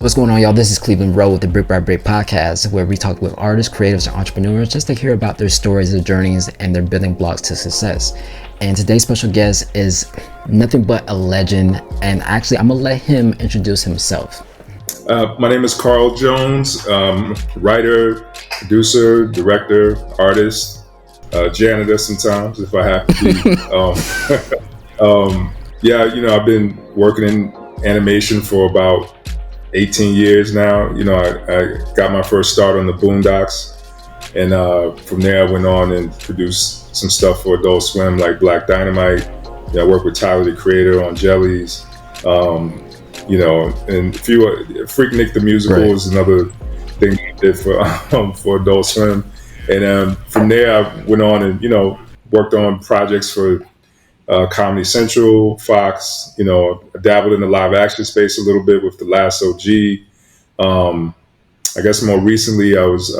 What's going on, y'all? This is Cleveland Rowe with the Brick by Brick podcast, where we talk with artists, creatives, and entrepreneurs just to hear about their stories, their journeys, and their building blocks to success. And today's special guest is nothing but a legend. And actually, I'm going to let him introduce himself. My name is Carl Jones, writer, producer, director, artist, janitor sometimes if I have to be. I've been working in animation for about 18 years now. I got my first start on the Boondocks, and from there I went on and produced some stuff for Adult Swim like Black Dynamite. I worked with Tyler the Creator on Jellies, and a few Freak Nick the Musical is another thing I did for Adult Swim. And from there I went on and worked on projects for Comedy Central, Fox. I dabbled in the live action space a little bit with The Last OG. I guess more recently I was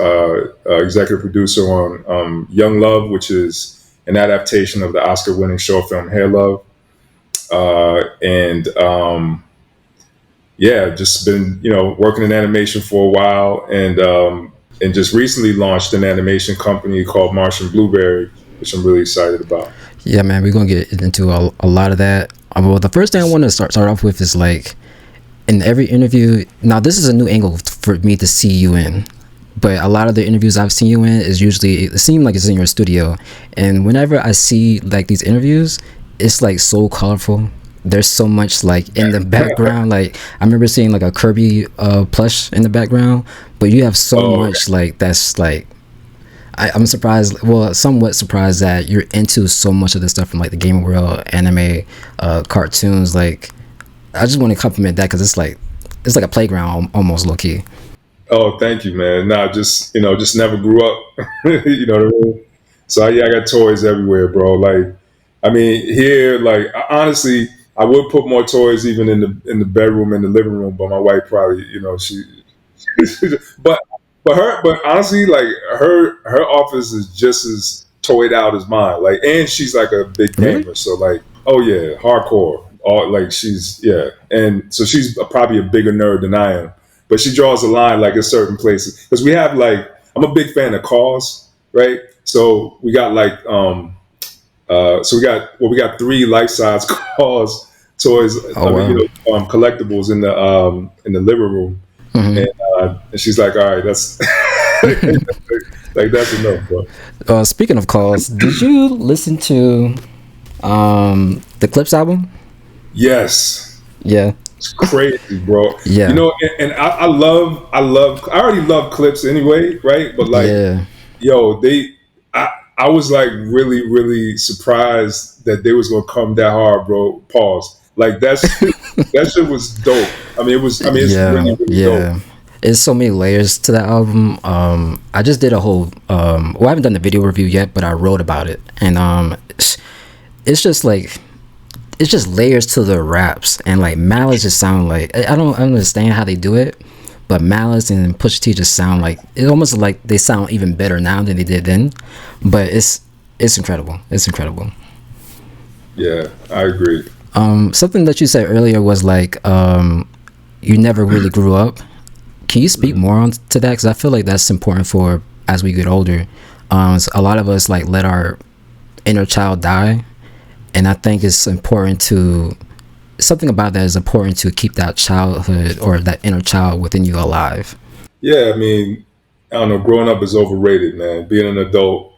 executive producer on Young Love, which is an adaptation of the Oscar-winning short film Hair Love. Just been working in animation for a while, and just recently launched an animation company called Martian Blueberry, which I'm really excited about. Yeah, man, we're going to get into a lot of that. Well, the first thing I want to start off with is like, in every interview, now this is a new angle for me to see you in, but a lot of the interviews I've seen you in is usually, it seems like it's in your studio. And whenever I see like these interviews, it's like so colorful. There's so much like in the background. Like I remember seeing like a Kirby plush in the background, but you have so much like that's like, I'm surprised, somewhat surprised that you're into so much of this stuff from like the gaming world, anime, cartoons. Like, I just want to compliment that because it's like a playground almost, low key. Oh, thank you, man. Nah, just never grew up. You know what I mean? So I got toys everywhere, bro. Like, I mean, here, like honestly, I would put more toys even in the bedroom and the living room, but my wife probably, she but honestly, like her office is just as toyed out as mine. Like, and she's like a big gamer, so like, oh yeah, hardcore. All like and so she's probably a bigger nerd than I am. But she draws a line like in certain places because we have like, I'm a big fan of cars, right? So we got like we got 3 life-size cars toys, collectibles in the living room. And she's like, all right, that's like that's enough, bro. Speaking of calls, did you listen to the Clips album? Yes. Yeah. It's crazy, bro. Yeah. And I already love Clips anyway, right? But like, I was like really, really surprised that they was gonna come that hard, bro. Pause. Like that shit was dope. It's really, really dope. It's so many layers to that album. I just did a whole I haven't done the video review yet, but I wrote about it. And it's just layers to the raps. And like Malice just sound like, I don't understand how they do it, but Malice and Pusha T just sound like, it almost like they sound even better now than they did then. But it's incredible. It's incredible. Yeah, I agree. Something that you said earlier was like, you never really grew up. Can you speak more on to that? Because I feel like that's important for as we get older. A lot of us like let our inner child die, and I think it's important something about that is important to keep that childhood or that inner child within you alive. Yeah, I don't know. Growing up is overrated, man. Being an adult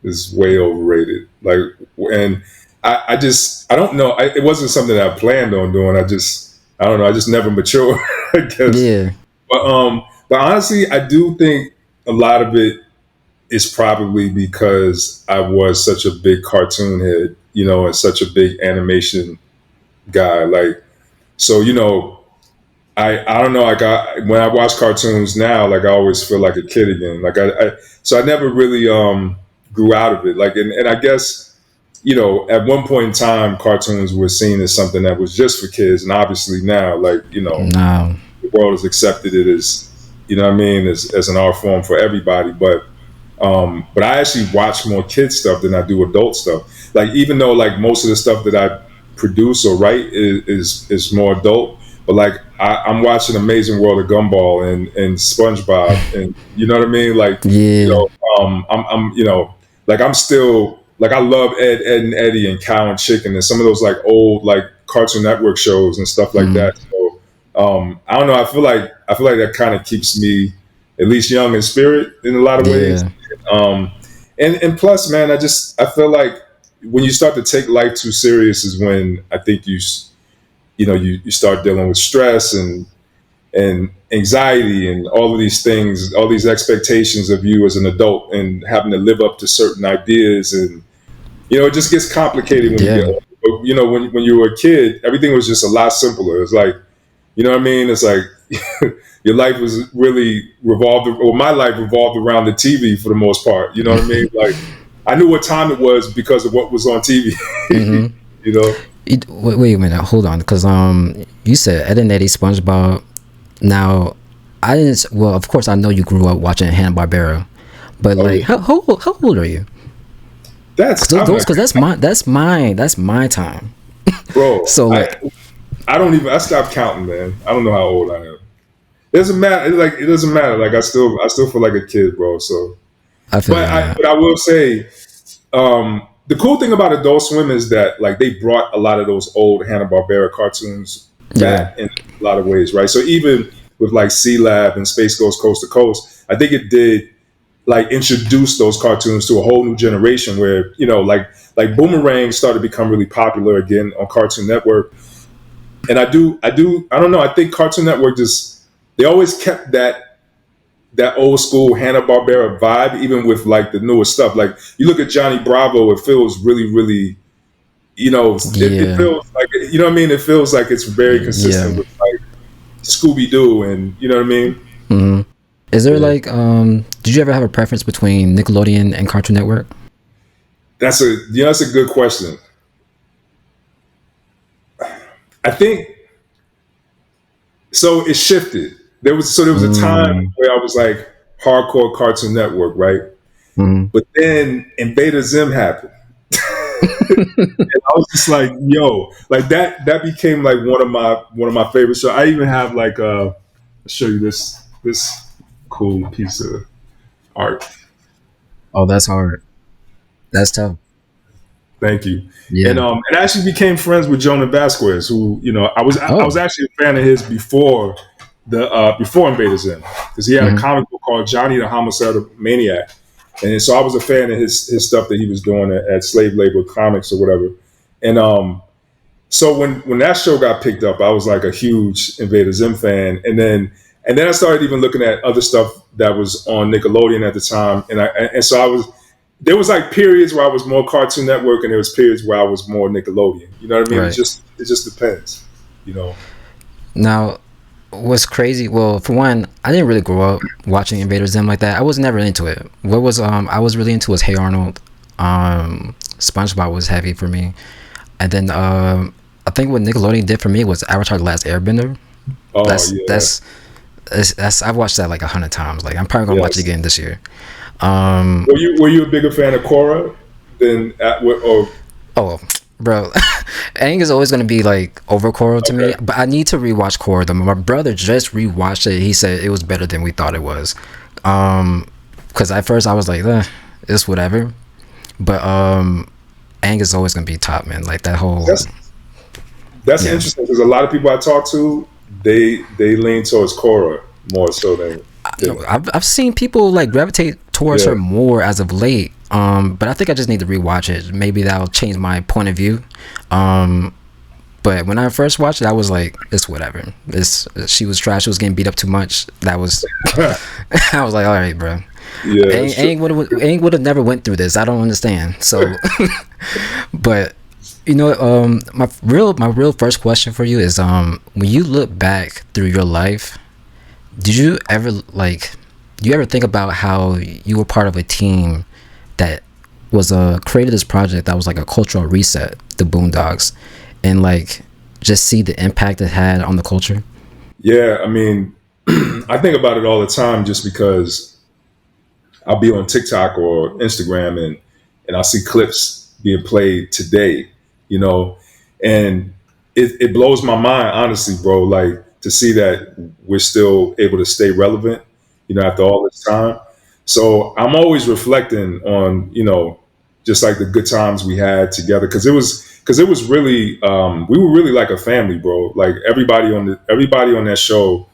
is way overrated. Like, and I don't know. It wasn't something that I planned on doing. I don't know. I just never matured, I guess. Yeah. But honestly, I do think a lot of it is probably because I was such a big cartoon head, and such a big animation guy. Like, so, I don't know. Like, when I watch cartoons now, like I always feel like a kid again. Like so I never really grew out of it. Like, and I guess, at one point in time, cartoons were seen as something that was just for kids, and obviously now, like, No. The world has accepted it as, as an art form for everybody. But I actually watch more kids stuff than I do adult stuff. Like, even though like most of the stuff that I produce or write is more adult, but like I'm watching Amazing World of Gumball and SpongeBob, and you know what I mean. Like, you Yeah. know, I'm, like I'm still like I love Ed and Eddie and Cow and Chicken and some of those like old like Cartoon Network shows and stuff like Mm, that. So I don't know. I feel like that kind of keeps me at least young in spirit in a lot of ways. yeah. Um, and plus, man, I feel like when you start to take life too serious is when I think you start dealing with stress and anxiety and all of these things, all these expectations of you as an adult and having to live up to certain ideas. And, it just gets complicated when you get Yeah. older. But, when you were a kid, everything was just a lot simpler. It's like, you know what I mean? It's like your life was really my life revolved around the TV for the most part. You know what I mean? Like, I knew what time it was because of what was on TV, Mm-hmm. you know? Wait a minute, hold on, because you said Ed and Eddie, SpongeBob. Now, I didn't. Well, of course, I know you grew up watching Hanna Barbera, but Oh, like, yeah. how old are you? I'm Because like, that's my time. bro, So like, I don't even. I stopped counting, man. I don't know how old I am. It doesn't matter. It doesn't matter. Like I still feel like a kid, bro. So, I feel but you on that. I will say, the cool thing about Adult Swim is that like they brought a lot of those old Hanna Barbera cartoons Yeah, back in a lot of ways, right? So even with like Sea Lab and Space Ghost Coast to Coast, I think it did like introduce those cartoons to a whole new generation where like Boomerang started to become really popular again on Cartoon Network. And I don't know. I think Cartoon Network just they always kept that old school Hanna Barbera vibe, even with like the newer stuff. Like you look at Johnny Bravo, it feels really, really, it yeah, feels like you know what I mean. It feels like it's very consistent yeah. with like Scooby Doo, and you know what I mean. Hmm. Is there Yeah, like, did you ever have a preference between Nickelodeon and Cartoon Network? that's a good question. I think so. It shifted. There was a time Mm-hmm. where I was like hardcore Cartoon Network, right? But then Invader Zim happened. I was just like, yo, like that became like one of my favorite shows. I even have like I'll show you this cool piece of art. Oh, that's hard. That's tough. Thank you. Yeah. And I actually became friends with Jonah Vasquez, who I was Oh. actually a fan of his before Invader Zim, because he had a Hmm. comic book called Johnny the Homicidal Maniac, and so I was a fan of his stuff that he was doing at Slave Labor Comics or whatever. And so when that show got picked up, I was like a huge Invader Zim fan, and then I started even looking at other stuff that was on Nickelodeon at the time, and so I was there was like periods where I was more Cartoon Network, and there was periods where I was more Nickelodeon. You know what I mean? Right. It just depends. You know? Now, what's crazy? Well, for one, I didn't really grow up watching Invader Zim like that. I was never into it. What was I was really into was Hey Arnold. SpongeBob was heavy for me, and then I think what Nickelodeon did for me was Avatar: The Last Airbender. Oh That's yeah, that's that's I've watched that like 100 times. Like I'm probably gonna watch it yes. again this year. Um, Were you a bigger fan of Korra than or oh, bro, Aang is always gonna be like over Coral to me. okay? But I need to rewatch Coral. Though my brother just rewatched it. He said it was better than we thought it was. Because at first I was like, it's whatever. But Aang is always gonna be top, man. Like that whole, That's that's yeah. interesting because a lot of people I talk to they lean towards Korra more so than I've seen people like gravitate towards yeah. her more as of late. But I think I just need to rewatch it. Maybe that'll change my point of view. Um, but when I first watched it, I was like, it's whatever. She was trash. She was getting beat up too much. That was, I was like, all right, bro. Yeah, it's true. Aang would have never went through this. I don't understand. So, but my real first question for you is when you look back through your life, did you ever like do you ever think about how you were part of a team that was created this project that was like a cultural reset, the Boondocks, and like just see the impact it had on the culture? Yeah, I mean, I think about it all the time just because I'll be on TikTok or Instagram and I'll see clips being played today, you know, and it blows my mind, honestly, bro. Like to see that we're still able to stay relevant, after all this time. So I'm always reflecting on, just like the good times we had together, because it was really we were really like a family, bro. Like everybody on that show,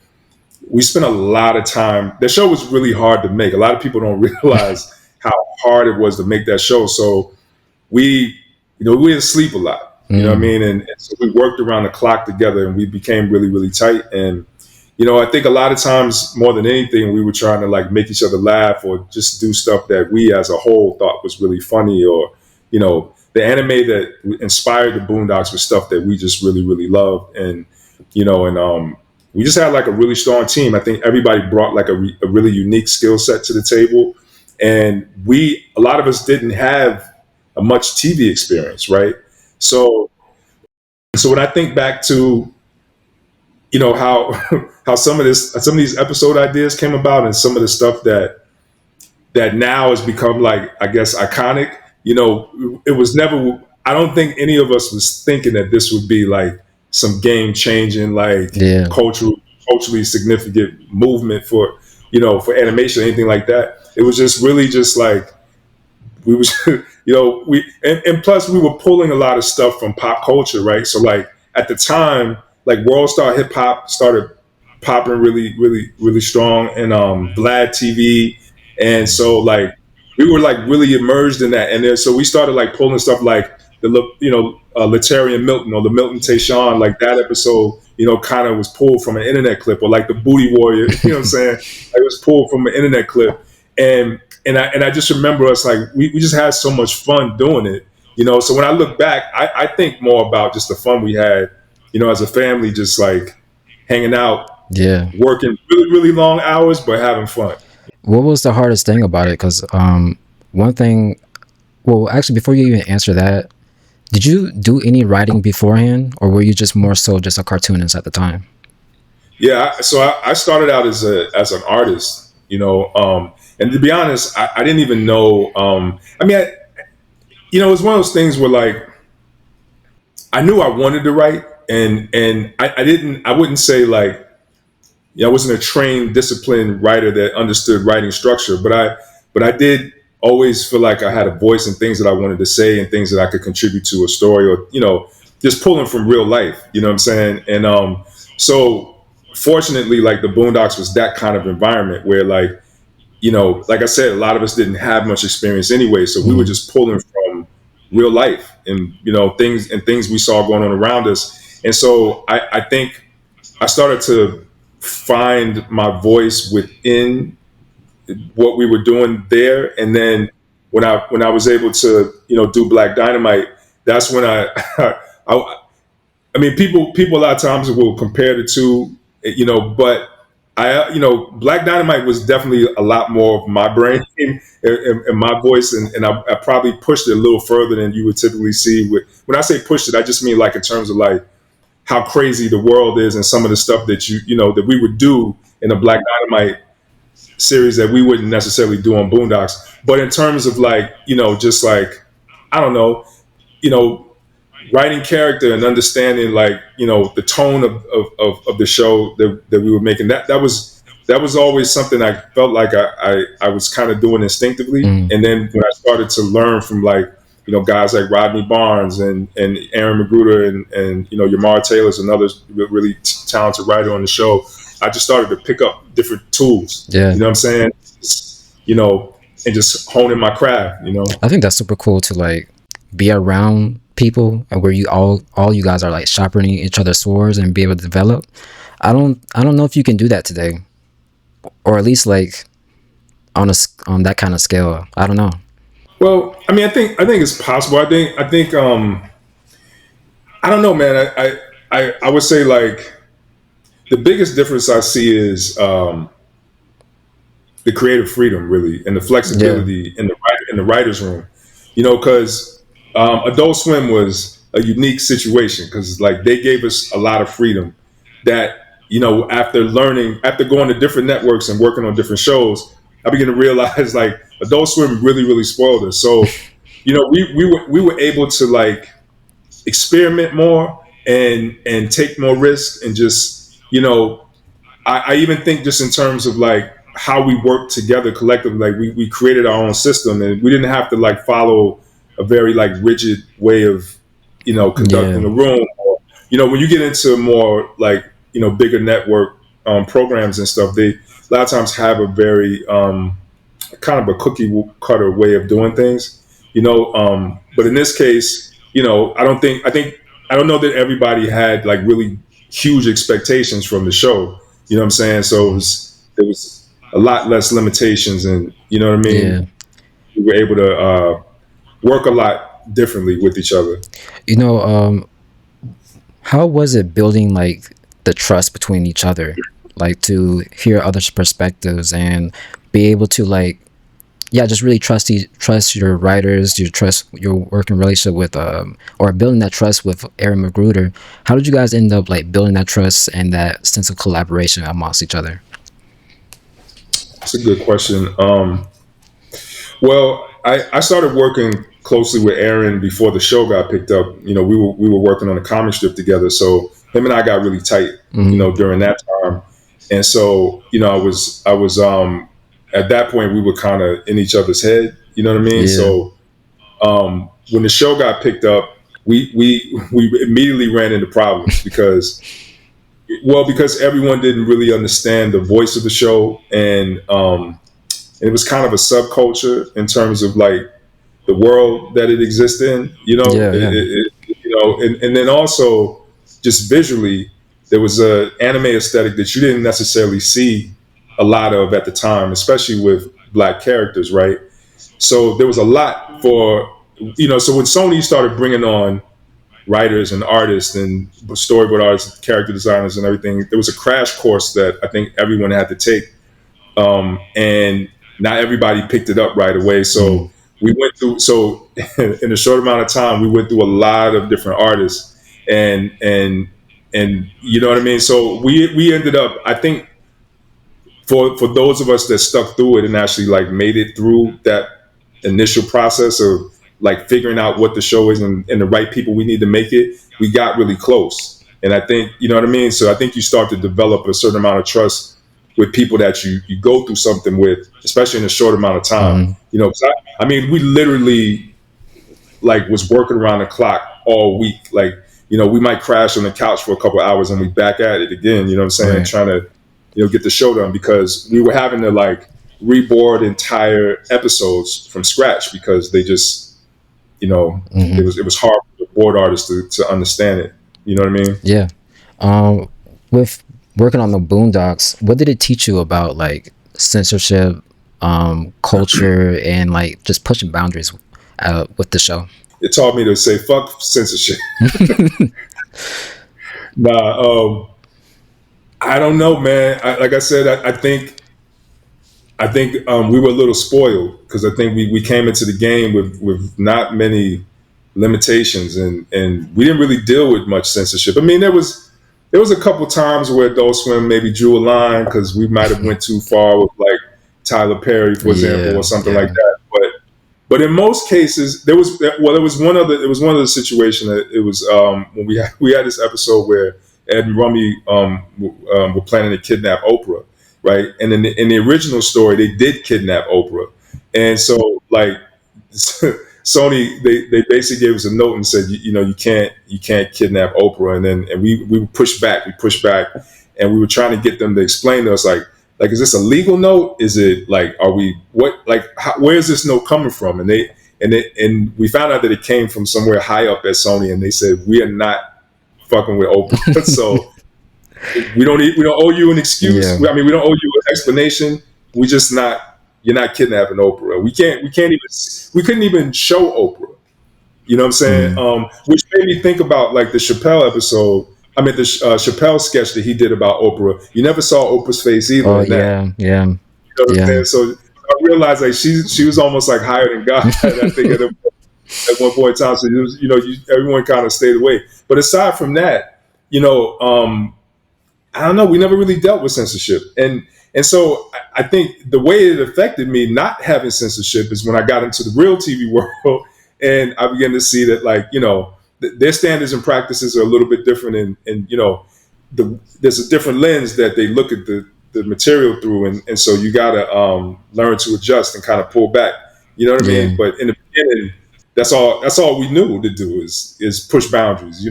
we spent a lot of time. That show was really hard to make. A lot of people don't realize how hard it was to make that show. So we, we didn't sleep a lot. You know what I Mm. mean? And so we worked around the clock together, and we became really, really tight. And I think a lot of times, more than anything, we were trying to like make each other laugh or just do stuff that we, as a whole, thought was really funny. Or the anime that inspired the Boondocks was stuff that we just really, really loved. And we just had like a really strong team. I think everybody brought like a really unique skill set to the table, and a lot of us didn't have a much TV experience, right? So, when I think back to how how some of these episode ideas came about, and some of the stuff that now has become, like, I guess, iconic. It was never. I don't think any of us was thinking that this would be like some game changing, like Yeah. culturally significant movement for for animation or anything like that. It was just really just like we was we and plus we were pulling a lot of stuff from pop culture, right? So like at the time, like world star hip hop started popping really, really, really strong, and Vlad TV. And so like we were like really immersed in that, and then so we started like pulling stuff like Latarian Milton or the Milton Tayshawn. Like that episode, kind of was pulled from an internet clip, or like the Booty Warrior, what I'm saying? It was pulled from an internet clip. And I just remember us, like we just had so much fun doing it. So when I look back, I think more about just the fun we had, as a family, just like hanging out, Yeah. working really, really long hours, but having fun. What was the hardest thing about it? Because one thing, well, actually, before you even answer that, did you do any writing beforehand, or were you just more so just a cartoonist at the time? Yeah, so I started out as an artist, and to be honest, I didn't even know. I mean, it was one of those things where like I knew I wanted to write, and I didn't. I wouldn't say like I wasn't a trained, disciplined writer that understood writing structure, but I did always feel like I had a voice in things that I wanted to say and things that I could contribute to a story, or just pulling from real life. You know what I'm saying? And so fortunately, like the Boondocks was that kind of environment where like like I said, a lot of us didn't have much experience anyway, so we were Mm. just pulling from real life and things we saw going on around us. And so I think I started to find my voice within what we were doing there. And then when I was able to do Black Dynamite, that's when I I mean, people a lot of times will compare the two, but Black Dynamite was definitely a lot more of my brain and my voice, and I probably pushed it a little further than you would typically see. When I say pushed it, I just mean like in terms of like how crazy the world is, and some of the stuff that that we would do in a Black Dynamite series that we wouldn't necessarily do on Boondocks. But in terms of like just like I don't know, you know writing character and understanding like the tone of the show that we were making, that was always something I felt like I was kind of doing instinctively. Mm. And then when I started to learn from like guys like Rodney Barnes and Aaron Magruder and Yamar Taylor's another really talented writer on the show, I just started to pick up different tools, Yeah. what I'm saying, and just honing my craft. I think that's super cool to like be around people and where you all you guys are like sharpening each other's swords and be able to develop. I don't know if you can do that today, or at least like on that kind of scale. I don't know. Well, I mean, I think it's possible. I think I don't know, man. I would say like the biggest difference I see is the creative freedom, really, and the Yeah. flexibility in the writers' room. Because Adult Swim was a unique situation because like they gave us a lot of freedom that after going to different networks and working on different shows, I began to realize like Adult Swim really, really spoiled us. So we were able to like experiment more and take more risk and just, I even think just in terms of like how we work together collectively, like we created our own system and we didn't have to like follow a very like rigid way of, conducting Yeah. a room. Or, when you get into more like, bigger network programs and stuff, they a lot of times have a very kind of a cookie cutter way of doing things, but in this case, I don't know that everybody had like really huge expectations from the show. You know what I'm saying? So there was a lot less limitations, and you know what I Yeah. mean. We were able to work a lot differently with each other. You know, how was it building like the trust between each other, like to hear others' perspectives and be able to like, yeah, just really trust your writers, you trust your working relationship with or building that trust with Aaron Magruder. How did you guys end up like building that trust and that sense of collaboration amongst each other? It's a good question. Well, I started working closely with Aaron before the show got picked up. We were working on a comic strip together, so him and I got really tight. Hmm. During that time, and so I was at that point we were kind of in each other's head. You know what I mean? Yeah. So when the show got picked up, we immediately ran into problems because everyone didn't really understand the voice of the show, and it was kind of a subculture in terms of like the world that it exists in. Yeah. Yeah. And then also just visually, there was a anime aesthetic that you didn't necessarily see a lot of at the time, especially with black characters, right? So there was a lot for So when Sony started bringing on writers and artists and storyboard artists, character designers, and everything, there was a crash course that I think everyone had to take, and not everybody picked it up right away. Mm. So we went through. So in a short amount of time, we went through a lot of different artists, and you know what I mean. So we ended up, I think, for those of us that stuck through it and actually like made it through that initial process of like figuring out what the show is and the right people we need to make it, we got really close. And I think, you know what I mean? So I think you start to develop a certain amount of trust with people that you go through something with, especially in a short amount of time. Hmm. 'Cause I mean, we literally like was working around the clock all week. Like, we might crash on the couch for a couple of hours and we back at it again, you know what I'm saying? Right. Trying to, get the show done because we were having to like reboard entire episodes from scratch because they just, Hmm. it was hard for the board artists to understand it. You know what I mean? Yeah. Um, with working on the Boondocks, what did it teach you about like censorship, culture, and like just pushing boundaries with the show? It taught me to say fuck censorship. Nah, I don't know, man. Like I said, I think we were a little spoiled because I think we came into the game with not many limitations, and we didn't really deal with much censorship. I mean, there was a couple times where Adult Swim maybe drew a line because we might have went too far with like Tyler Perry, for example, or Yeah. something like Yeah. that. But in most cases, there was one other situation that it was when we had this episode where Ed and Rummy were planning to kidnap Oprah, right? And in the original story, they did kidnap Oprah, and so like Sony, they basically gave us a note and said, you can't kidnap Oprah, and we pushed back, and we were trying to get them to explain to us like is this a legal note? Is it like are we what like where is this note coming from? And we found out that it came from somewhere high up at Sony, and they said we are not fucking with Oprah, so we don't owe you an excuse. Yeah. I mean, we don't owe you an explanation. We just not you're not kidnapping Oprah. We couldn't even show Oprah. You know what I'm saying? Mm. Which made me think about like the Chappelle episode. I mean, the Chappelle sketch that he did about Oprah. You never saw Oprah's face either Oh in that. yeah. Yeah. You know what I'm Yeah. saying? So I realized like she was almost like higher than God. I think at one point in time, so it was, everyone kind of stayed away. But aside from that, you know, I don't know. We never really dealt with censorship, and so I think the way it affected me not having censorship is when I got into the real TV world, and I began to see that, like, their standards and practices are a little bit different, and there's a different lens that they look at the material through, and so you got to learn to adjust and kind of pull back. You know what I mean? Yeah. But in the beginning, that's all we knew to do is push boundaries.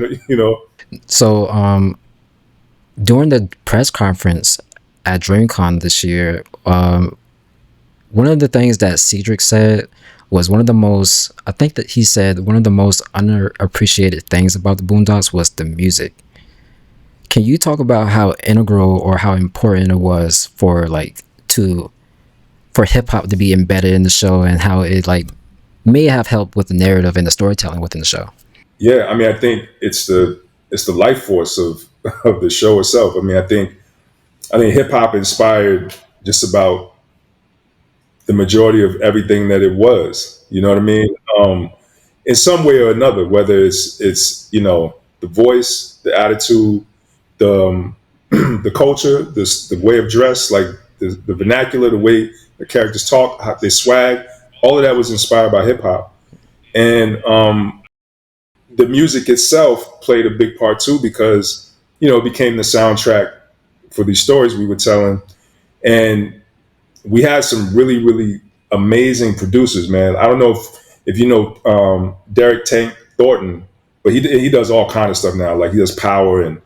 So during the press conference at DreamCon this year, one of the things that Cedric said was one of the most, I think that he said one of the most underappreciated things about the Boondocks was the music. Can you talk about how integral or how important it was for like to for hip hop to be embedded in the show, and how it like may have helped with the narrative and the storytelling within the show? Yeah, I mean, I think it's the life force of of the show itself. I mean, I think hip hop inspired just about the majority of everything that it was. You know what I mean? In some way or another, whether it's the voice, the attitude, the the culture, the way of dress, like the vernacular, the way the characters talk, how they swag, all of that was inspired by hip hop, and the music itself played a big part too because it became the soundtrack for these stories we were telling, and we had some really really amazing producers, man. I don't know if you know Derek Tank Thornton, but he does all kind of stuff now. Like he does Power, and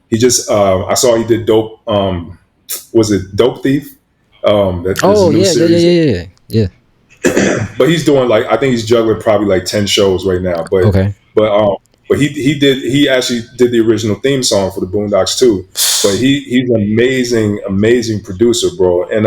he just I saw he did Dope. Was it Dope Thief? That there's a Oh new yeah, yeah, yeah, series, yeah, yeah, yeah. but he's doing like I think he's juggling probably like 10 shows right now. Okay. But he actually did the original theme song for the Boondocks too. But he's an amazing producer, bro. And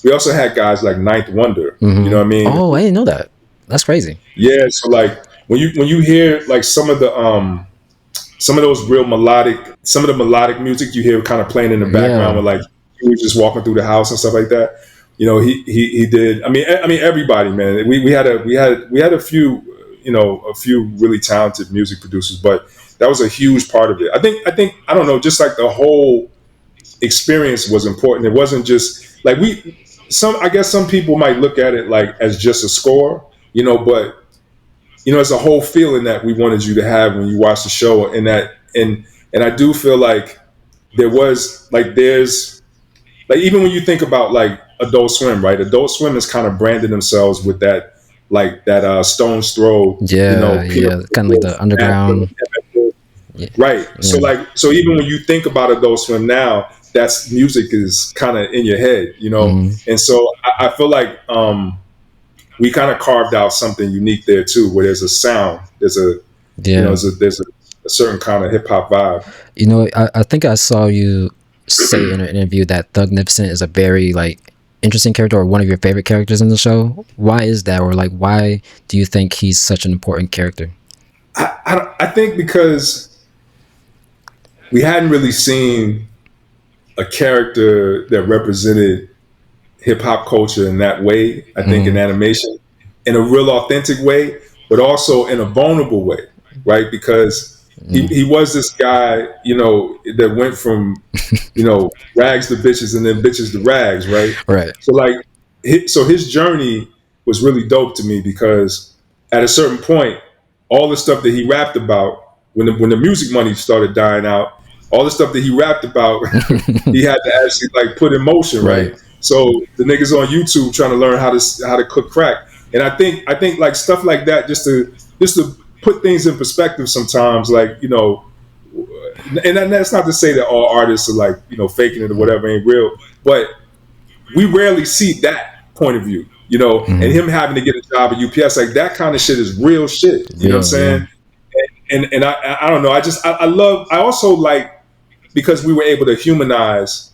we also had guys like Ninth Wonder. You know Mm-hmm. what I mean? Oh, I didn't know that. That's crazy. Yeah. So like when you hear like some of those real melodic, some of the melodic music you hear kind of playing in the background Yeah. with like he was just walking through the house and stuff like that. He did. I mean everybody, man. We had a few, a few really talented music producers, but that was a huge part of it. I think I don't know, just like the whole experience was important. It wasn't just like I guess some people might look at it like as just a score, but it's a whole feeling that we wanted you to have when you watch the show, and I do feel like there's like even when you think about like Adult Swim, right? Adult Swim has kind of branded themselves with that Stone's Throw, Yeah, Peanut yeah. Butter Kind of like Wolf, the underground. Yeah. right? So Yeah. so even when you think about Adult Swim now, that's music is kind of in your head, Mm-hmm. and so I feel like we kind of carved out something unique there too, where there's a sound, Yeah. there's a certain kind of hip hop vibe. I think I saw you say in an interview that Thug Nipson is a very like interesting character or one of your favorite characters in the show. Why is that, or like why do you think he's such an important character? I think because we hadn't really seen a character that represented hip hop culture in that way. I think in Mm-hmm. animation, in a real authentic way, but also in a vulnerable way, right? Because Mm. he was this guy, that went from rags to bitches and then bitches to rags, right? Right. So like, so his journey was really dope to me because at a certain point, all the stuff that he rapped about when the music money started dying out, all the stuff that he rapped about, he had to actually like put in motion, right? Right. So the niggas on YouTube trying to learn how to cook crack, and I think like stuff like that just to put things in perspective sometimes, like and that's not to say that all artists are like faking it or whatever ain't real, but we rarely see that point of view, and Mm-hmm. him having to get a job at UPS, like that kind of shit is real shit. You know what I'm Real. Yeah. saying? And I don't know. I also like because we were able to humanize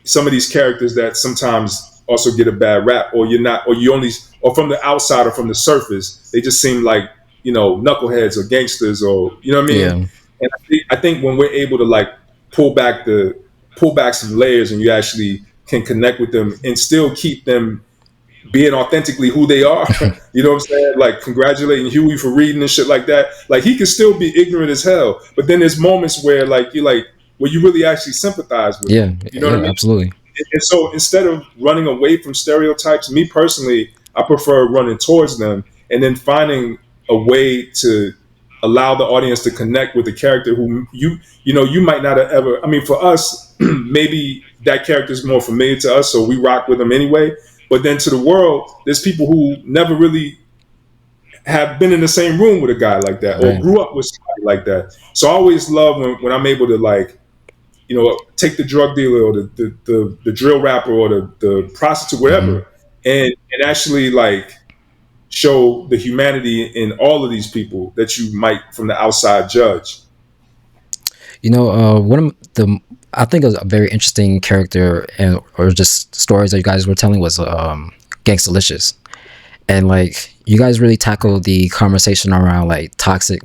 some of these characters that sometimes also get a bad rap, or you're not, or you only, or from the outside or from the surface, they just seem like knuckleheads or gangsters, or you know what I mean. Yeah. And I think when we're able to like pull back the pull back some layers, and you actually can connect with them and still keep them being authentically who they are. You know what I'm saying? Like congratulating Huey for reading and shit like that. Like he can still be ignorant as hell, but then there's moments where like you're like where you really actually sympathize with Yeah. him. You know what I Yeah. mean? Absolutely. And so instead of running away from stereotypes, me personally, I prefer running towards them and then finding a way to allow the audience to connect with the character who you might not have ever. I mean, for us, maybe that character is more familiar to us, so we rock with them anyway. But then to the world, there's people who never really have been in the same room with a guy like that or Right. grew up with somebody like that. So I always love when I'm able to, like, take the drug dealer or the drill rapper or the prostitute, Hmm. whatever, and actually, like, show the humanity in all of these people that you might from the outside judge. One of the I think a very interesting character and or just stories that you guys were telling was Gangstalicious, and like you guys really tackled the conversation around like toxic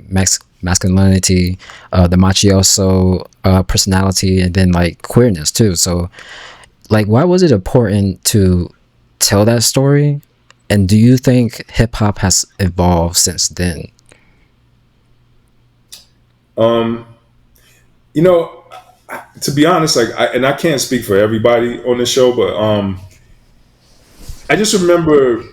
masculinity, the machioso personality, and then like queerness too. So like, why was it important to tell that story? And do you think hip hop has evolved since then? Um, you know, to be honest, like, and I can't speak for everybody on the show, but I just remember.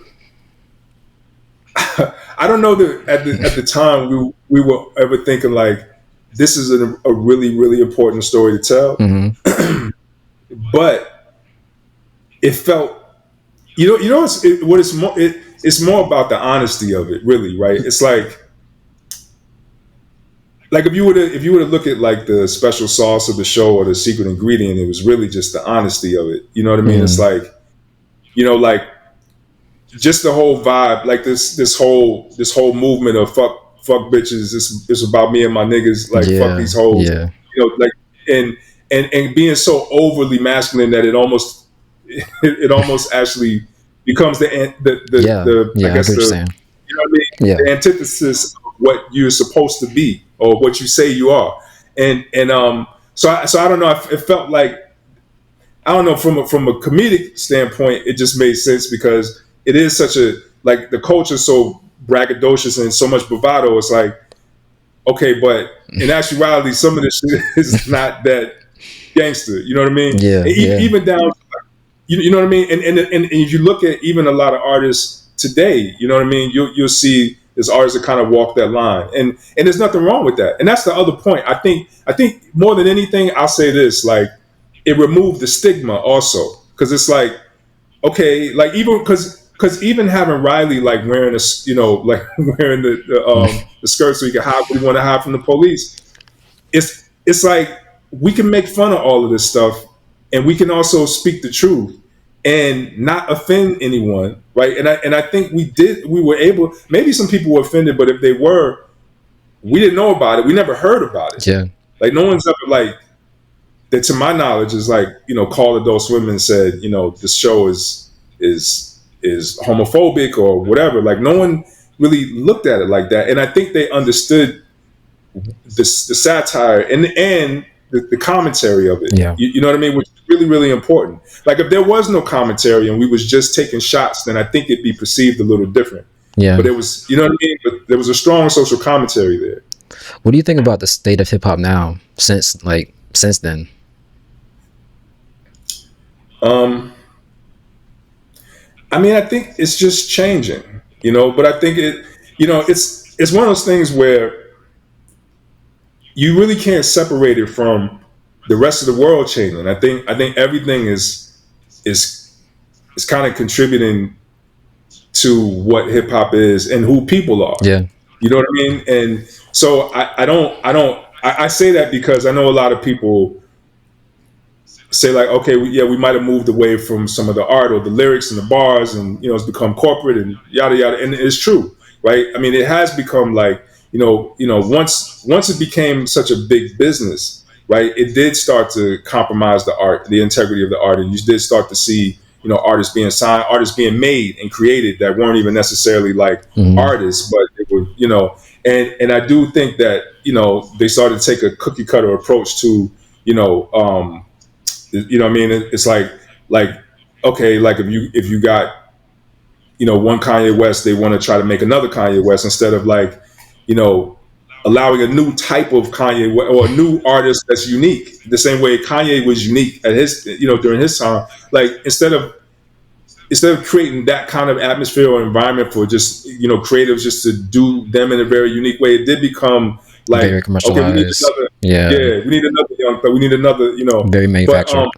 I don't know that at the time we were ever thinking like this is a really really important story to tell, Hmm. but it felt what it's more it's more about the honesty of it, really, right? It's like if you were to look at like the special sauce of the show or the secret ingredient, it was really just the honesty of it. You know what I mean? It's Mm. like, like, just the whole vibe, like this whole movement of fuck bitches. It's about me and my niggas. Like, fuck Yeah, these hoes. yeah, Like, and and being so overly masculine that it almost actually becomes yeah, the I yeah. I get guess what you're the saying. what I mean, Yeah. the antithesis of what you're supposed to be or what you say you are. So I don't know. It felt like, I don't know, from a comedic standpoint, it just made sense because it is such a, like, the culture's so braggadocious and so much bravado. It's like, okay, but in actuality, some of this shit is not that gangster. You know what I mean? Yeah, yeah, Even down, you know what I mean? And if you look at even a lot of artists today, you know what I mean? You'll see there's artists that kind of walk that line, and there's nothing wrong with that. And that's the other point. I think more than anything, I'll say this: like, it removed the stigma also, because it's like, okay, like, even because even having Riley, like, wearing like, wearing the skirt so he can hide what he want to hide from the police, it's like we can make fun of all of this stuff, and we can also speak the truth and not offend anyone, right? And I think we were able. Maybe some people were offended, but if they were, we didn't know about it. We never heard about it. yeah, Like, no one's ever, like, that, to my knowledge, is like, called Adult Swim and said, this show is homophobic or whatever. Like, no one really looked at it like that, and I think they understood the satire and the commentary of it. yeah, You know what I mean? Which is really really important. Like, if there was no commentary and we was just taking shots, then I think it'd be perceived a little different. yeah. But it was, you know what I mean? But there was a strong social commentary there. What do you think about the state of hip hop now? Since then. Um, I mean, I think it's just changing, but I think it's one of those things where you really can't separate it from the rest of the world changing. I think everything is kind of contributing to what hip hop is and who people are. Yeah, You know what I mean? And so I say that because I know a lot of people say, like, okay, yeah, we might have moved away from some of the art or the lyrics and the bars, and it's become corporate and yada yada, and it's true, right? I mean, it has become like, once it became such a big business, right? It did start to compromise the art, the integrity of the art, and you did start to see, artists being signed, artists being made and created that weren't even necessarily like hmm, artists, but they were, and I do think that they started to take a cookie cutter approach to, you know. What I mean? It's like, okay, like, if you got, one Kanye West, they want to try to make another Kanye West instead of, like, you know allowing a new type of Kanye or a new artist that's unique, the same way Kanye was unique at his during his time. Like, instead of instead of creating that kind of atmosphere or environment for just creatives just to do them in a very unique way, it did become like, Very okay, we need commercialized. another, Yeah. yeah, we need another young thug, we need another, Very but manufactured.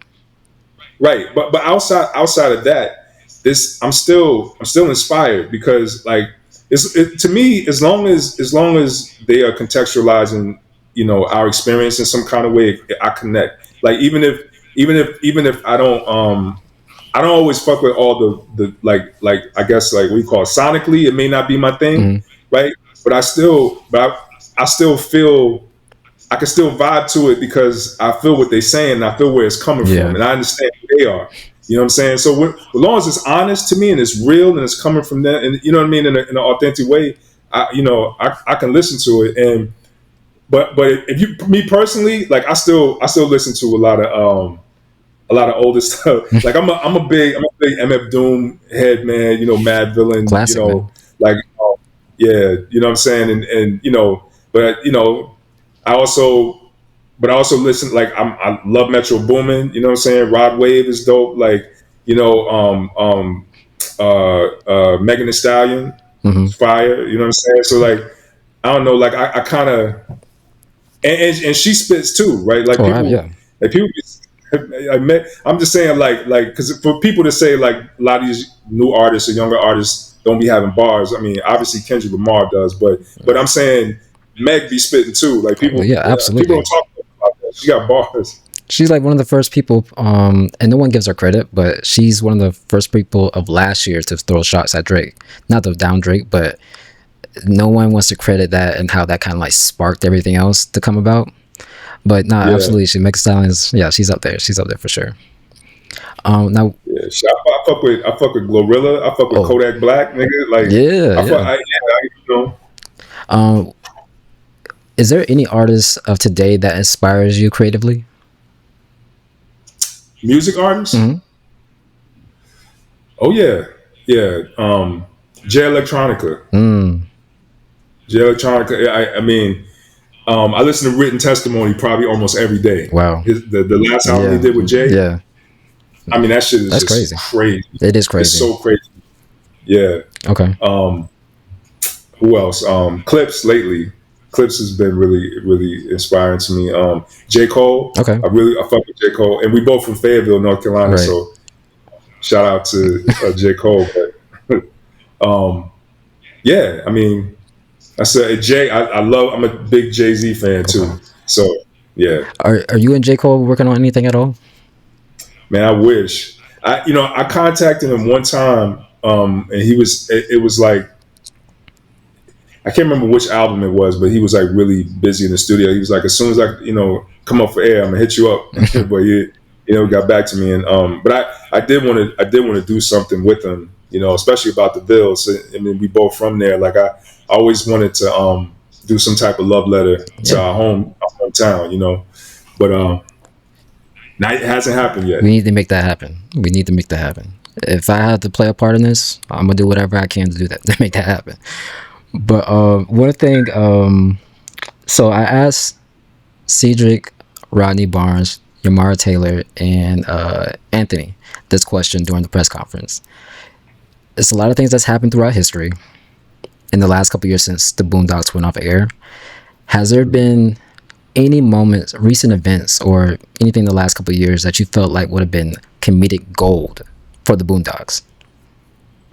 right, but outside of that, this I'm still inspired because like to me, as long as they are contextualizing our experience in some kind of way, I connect. Like even if I don't always fuck with all the like I guess like what you call it, sonically, it may not be my thing, Hmm. right? But I still feel I can still vibe to it because I feel what they're saying and I feel where it's coming from Yeah. and I understand who they are. You know what I'm saying? So as long as it's honest to me and it's real and it's coming from them and you know what I mean in an authentic way, I can listen to it. And but if you me personally, like I still listen to a lot of older stuff. Like I'm a big MF Doom head, man. Mad Villain. Classic, man. Like yeah, you know what I'm saying. And but I also I also listen. Like I love Metro Boomin. You know what I'm saying. Rod Wave is dope. Like you know Megan Thee Stallion, Hmm. fire. You know what I'm saying. So like I don't know. Like I kind of and she spits too, right? Like Oh, people, yeah. like people. I'm just saying, like, because for people to say like a lot of these new artists or younger artists don't be having bars. I mean, obviously Kendrick Lamar does, but I'm saying Meg be spitting too. Like Oh, people, yeah, people don't absolutely. talk about that. She got bars. She's like one of the first people, and no one gives her credit, but she's one of the first people of last year to throw shots at Drake. Not to down Drake, but no one wants to credit that and how that kind of like sparked everything else to come about. But nah, Yeah, absolutely, she makes Stallions. Yeah, she's up there. She's up there for sure. Now, yeah. I fuck with Glorilla. I fuck with oh Kodak Black, nigga. Like yeah, I fuck. yeah. You know, Um, is there any artist of today that inspires you creatively? music artists. Hmm. Oh yeah, yeah. J Electronica. Mm, J Electronica. I mean, I listen to Written Testimony probably almost every day. wow. The last album he Yeah, did with Jay. yeah. I mean, that shit is That's just crazy. crazy. It is It's crazy. so crazy. Yeah. Okay. Um, who else? Clips lately. Clips has been really, really inspiring to me. J. Cole. Okay. I fuck with J. Cole. And we both from Fayetteville, North Carolina. Right. So shout out to J. Cole. But yeah, I mean, I said Jay. I'm a big Jay Z fan Okay. too. So yeah, Are you and J Cole working on anything at all? man, I wish. I contacted him one time, and it was like I can't remember which album it was, but he was like really busy in the studio. He was like, as soon as I come up for air, I'm gonna hit you up. But he got back to me, and but I did want to do something with him, especially about the Bills. I mean, we both from there. Like I always wanted to do some type of love letter to Yeah. our hometown, but now it hasn't happened yet. We need to make that happen. We need to make that happen. If I had to play a part in this, I'm gonna do whatever I can to do that to make that happen. But one thing, so I asked Cedric, Rodney Barnes, Yamara Taylor, and Anthony this question during the press conference. It's a lot of things that's happened throughout history in the last couple of years since the Boondocks went off air. Has there been any moments, recent events, or anything in the last couple of years that you felt like would have been comedic gold for the Boondocks?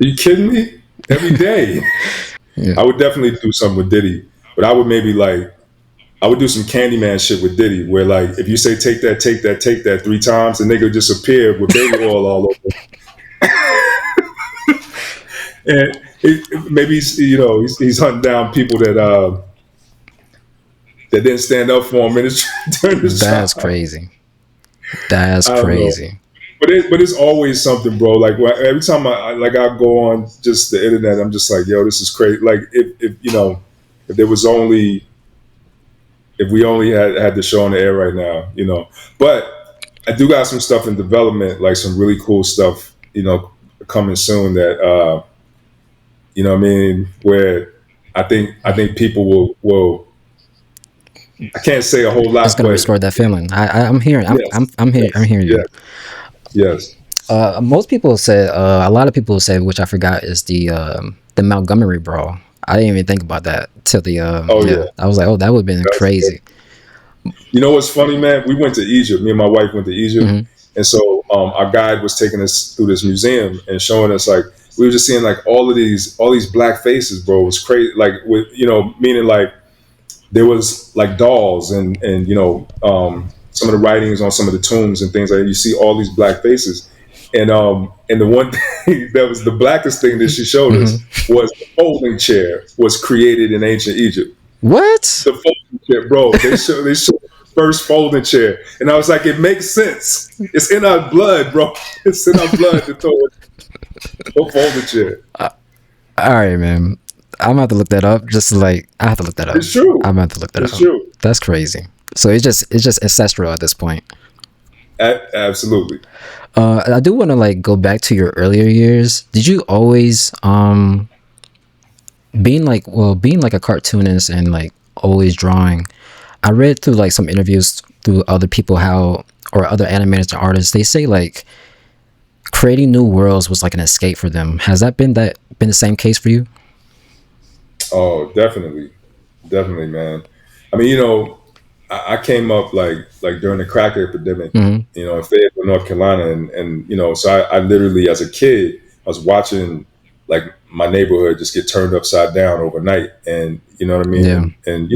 Are you kidding me? Every day, Yeah. I would definitely do something with Diddy, but I would do some Candyman shit with Diddy, where like if you say take that 3 times, the nigga would just appear with baby oil all over, and maybe he's hunting down people that didn't stand up for him during his That's trial. crazy. That's I don't know, crazy. but it's always something, bro. Like every time I go on just the internet, I'm just like, yo, this is crazy. Like if there was only if we only had the show on the air right now, But I do got some stuff in development, like some really cool stuff, coming soon that what I mean, where I think people will I can't say a whole It's lot, gonna but restore that feeling. I'm hearing. yes, I'm hearing. I'm yes, hearing you. yes, yes. Most people said, a lot of people said, which I forgot, is the Montgomery Brawl. I didn't even think about that till the Oh yeah. yeah, I was like, oh, that would have been that's, crazy. you know what's funny, man? We went to Egypt. Me and my wife went to Egypt, Hmm. and so our guide was taking us through this museum and showing us like we were just seeing like all these black faces, bro. It was crazy. Like with meaning like there was like dolls and some of the writings on some of the tombs and things like that. You see all these black faces, and the one thing that was the blackest thing that she showed Hmm. us was the folding chair was created in ancient Egypt. What? The folding chair, bro. They showed the first folding chair, and I was like, it makes sense. It's in our blood, bro. It's in our blood to throw a folding chair. All right, man. I'm gonna have to look that up. Just like I have to look that up. It's true. I'm gonna have to look that It's up. true. That's crazy. So it's just ancestral at this point. Absolutely. I do want to like go back to your earlier years. Did you always being like a cartoonist and like always drawing? I read through like some interviews through other people how or other animators and artists, they say like creating new worlds was like an escape for them. Has that been the same case for you? Oh, definitely, definitely, man. I mean, I came up like during the crack epidemic, Hmm. in Fayetteville, North Carolina, and so I literally as a kid I was watching like my neighborhood just get turned upside down overnight, and you know what I mean, Yeah. and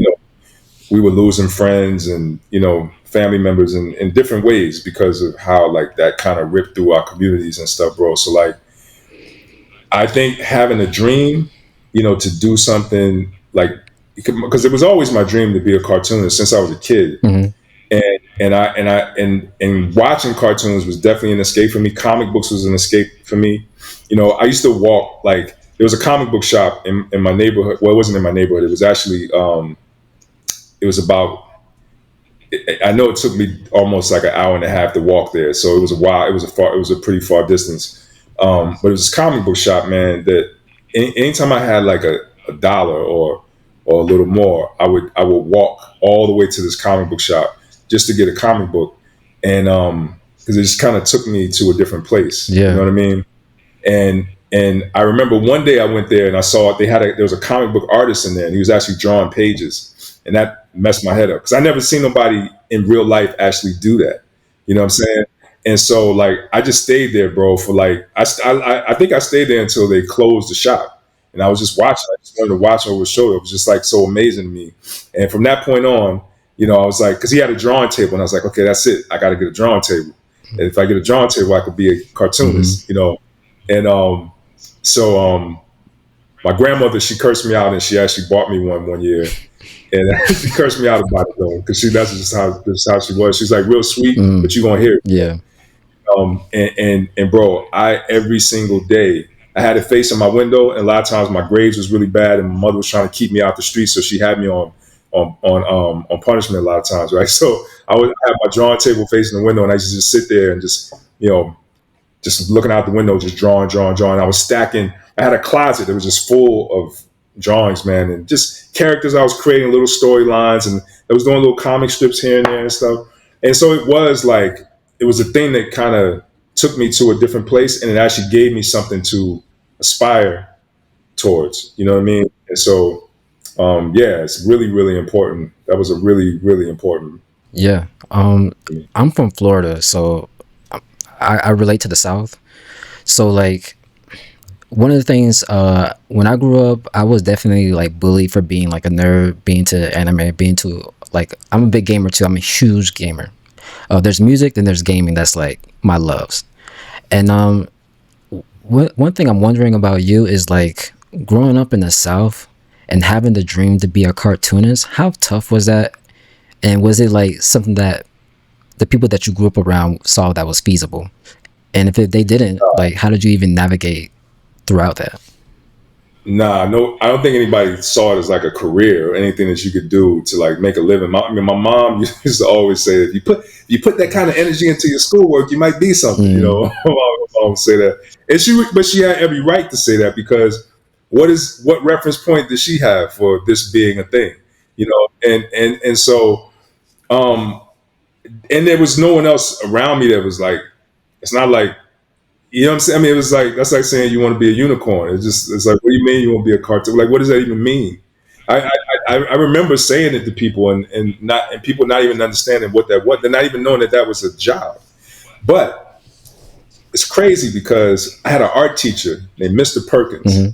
we were losing friends and family members in different ways because of how like that kind of ripped through our communities and stuff, bro. So like I think having a dream, to do something like because it was always my dream to be a cartoonist since I was a kid, Hmm. and watching cartoons was definitely an escape for me. Comic books was an escape for me. I used to walk like there was a comic book shop in my neighborhood. Well, it wasn't in my neighborhood. It was actually it was about I know it took me almost like an hour and a half to walk there, so it was a while. It was a pretty far distance, but it was this comic book shop, man. That anytime I had like a dollar or a little more, I would walk all the way to this comic book shop just to get a comic book, and because it just kind of took me to a different place. You know Yeah. what I mean? And I remember one day I went there and I saw it. There was a comic book artist in there, and he was actually drawing pages, and that messed my head up because I never seen nobody in real life actually do that. You know what I'm saying? And so like I just stayed there, bro, for like I think I stayed there until they closed the shop, and I was just watching. I just wanted to watch over his shoulder. It was just like so amazing to me. And from that point on, I was like, because he had a drawing table, and I was like, okay, that's it. I got to get a drawing table. And if I get a drawing table, I could be a Hmm. cartoonist. And so my grandmother, she cursed me out, and she actually bought me one year, and she cursed me out about it though, because that's just how she was. She's like real sweet, Mm. but you gonna hear it. Yeah. And bro, I every single day I had it facing my window, and a lot of times my grades was really bad, and my mother was trying to keep me out the street, so she had me on punishment a lot of times, right? So I would have my drawing table facing the window, and I used to just sit there and you know just looking out the window, just drawing, drawing, drawing. I was stacking. I had a closet that was just full of drawings, man, and just characters. I was creating little storylines, and I was doing little comic strips here and there and stuff. And so it was like it was a thing that kind of took me to a different place, and it actually gave me something to aspire towards. You know what I mean? And so, yeah, it's really, really important. That was a really, really important. Yeah. I'm from Florida, so I relate to the South. So like one of the things when I grew up, I was definitely like bullied for being like a nerd, being to anime, being to like I'm a big gamer too. I'm a huge gamer. There's music, then there's gaming. That's like my loves. And one thing I'm wondering about you is like growing up in the South and having the dream to be a cartoonist. How tough was that? And was it like something that the people that you grew up around saw that was feasible? And if they didn't, like, how did you even navigate throughout that? Nah, no, I don't think anybody saw it as like a career or anything that you could do to like make a living. I mean, my mom used to always say, if you put that kind of energy into your schoolwork, you might be something. Mm, My mom would say that, and but she had every right to say that because what reference point does she have for this being a thing? And so um, and there was no one else around me that was like, it's not like you know what I'm saying? I mean, it was like that's like saying you want to be a unicorn. It's like, what do you mean you want to be a cartoon? Like, what does that even mean? I remember saying it to people and people not even understanding what that was. They're not even knowing that that was a job. But it's crazy because I had an art teacher named Mr. Perkins. Hmm.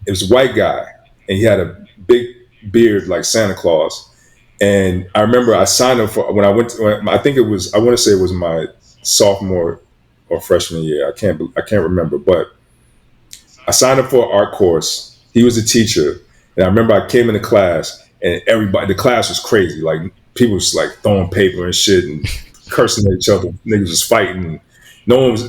It was a white guy, and he had a big beard like Santa Claus. And I remember I signed him for when I went. I think it was. I want to say it was my sophomore or freshman year. I can't remember, but I signed up for an art course. He was a teacher, and I remember I came into class, and everybody, the class was crazy. Like people was like throwing paper and shit and cursing at each other. Niggas was fighting. No one was.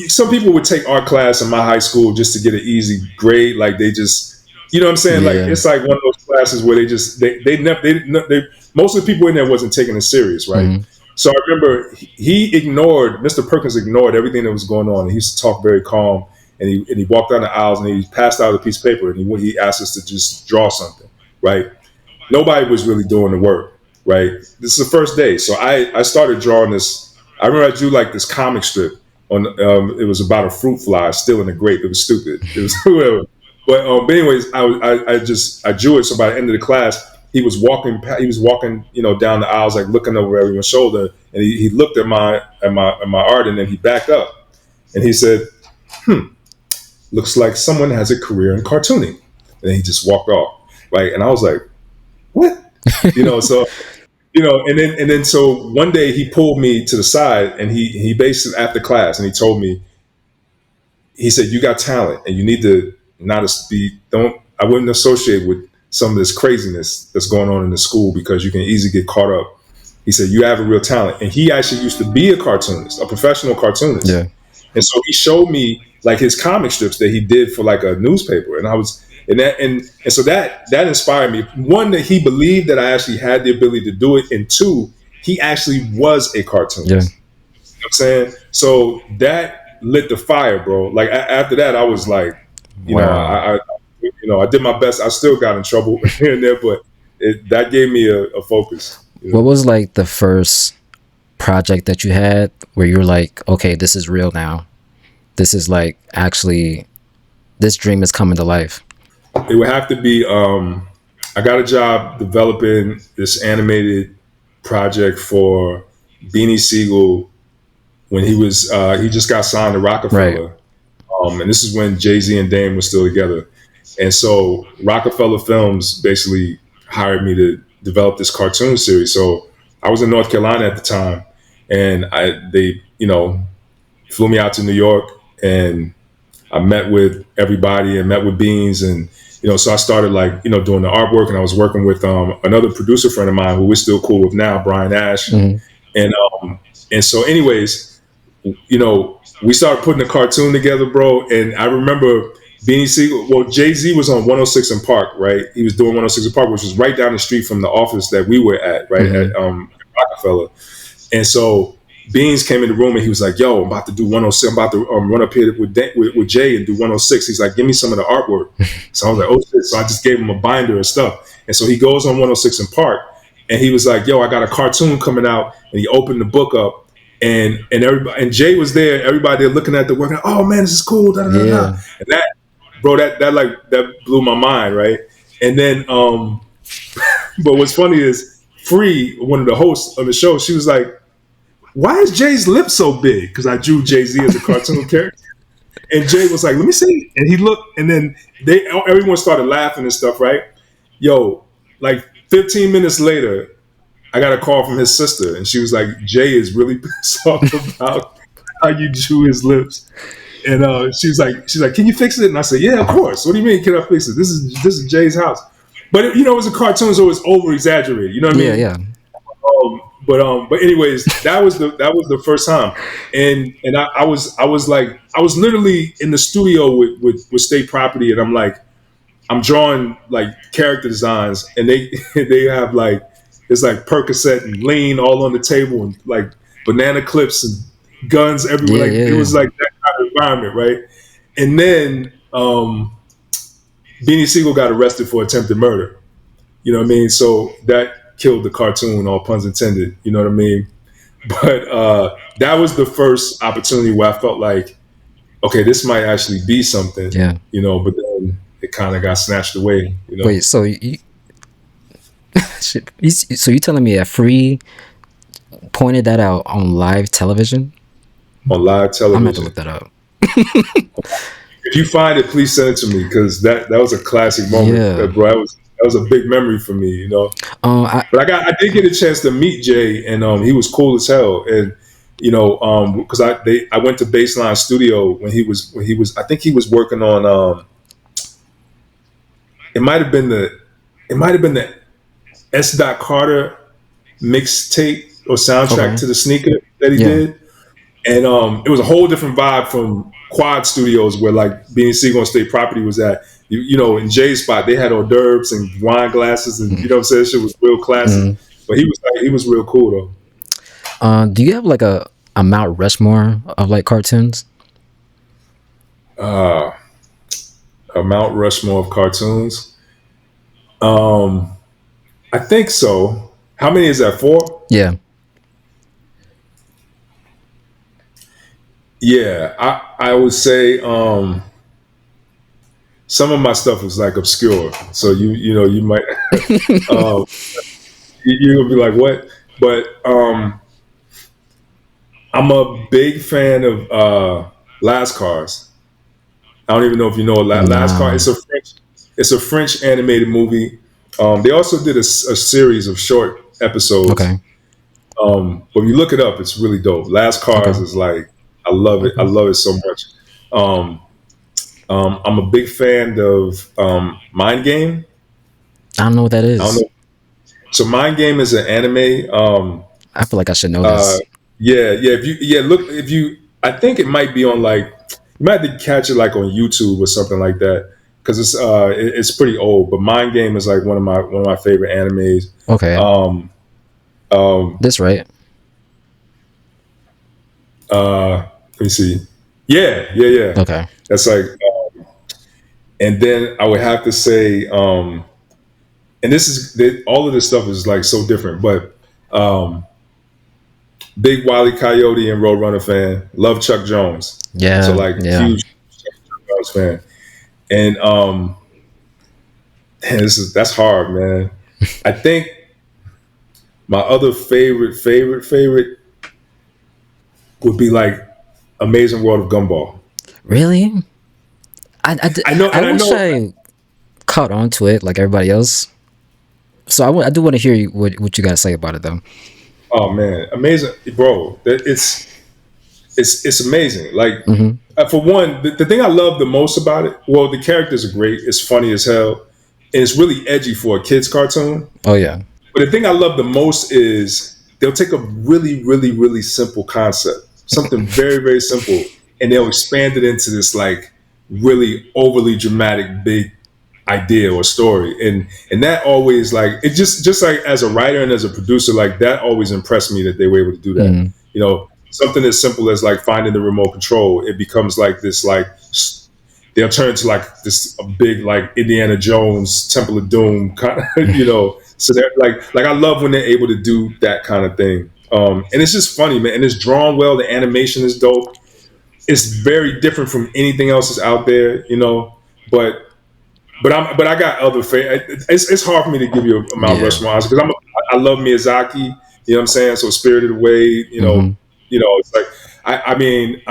Some people would take art class in my high school just to get an easy grade. Like they just, you know what I'm saying? Like Yeah. it's like one of those classes where they never they most of the people in there wasn't taking it serious, right? Hmm. So I remember Mr. Perkins ignored everything that was going on. He used to talk very calm, and he walked down the aisles and he passed out a piece of paper and he asked us to just draw something, right? Nobody was really doing the work, right? This is the first day, so I started drawing this. I remember I drew like this comic strip on. It was about a fruit fly still in a grape. It was stupid. It was whatever. But anyways, I drew it. So by the end of the class, he was walking, down the aisles, like looking over everyone's shoulder, and he looked at my art, and then he backed up, and he said, "Looks like someone has a career in cartooning," and then he just walked off, right? And I was like, "What?" So and then so one day he pulled me to the side, and he basically after class, and he told me, he said, "You got talent, and you need to not be don't. I wouldn't associate with some of this craziness that's going on in the school because you can easily get caught up." He said, "You have a real talent," and he actually used to be a cartoonist, a professional cartoonist, Yeah. and so he showed me like his comic strips that he did for like a newspaper, and I was. And so that inspired me. One, that he believed that I actually had the ability to do it, and two, he actually was a Yeah. cartoonist. I'm saying? So that lit the fire, bro. Like after that, I was like, Wow. I did my best. I still got in trouble here and there, but that gave me a focus. What was like the first project that you had where you were like, okay, this is real now? This is like actually, this dream is coming to life. It would have to be. I got a job developing this animated project for Beanie Siegel when he just got signed to Right. Rockefeller, and this is when Jay-Z and Dame were still together. And so Rockefeller Films basically hired me to develop this cartoon series. So I was in North Carolina at the time, and they flew me out to New York, and I met with everybody and met with Beans, and so I started like doing the artwork, and I was working with another producer friend of mine who we're still cool with now, Brian Ash, Hmm. and so anyways, we started putting a cartoon together, bro. And I remember Beanie Siegel. Well, Jay Z was on 106 in Park, right? He was doing 106 in Park, which was right down the street from the office that we were at, right Hmm. at Rockefeller. And so Beans came in the room and he was like, "Yo, I'm about to do 106. I'm about to run up here with Jay and do 106." He's like, "Give me some of the artwork." So I was like, "Oh shit!" So I just gave him a binder and stuff. And so he goes on 106 in Park, and he was like, "Yo, I got a cartoon coming out." And he opened the book up, and everybody and Jay was there. Everybody there looking at the work. Like, "Oh man, this is cool." Da, da, da, da. Yeah. And that, bro, that blew my mind, right? And then, but what's funny is Free, one of the hosts of the show, she was like, "Why is Jay's lips so big?" Because I drew Jay Z as a cartoon character. And Jay was like, "Let me see." And he looked, and then everyone started laughing and stuff, right? Yo, like 15 minutes later, I got a call from his sister, and she was like, "Jay is really pissed off about how you drew his lips." And she's like, "Can you fix it?" And I said, "Yeah, of course. What do you mean, can I fix it? This is Jay's house." But it was a cartoon, so it's over exaggerated. You know what I Yeah. mean? Yeah. But anyways, that was the first time, and I was literally in the studio with State Property, and I'm drawing like character designs, and they they have like it's like Percocet and lean all on the table, and like banana clips and guns everywhere. Yeah. Like Yeah. it Yeah. was like that kind of environment, right? And then Beanie Siegel got arrested for attempted murder. You know what I mean? So that killed the cartoon, all puns intended. You know what I mean? But that was the first opportunity where I felt like okay, this might actually be something, Yeah. but then it kind of got snatched away. Wait, so you, shit, so you telling me a free pointed that out on live television? On live I'm gonna have to look television. that up. If you find it, please send it to me because that was a classic moment, Yeah. bro. That was a big memory for me. I But I did get a chance to meet Jay, and he was cool as hell. And because I went to Baseline Studio when he was I think he was working on it might have been the S. Dot Carter mixtape or soundtrack okay. to the sneaker that he Yeah. did. And it was a whole different vibe from Quad Studios, where like Beanie Siegel on State Property was at. In Jay's spot, they had hors d'oeuvres and wine glasses, and you know what I'm saying. Shit was real classy, Mm. but he was real cool Do you have like a Mount Rushmore of like cartoons? though. A Mount Rushmore of cartoons. Um, I think so. How many is that? Four? Yeah. Yeah, I would say some of my stuff is like obscure, so you might um, you'll be like what, but I'm a big fan of Last Cars. I don't even know if you know Last Car. Nah. It's a French animated movie. They also did a series of short episodes. Okay. But if you look it up, it's really dope. Last Cars Okay. is like I love it. I Okay. love it so much. Um, I'm a big fan of Mind Game. I don't know what that I don't is. know. So Mind Game is an anime. I feel like I should know Uh, this. yeah. I think it might be on like you might have to catch it like on YouTube or something like that because it's pretty old. But Mind Game is like one of my favorite animes. Okay. Um, um, This right? let me see. Yeah, yeah, yeah. Okay. That's like, and then I would have to say, and all of this stuff is like so different, but um, big Wile E. Coyote and Roadrunner fan. Love Chuck Jones. So Yeah. like Yeah. huge Chuck Jones fan. And man, that's hard, man. I think my other favorite would be like Amazing World of Gumball. Really? I know, I and I wish know. I caught on to it like everybody else. So I do want to hear what you guys say about it though. Oh man, amazing, bro! It's amazing. Like Hmm. for one, the thing I love the most about it, well, the characters are great. It's funny as hell, and it's really edgy for a kids cartoon. Oh yeah. But the thing I love the most is they'll take a really, really, really simple concept, something very, very simple, and they'll expand it into this like really overly dramatic, big idea or story. And that always like it just like as a writer and as a producer, like that always impressed me that they were able to do that. Hmm. Something as simple as like finding the remote control, it becomes like this like they'll turn to like this a big like Indiana Jones Temple of Doom kind of. So they're like I love when they're able to do that kind of thing. And it's just funny, man. And it's drawn well. The animation is dope. It's very different from anything else that's out there. But I got other it's hard for me to give you a Mount Yeah. Rushmore because I love Miyazaki. You know what I'm saying? So Spirited Away. Hmm. It's like I mean,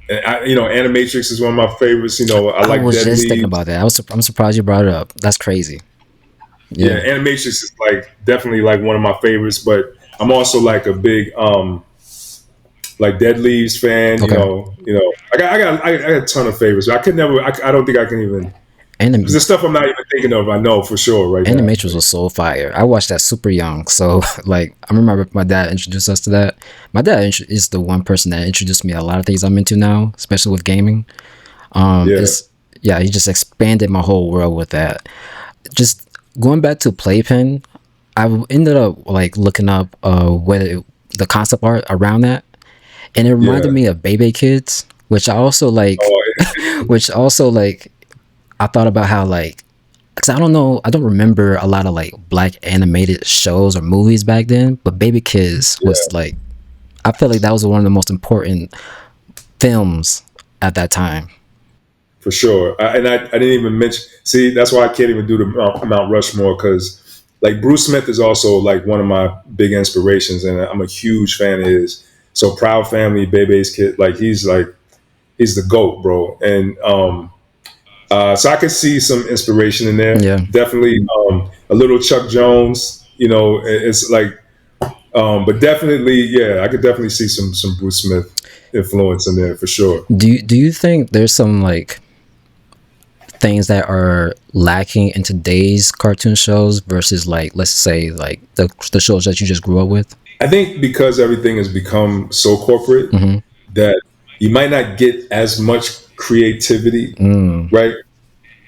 Animatrix is one of my favorites. I I like was Dead just thinking Leaves. about that. I'm surprised you brought it up. That's crazy. Yeah, Yeah. Animatrix is like definitely like one of my favorites. But I'm also like a big like Dead Leaves fan. Okay. I got a ton of favorites. I could never. I don't think I can even because Anim- the stuff I'm not even thinking of. I know for sure right now. Animatrix was so fire. I watched that super young, so like I remember my dad introduced us to that. My dad is the one person that introduced me to a lot of things I'm into now, especially with gaming. Yeah, It's yeah, he just expanded my whole world with that. Just going back to Playpen, ended up like looking up the concept art around that, and it reminded yeah. me of Baby Kids, which I also like, Oh, which also like I thought about how like because I don't know, I don't remember a lot of like black animated shows or movies back then, but Baby Kids was yeah, like I feel like that was one of the most important films at that time. For sure. I didn't even mention. See, that's why I can't even do the Mount Rushmore, because like Bruce Smith is also like one of my big inspirations, and I'm a huge fan of his. So Proud Family, Bebe's Kid, like he's the goat, bro. And so I could see some inspiration in there. Yeah. Definitely a little Chuck Jones. It's like, but definitely, yeah, I could definitely see some Bruce Smith influence in there for sure. Do you think there's some like things that are lacking in today's cartoon shows versus like, let's say, like the shows that you just grew up with? I think because everything has become so corporate Mm-hmm. that you might not get as much creativity, Mm. right?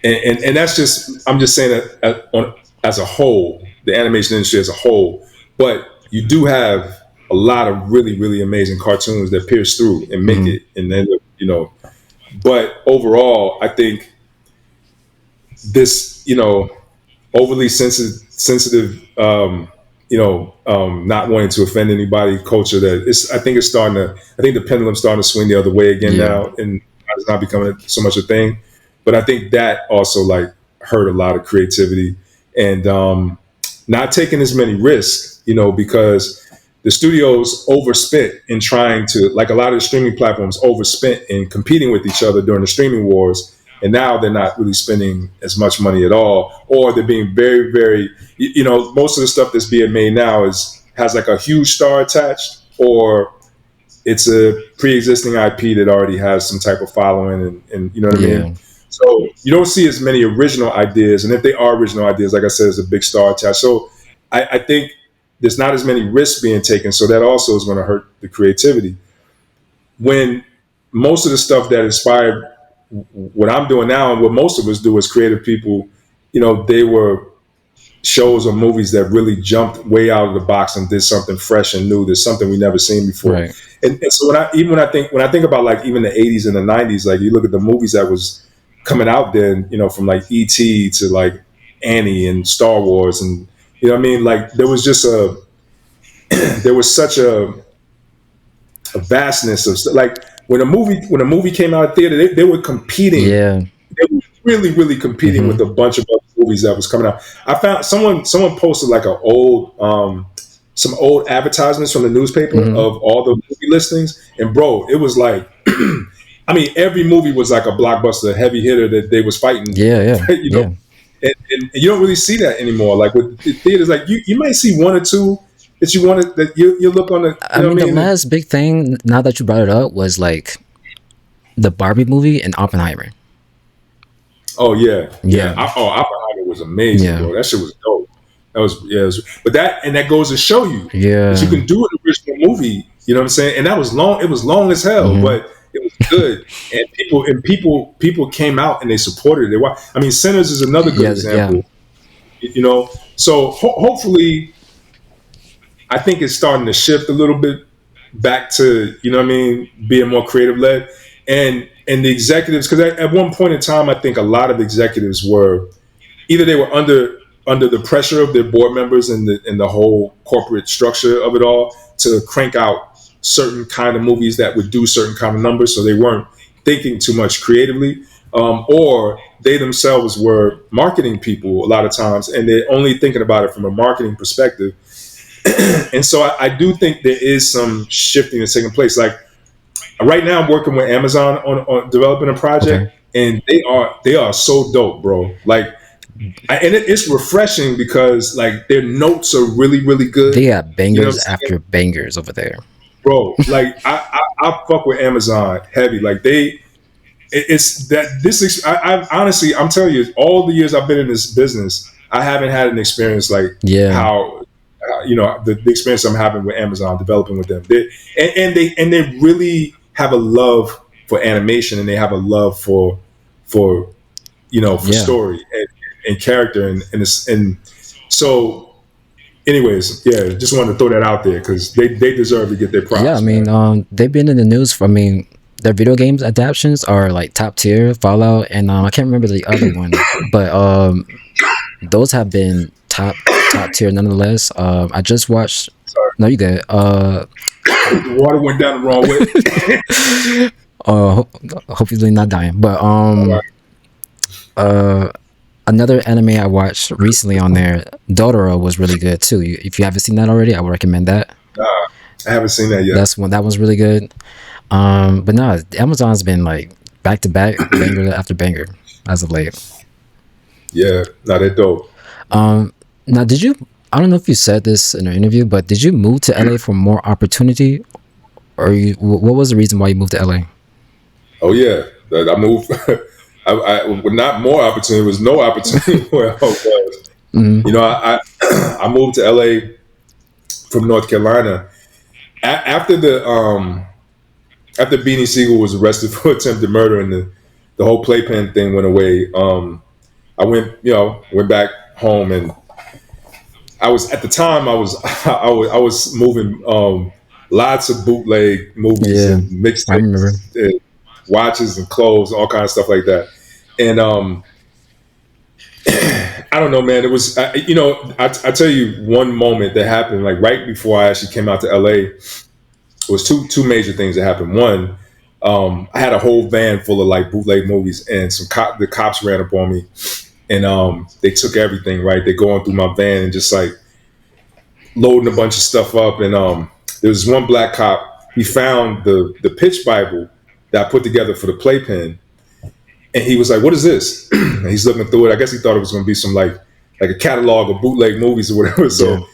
And that's just, I'm just saying that as a whole, the animation industry as a whole. But you do have a lot of really really amazing cartoons that pierce through and make Mm-hmm. it, and then But overall, I think this overly sensitive, not wanting to offend anybody culture, that it's I think it's starting to I think the pendulum's starting to swing the other way again Yeah. now, and it's not becoming so much a thing. But I think that also like hurt a lot of creativity, and not taking as many risks, because the studios overspent in trying to, like, a lot of the streaming platforms overspent in competing with each other during the streaming wars, and now they're not really spending as much money at all, or they're being very very, most of the stuff that's being made now has like a huge star attached, or it's a pre-existing IP that already has some type of following, and you know what I mean. Yeah. So you don't see as many original ideas, and if they are original ideas, like I said, there's a big star attached. So I think there's not as many risks being taken, so that also is going to hurt the creativity. When most of the stuff that inspired what I'm doing now, and what most of us do as creative people, they were shows or movies that really jumped way out of the box and did something fresh and new. There's something we never seen before. Right. And so when I think about like even the 80s and the 90s, like you look at the movies that was coming out then, from like E.T. to like Annie and Star Wars, and you know what I mean, like there was such a vastness of like when a movie came out of theater, they were competing. Yeah. They were really really competing Mm-hmm. with a bunch of other movies that was coming out. I found someone posted like some old advertisements from the newspaper Mm-hmm. of all the movie listings, and bro, it was like I mean, every movie was like a blockbuster heavy hitter that they was fighting, Yeah. Yeah. you know. Yeah. And you don't really see that anymore. Like with the theaters, like you might see one or two that you want to, that you look on the, I mean, what the I mean. last big thing, now that you brought it up, was like the Barbie movie and Oppenheimer. Oh yeah, yeah. Yeah. Oppenheimer was amazing, Yeah. bro. That shit was dope. That was yeah. But that goes to show you that you Yeah. can do an original movie. You know what I'm saying? And that was long. It was long as hell, Mm-hmm. but it was good. And people came out and they supported it. I mean, Sinners is another good Yeah. Yeah. example. So hopefully, I think it's starting to shift a little bit back to, what I mean, being more creative led, and the executives, because at one point in time, I think a lot of executives were either they were under the pressure of their board members and the whole corporate structure of it all to crank out certain kind of movies that would do certain kind of numbers, so they weren't thinking too much creatively, or they themselves were marketing people a lot of times, and they're only thinking about it from a marketing perspective. And so I do think there is some shifting that's taking place. Like right now, I'm working with Amazon on developing a Okay. project, and they are so dope, bro. Like, and it's refreshing because like their notes are really really good. They got You know what bangers I'm saying, after bangers over there. bro? Like I fuck with Amazon heavy. Like it's that this. I honestly, I'm telling you, all the years I've been in this business, I haven't had an experience like Yeah. how the experience I'm having with Amazon, developing with them. And they really have a love for animation, and they have a love for for Yeah. story and character, and so anyways, yeah, just wanted to throw that out there because they deserve to get their Yeah. I props, mean, man. they've been in the news for. I mean, their video games adaptations are like top tier. Fallout and I can't remember the other one, but those have been top tier nonetheless. I just watched. Sorry, No, you good. the water went down the wrong way. Hopefully not dying. But All right. uh, another anime I watched recently on there, Dotoro, was really good too. If you haven't seen that already, I would recommend that. Nah, I haven't seen that yet. That's one that was really good. But no, Amazon's been like back to back, banger after banger as of late. Yeah, nah, they're dope. Now, did you? I don't know if you said this in an interview, but did you move to LA for more opportunity, or what was the reason why you moved to LA? Oh yeah, I moved. Well, not more opportunity. It was no opportunity where I was. Mm-hmm. You know, I moved to LA from North Carolina after after Beanie Siegel was arrested for attempted murder and the whole playpen thing went away. I went back home, and I was at the time I was moving lots of bootleg movies Yeah, and I remember. mixtapes and watches and clothes, all kind of stuff like that. And I don't know, man. It was I tell you one moment that happened like right before I actually came out to LA. It was two major things that happened. One, I had a whole van full of like bootleg movies, and the cops ran up on me, and they took everything. Right, they going through my van and just like loading a bunch of stuff up. And there was one black cop. He found the pitch Bible that I put together for the playpen, and he was like, "What is this?" And he's looking through it. I guess he thought it was going to be some like a catalog of bootleg movies or whatever. Yeah. So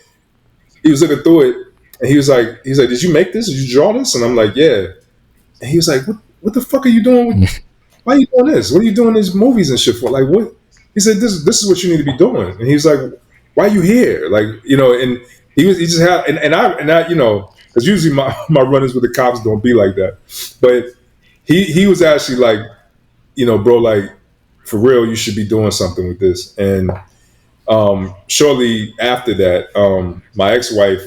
he was looking through it, and he's like, "Did you make this? Did you draw this?" And I'm like, "Yeah." And he was like, "What the fuck are you doing? Why are you doing this? What are you doing these movies and shit for? Like what?" He said, "This is what you need to be doing." And he's like, "Why are you here?" Like and he just had and I because usually my my run-ins with the cops don't be like that, but he was actually like, bro, like for real, you should be doing something with this. And shortly after that, my ex-wife,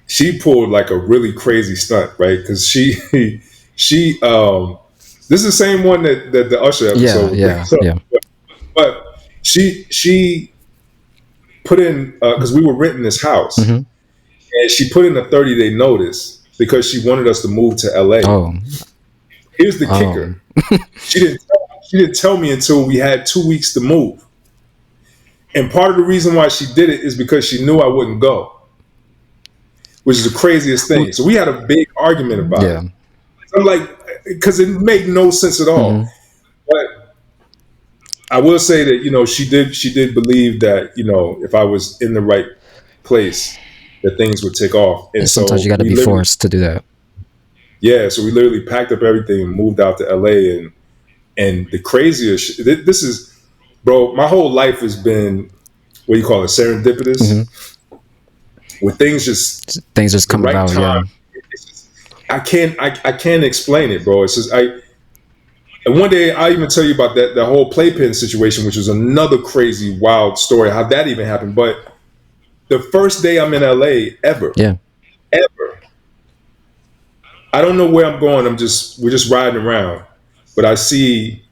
she pulled like a really crazy stunt, right? Because she this is the same one that the Usher Yeah, episode was yeah, based on, yeah. but she put in because we were renting this house, Mm-hmm. and she put in a 30-day notice because she wanted us to move to LA. Oh, Here's the oh, kicker: she didn't tell me until we had 2 weeks to move. And part of the reason why she did it is because she knew I wouldn't go, which is the craziest well, thing. So we had a big argument about yeah. it. I'm like, because it made no sense at all. Mm-hmm. But I will say that she did believe that if I was in the right place, that things would take off. And And sometimes you so got to be forced to do that. so we literally packed up everything and moved out to LA. And the craziest, this is, bro, my whole life has been what do you call it, serendipitous, Mm-hmm. where things just Things just the come right about. Yeah. time. It's just, I can't explain it, bro. It's just and one day I'll even tell you about that whole playpen situation, which is another crazy, wild story, how that even happened. But the first day I'm in LA Yeah. ever, I don't know where I'm going. We're just riding around, but I see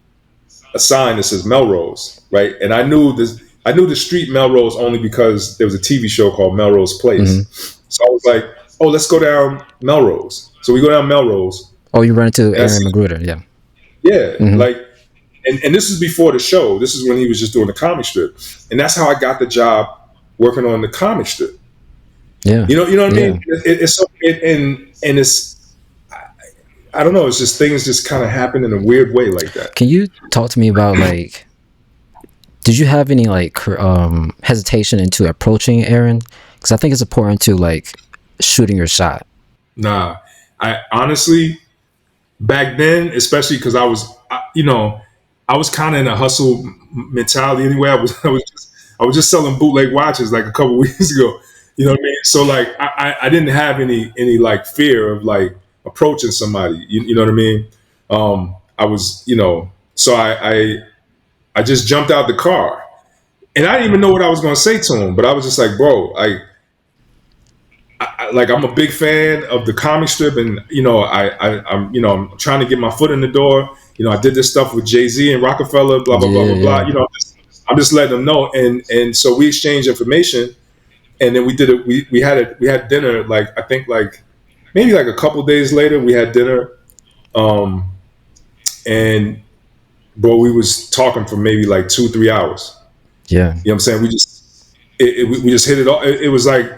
a sign that says Melrose, right? And I knew this. I knew the street Melrose only because there was a TV show called Melrose Mm-hmm. Place. So I was like, "Oh, let's go down Melrose." So we go down Melrose, Oh, you run into and I Aaron see, Magruder. Yeah. yeah, Mm-hmm. like, and this is before the show. This is when he was just doing the comic strip, and that's how I got the job working on the comic strip. Yeah. You know what I Yeah. mean? It's so, and it's I don't know. It's just things just kind of happen in a weird way like that. Can you talk to me about like, did you have any like hesitation into approaching Aaron? Because I think it's important to like shooting your shot. Nah, I honestly back then, especially because I was kind of in a hustle mentality anyway. I was just selling bootleg watches like a couple weeks ago. You know what I mean? So like I didn't have any like fear of like approaching somebody. You know what I mean? I was so I just jumped out the car, and I didn't even know what I was going to say to him, but I was just like, bro, like I'm a big fan of the comic strip, and I'm trying to get my foot in the door. I did this stuff with Jay-Z and Rockefeller, blah blah blah Yeah. blah blah. Yeah. I'm just letting them know, and so we exchanged information, and then we did it. We had dinner, like I think like maybe like a couple days later we had dinner, Um, and bro, we was talking for maybe like 2 3 hours. Yeah. You know what I'm saying? We just hit it all. It was like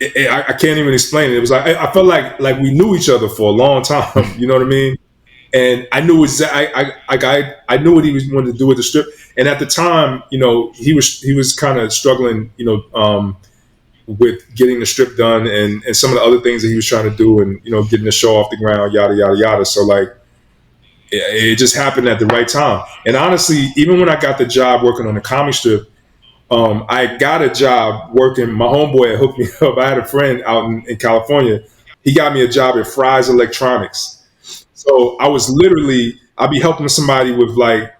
I can't even explain it. It was like I felt like we knew each other for a long time. You know what I mean? And I knew I knew what he was wanted to do with the strip. And at the time, he was kind of struggling, with getting the strip done and some of the other things that he was trying to do, and getting the show off the ground, yada yada yada. So like it just happened at the right time. And honestly, even when I got the job working on the comic strip, I got a job working. My homeboy had hooked me up. I had a friend out in California. He got me a job at Fry's Electronics. So I was literally, I'd be helping somebody with like,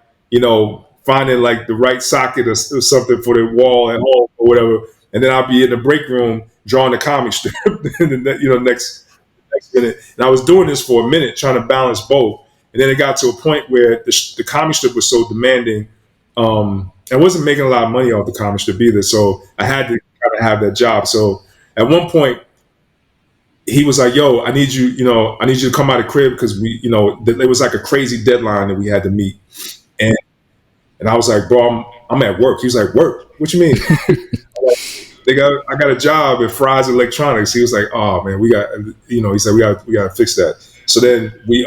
finding like the right socket or something for the wall at home or whatever. And then I'd be in the break room drawing the comic strip, and then, next minute. And I was doing this for a minute, trying to balance both. And then it got to a point where the comic strip was so demanding. I wasn't making a lot of money off the comic strip either. So I had to kind of have that job. So at one point, he was like, "Yo, I need you to come out of the crib because there was like a crazy deadline that we had to meet." And I was like, "Bro, I'm at work." He was like, "Work? What you mean?" I got a job at Fry's Electronics. He was like, "Oh man, we got," he said, we got to fix that." So then he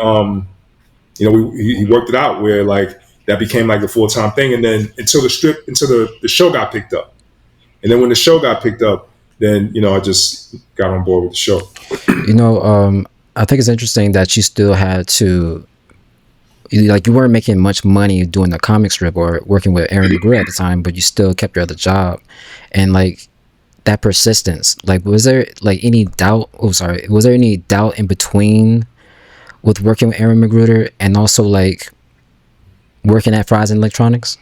worked it out where like that became like a full time thing, and then until the show got picked up, and then when the show got picked up, then I just got on board with the show. I think it's interesting that you still had to, like, you weren't making much money doing the comic strip or working with Aaron McGrew at the time, but you still kept your other job, and like that persistence. Like, was there like any doubt? Oh, sorry. Was there any doubt in between with working with Aaron Magruder and also like working at Fry's and Electronics?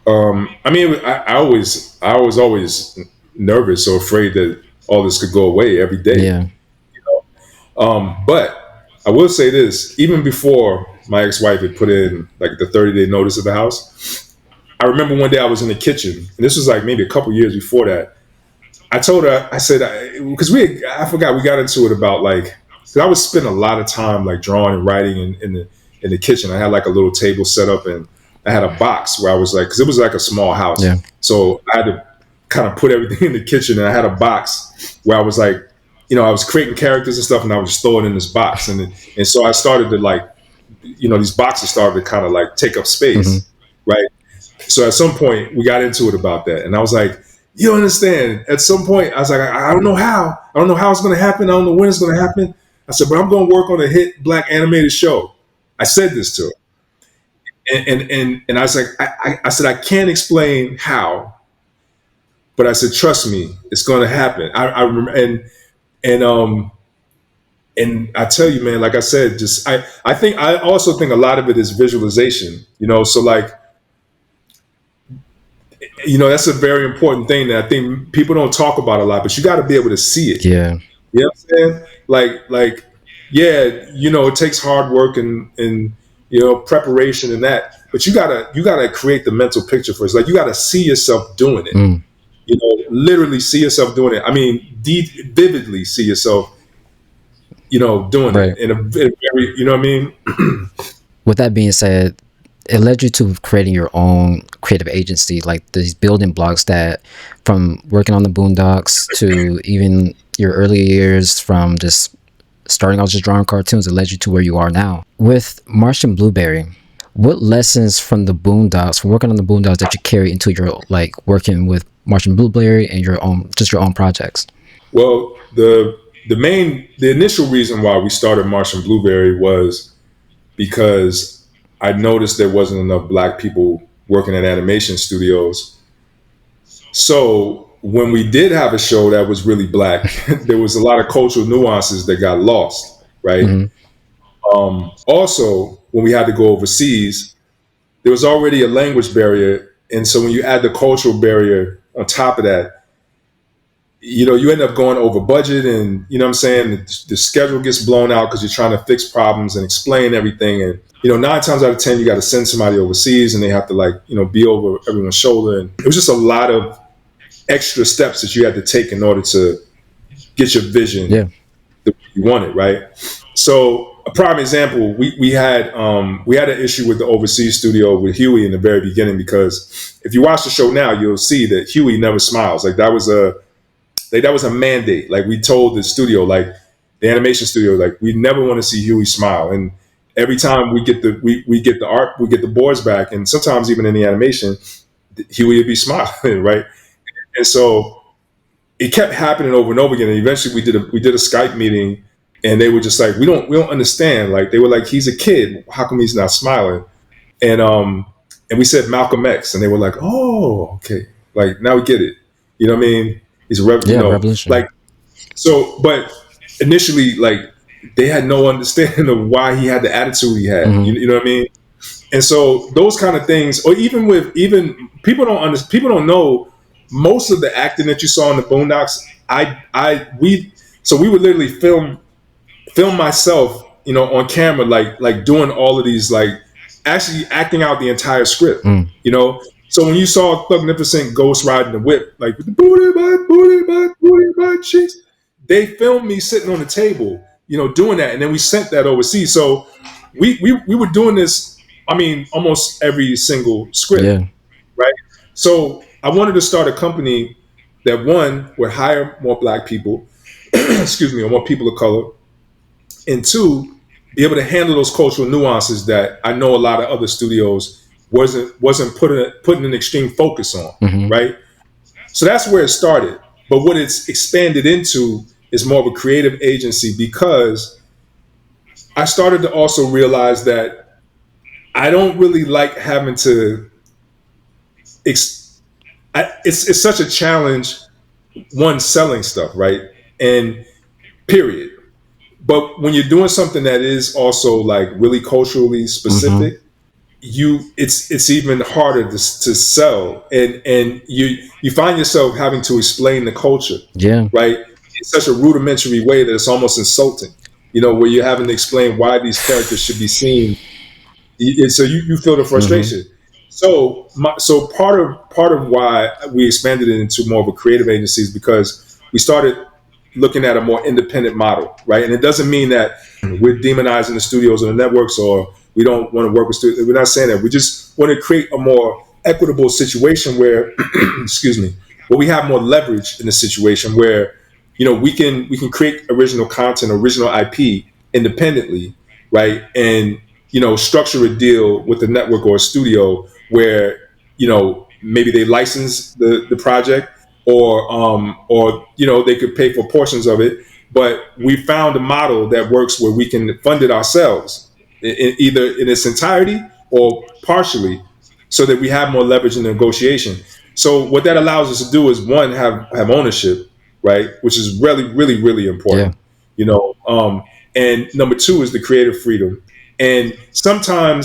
I mean, I was always nervous or afraid that all this could go away every day. Yeah. But I will say this: even before my ex-wife had put in like the 30-day notice of the house, I remember one day I was in the kitchen, and this was like maybe a couple years before that. I told her, I said, because I forgot we got into it about like, because I would spend a lot of time like drawing and writing in the kitchen. I had like a little table set up, and I had a box where I was like, because it was like a small house, Yeah. so I had to kind of put everything in the kitchen, and I had a box where I was like, I was creating characters and stuff, and I would just throw it in this box, and so I started to like, these boxes started to kind of like take up Mm-hmm. space, right? So at some point we got into it about that, and I was like, you don't understand. At some point, I was like, I don't know how. I don't know how it's going to happen. I don't know when it's going to happen. I said, but I'm going to work on a hit black animated show. I said this to her, and I was like, I said, I can't explain how, but I said, trust me, it's going to happen. I remember, and I tell you, man, like I said, just I also think a lot of it is visualization. So like, that's a very important thing that I think people don't talk about a lot, but you got to be able to see it. Yeah. You know what I'm saying? Like, yeah, it takes hard work and preparation and that, but you gotta create the mental picture first. Like, you gotta see yourself doing it. Mm. Literally see yourself doing it. I mean, vividly see yourself, doing Right. it in a very, you know what I mean? With that being said, it led you to creating your own creative agency, like these building blocks that, from working on the Boondocks to even your early years, from just starting out just drawing cartoons, it led you to where you are now. With Martian Blueberry, what lessons from the Boondocks, from working on the Boondocks, that you carry into your like working with Martian Blueberry and your own projects? Well, the initial reason why we started Martian Blueberry was because I noticed there wasn't enough black people working at animation studios. So when we did have a show that was really black, there was a lot of cultural nuances that got lost, right? Mm-hmm. Also, when we had to go overseas, there was already a language barrier, and so when you add the cultural barrier on top of that, you end up going over budget, and what I'm saying, the schedule gets blown out because you're trying to fix problems and explain everything, and 9 times out of 10 you got to send somebody overseas, and they have to like be over everyone's shoulder, and it was just a lot of extra steps that you had to take in order to get your vision Yeah. the way you want it, right? So a prime example, we had an issue with the overseas studio with Huey in the very beginning, because if you watch the show now, you'll see that Huey never smiles. Like that was a mandate. Like we told the studio, like the animation studio, like we never want to see Huey smile. And every time we get the art, we get the boards back, and sometimes even in the animation, Huey would be smiling, right? And so it kept happening over and over again. And eventually we did a Skype meeting, and they were just like, we don't understand. Like they were like, he's a kid. How come he's not smiling? And we said Malcolm X, and they were like, oh, okay. Like now we get it. You know what I mean? He's a Yeah, revolution. like so. But initially, like they had no understanding of why he had the attitude he had. Hmm. You know what I mean? And so those kind of things, or even people don't know most of the acting that you saw in the Boondocks. We would literally film myself, on camera, like doing all of these, like actually acting out the entire script, Mm. you know. So when you saw Thugnificent Ghost riding the whip, like with the booty butt cheeks, they filmed me sitting on the table, doing that, and then we sent that overseas. So we were doing this. I mean, almost every single script, Yeah. right? So I wanted to start a company that one would hire more black people, excuse me, or more people of color, and two, be able to handle those cultural nuances that I know a lot of other studios wasn't putting an extreme focus on, Hmm. right? So that's where it started. But what it's expanded into is more of a creative agency, because I started to also realize that I don't really like having to. It's such a challenge, one, selling stuff, right? And period. But when you're doing something that is also like really culturally Hmm. specific, it's even harder to sell, and you find yourself having to explain the culture, Yeah. right, in such a rudimentary way that it's almost insulting, where you're having to explain why these characters should be seen. So you feel the Hmm. frustration. So part of why we expanded it into more of a creative agency is because we started looking at a more independent model, right? And it doesn't mean that we're demonizing the studios or the networks, or we don't want to work with studios. We're not saying that. We just want to create a more equitable situation where, excuse me, where we have more leverage in the situation where, we can create original content, original IP independently, right? And structure a deal with a network or a studio where, maybe they license the project, or they could pay for portions of it. But we found a model that works where we can fund it ourselves, either in its entirety or partially, so that we have more leverage in the negotiation. So what that allows us to do is, one, have ownership, right, which is really, really, really Yeah. important. You know, and number two is the creative freedom. And sometimes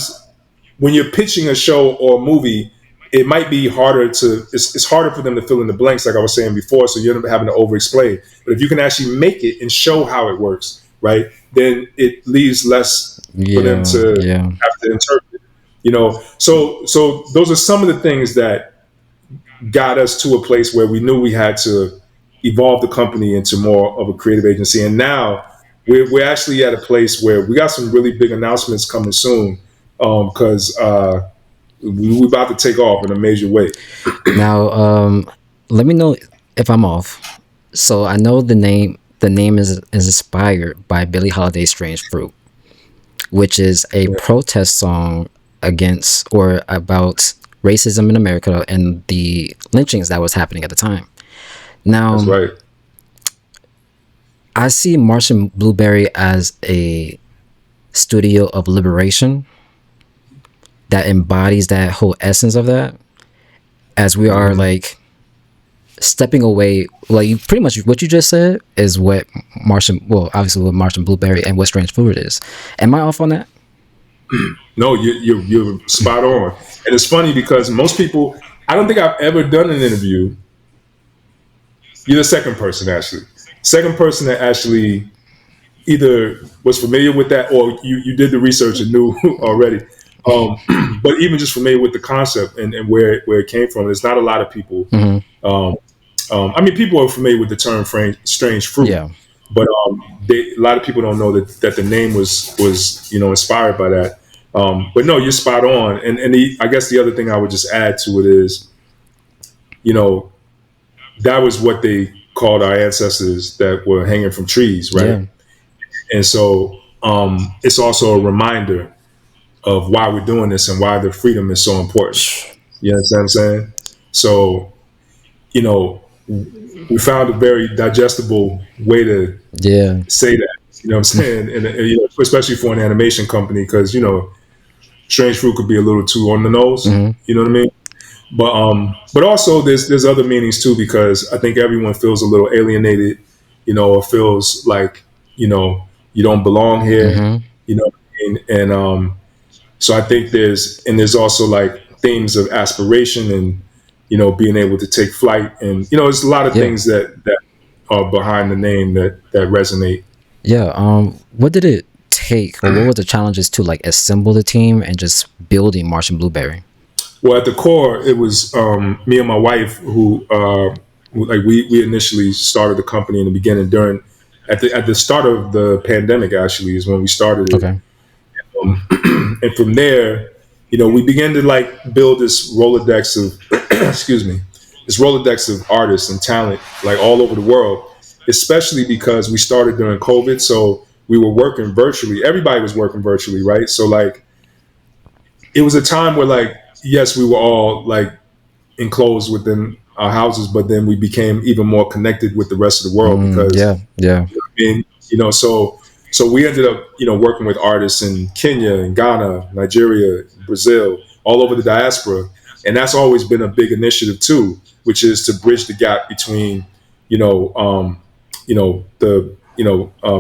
when you're pitching a show or a movie, it might be harder it's harder for them to fill in the blanks, like I was saying before, so you're having to over explain. But if you can actually make it and show how it works, right, then it leaves less for them Yeah. to Yeah. have to interpret. So those are some of the things that got us to a place where we knew we had to evolve the company into more of a creative agency. And now we're actually at a place where we got some really big announcements coming soon, because we're about to take off in a major way. Now, let me know if I'm off. So I know the name is inspired by Billie Holiday's Strange Fruit, which is a Yeah, protest song against or about racism in America and the lynchings that was happening at the time. that's Now, right. I see Martian Blueberry as a studio of liberation that embodies that whole essence of that, as we are Hmm. like stepping away. Like you pretty much what you just said is what Martian, well, obviously what Martian Blueberry and what Strange Fruit is. Am I off on that? No, you're spot on. And it's funny because most people, I don't think I've ever done an interview. You're the second person, actually. Second person that actually either was familiar with that, or you did the research and knew already. But even just familiar with the concept, and where it came from. There's not a lot of people. Hmm. Um, I mean, people are familiar with the term strange fruit, Yeah. but a lot of people don't know that the name was inspired by that. But no, you're spot on. And I guess the other thing I would just add to it is, you know, that was what they called our ancestors that were hanging from trees, right? Yeah. And so it's also a reminder of why we're doing this and why the freedom is so important. You understand what I'm saying? So, you know, we found a very digestible way to Yeah. say that. You know what I'm saying? And especially for an animation company, because strange fruit could be a little too on the nose. Hmm. You know what I mean? But also there's other meanings too, because I think everyone feels a little alienated, or feels like you don't belong here. Hmm. You know what I mean? And so I think there's also like themes of aspiration and being able to take flight, and there's a lot of Yeah. things that are behind the name that resonate. Yeah. What did it take, or what were the challenges to like assemble the team and just building Martian Blueberry? Well, at the core, it was me and my wife like we initially started the company in the beginning during at the start of the pandemic. Actually, is when we started it, Okay. and from there, we began to like build this Rolodex of excuse me, this Rolodex of artists and talent like all over the world. Especially because we started during COVID, so we were working virtually. Everybody was working virtually, right? So like it was a time where like yes, we were all like enclosed within our houses, but then we became even more connected with the rest of the world Yeah. because Yeah. so we ended up working with artists in Kenya and Ghana, Nigeria, Brazil, all over the diaspora, and that's always been a big initiative too, which is to bridge the gap between you know um, the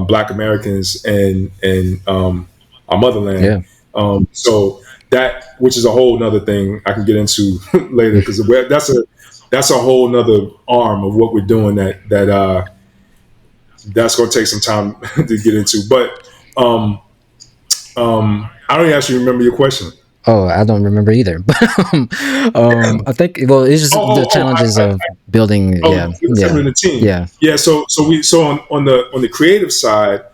Black Americans and our motherland. Yeah. So that, which is a whole nother thing I can get into later, because that's a whole nother arm of what we're doing that's going to take some time to get into. But I don't actually remember your question. Oh, I don't remember either. But I think well, it's just the challenges of building. Yeah. Yeah. Assembling the team. Yeah. Yeah. So on the creative side,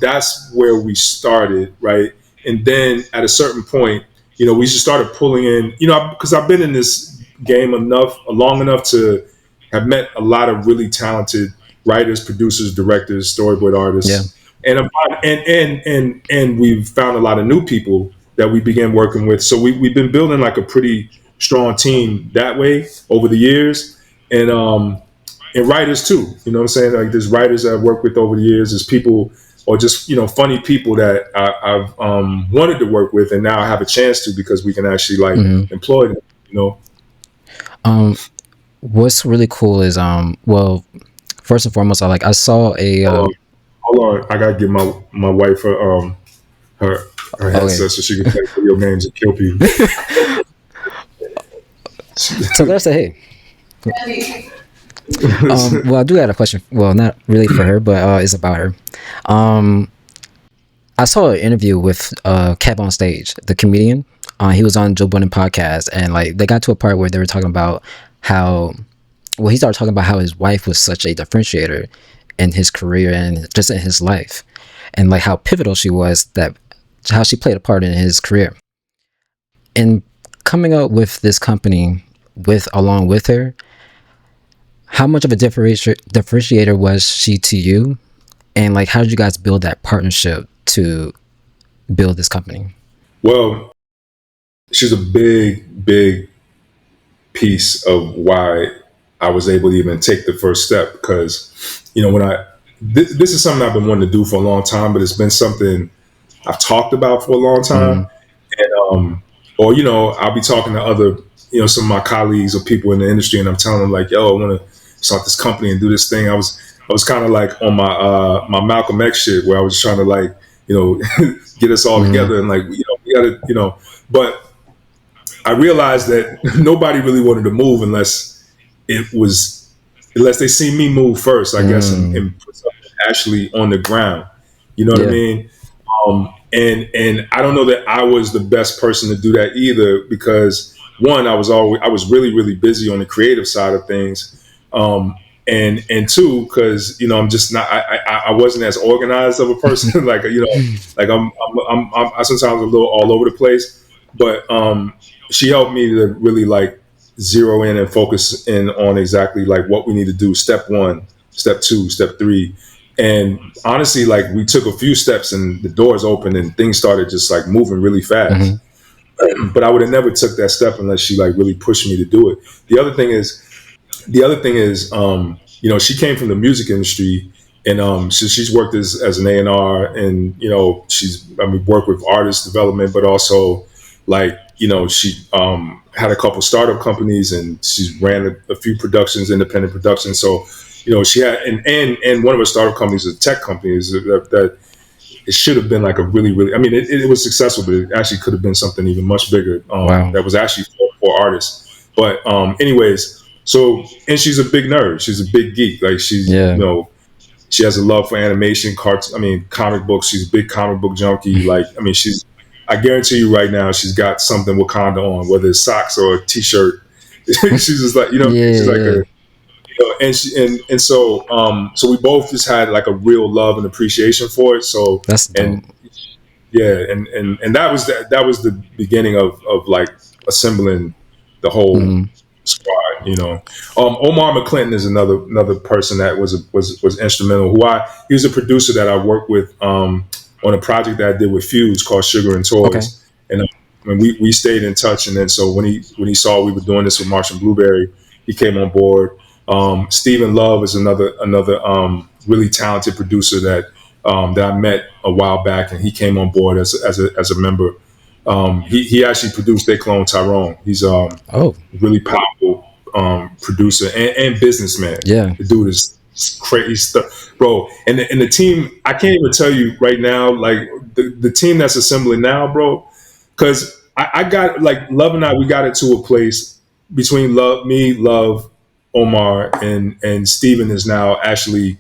that's where we started, right? And then at a certain point, we just started pulling in, because I've been in this game long enough to have met a lot of really talented writers, producers, directors, storyboard Yeah. artists, and we've found a lot of new people that we began working with. So we've been building like a pretty strong team that way over the years, and writers too. You know what I'm saying? Like there's writers that I've worked with over the years. There's people, or just funny people that I've wanted to work with, and now I have a chance to because we can actually like Hmm. employ them. You know. What's really cool is well, first and foremost, I saw a Hold on, hold on. I gotta give my wife her okay. headset so she can say video games and kill people. So let's say hey. Well, I do have a question. Well, not really for her, but it's about her. Um, I saw an interview with Kev on Stage, the comedian. He was on Joe Budden podcast, and like they got to a part where they were talking about how, well, he started talking about how his wife was such a differentiator in his career and just in his life, and like how pivotal she was, that how she played a part in his career. And coming up with this company with along with her, how much of a differentiator was she to you, and like how did you guys build that partnership to build this company? Well, she's a big piece of why I was able to even take the first step, because when this is something I've been wanting to do for a long time, but it's been something I've talked about for a long time. Mm-hmm. And or I'll be talking to other some of my colleagues or people in the industry, and I'm telling them like, yo, I want to start this company and do this thing. I was kind of like on my Malcolm X shit, where I was trying to like get us all Mm-hmm. together and like we gotta but I realized that nobody really wanted to move it was unless they see me move first, I guess, Mm. and put something actually on the ground. You know what I Yeah. mean? And I don't know that I was the best person to do that either, because one, I was really really busy on the creative side of things, and two, because I'm just not. I wasn't as organized of a person. Like like I sometimes a little all over the place. But she helped me to really like zero in and focus in on exactly like what we need to do. Step one, step two, step three. And honestly, like we took a few steps and the doors opened and things started just like moving really Hmm. fast. But I would have never took that step unless she like really pushed me to do it. The other thing is, she came from the music industry, and she's worked as an A&R, and she's worked with artist development, but also like she had a couple startup companies, and she's ran a few productions, independent productions. So she had and one of her startup companies is a tech company that it should have been like a really, really, it was successful, but it actually could have been something even much bigger, Wow. that was actually for artists. But anyways, so, and she's a big nerd. She's a big geek. Like Yeah. she has a love for animation, comic books. She's a big comic book junkie. Like, I guarantee you right now, she's got something Wakanda on, whether it's socks or a t-shirt. She's just like, Yeah. she's like Yeah. a, and so so we both just had like a real love and appreciation for it. So That's dope. and yeah, and that was the beginning of like assembling the whole Hmm. squad. Omar McClinton is another person that was instrumental. He was a producer that I worked with on a project that I did with Fuse called Sugar and Okay. Toys, and when we stayed in touch. And then so when he saw we were doing this with Marshall Blueberry, he came on board. Stephen Love is another really talented producer that I met a while back, and he came on board as a member. He actually produced They Clone Tyrone. He's Oh. really powerful producer and businessman. Yeah. The dude is crazy stuff, bro. And the team, I can't even tell you right now, like the team that's assembling now, bro. Because I got like Love and I, we got it to a place between Love, Omar, and Steven is now actually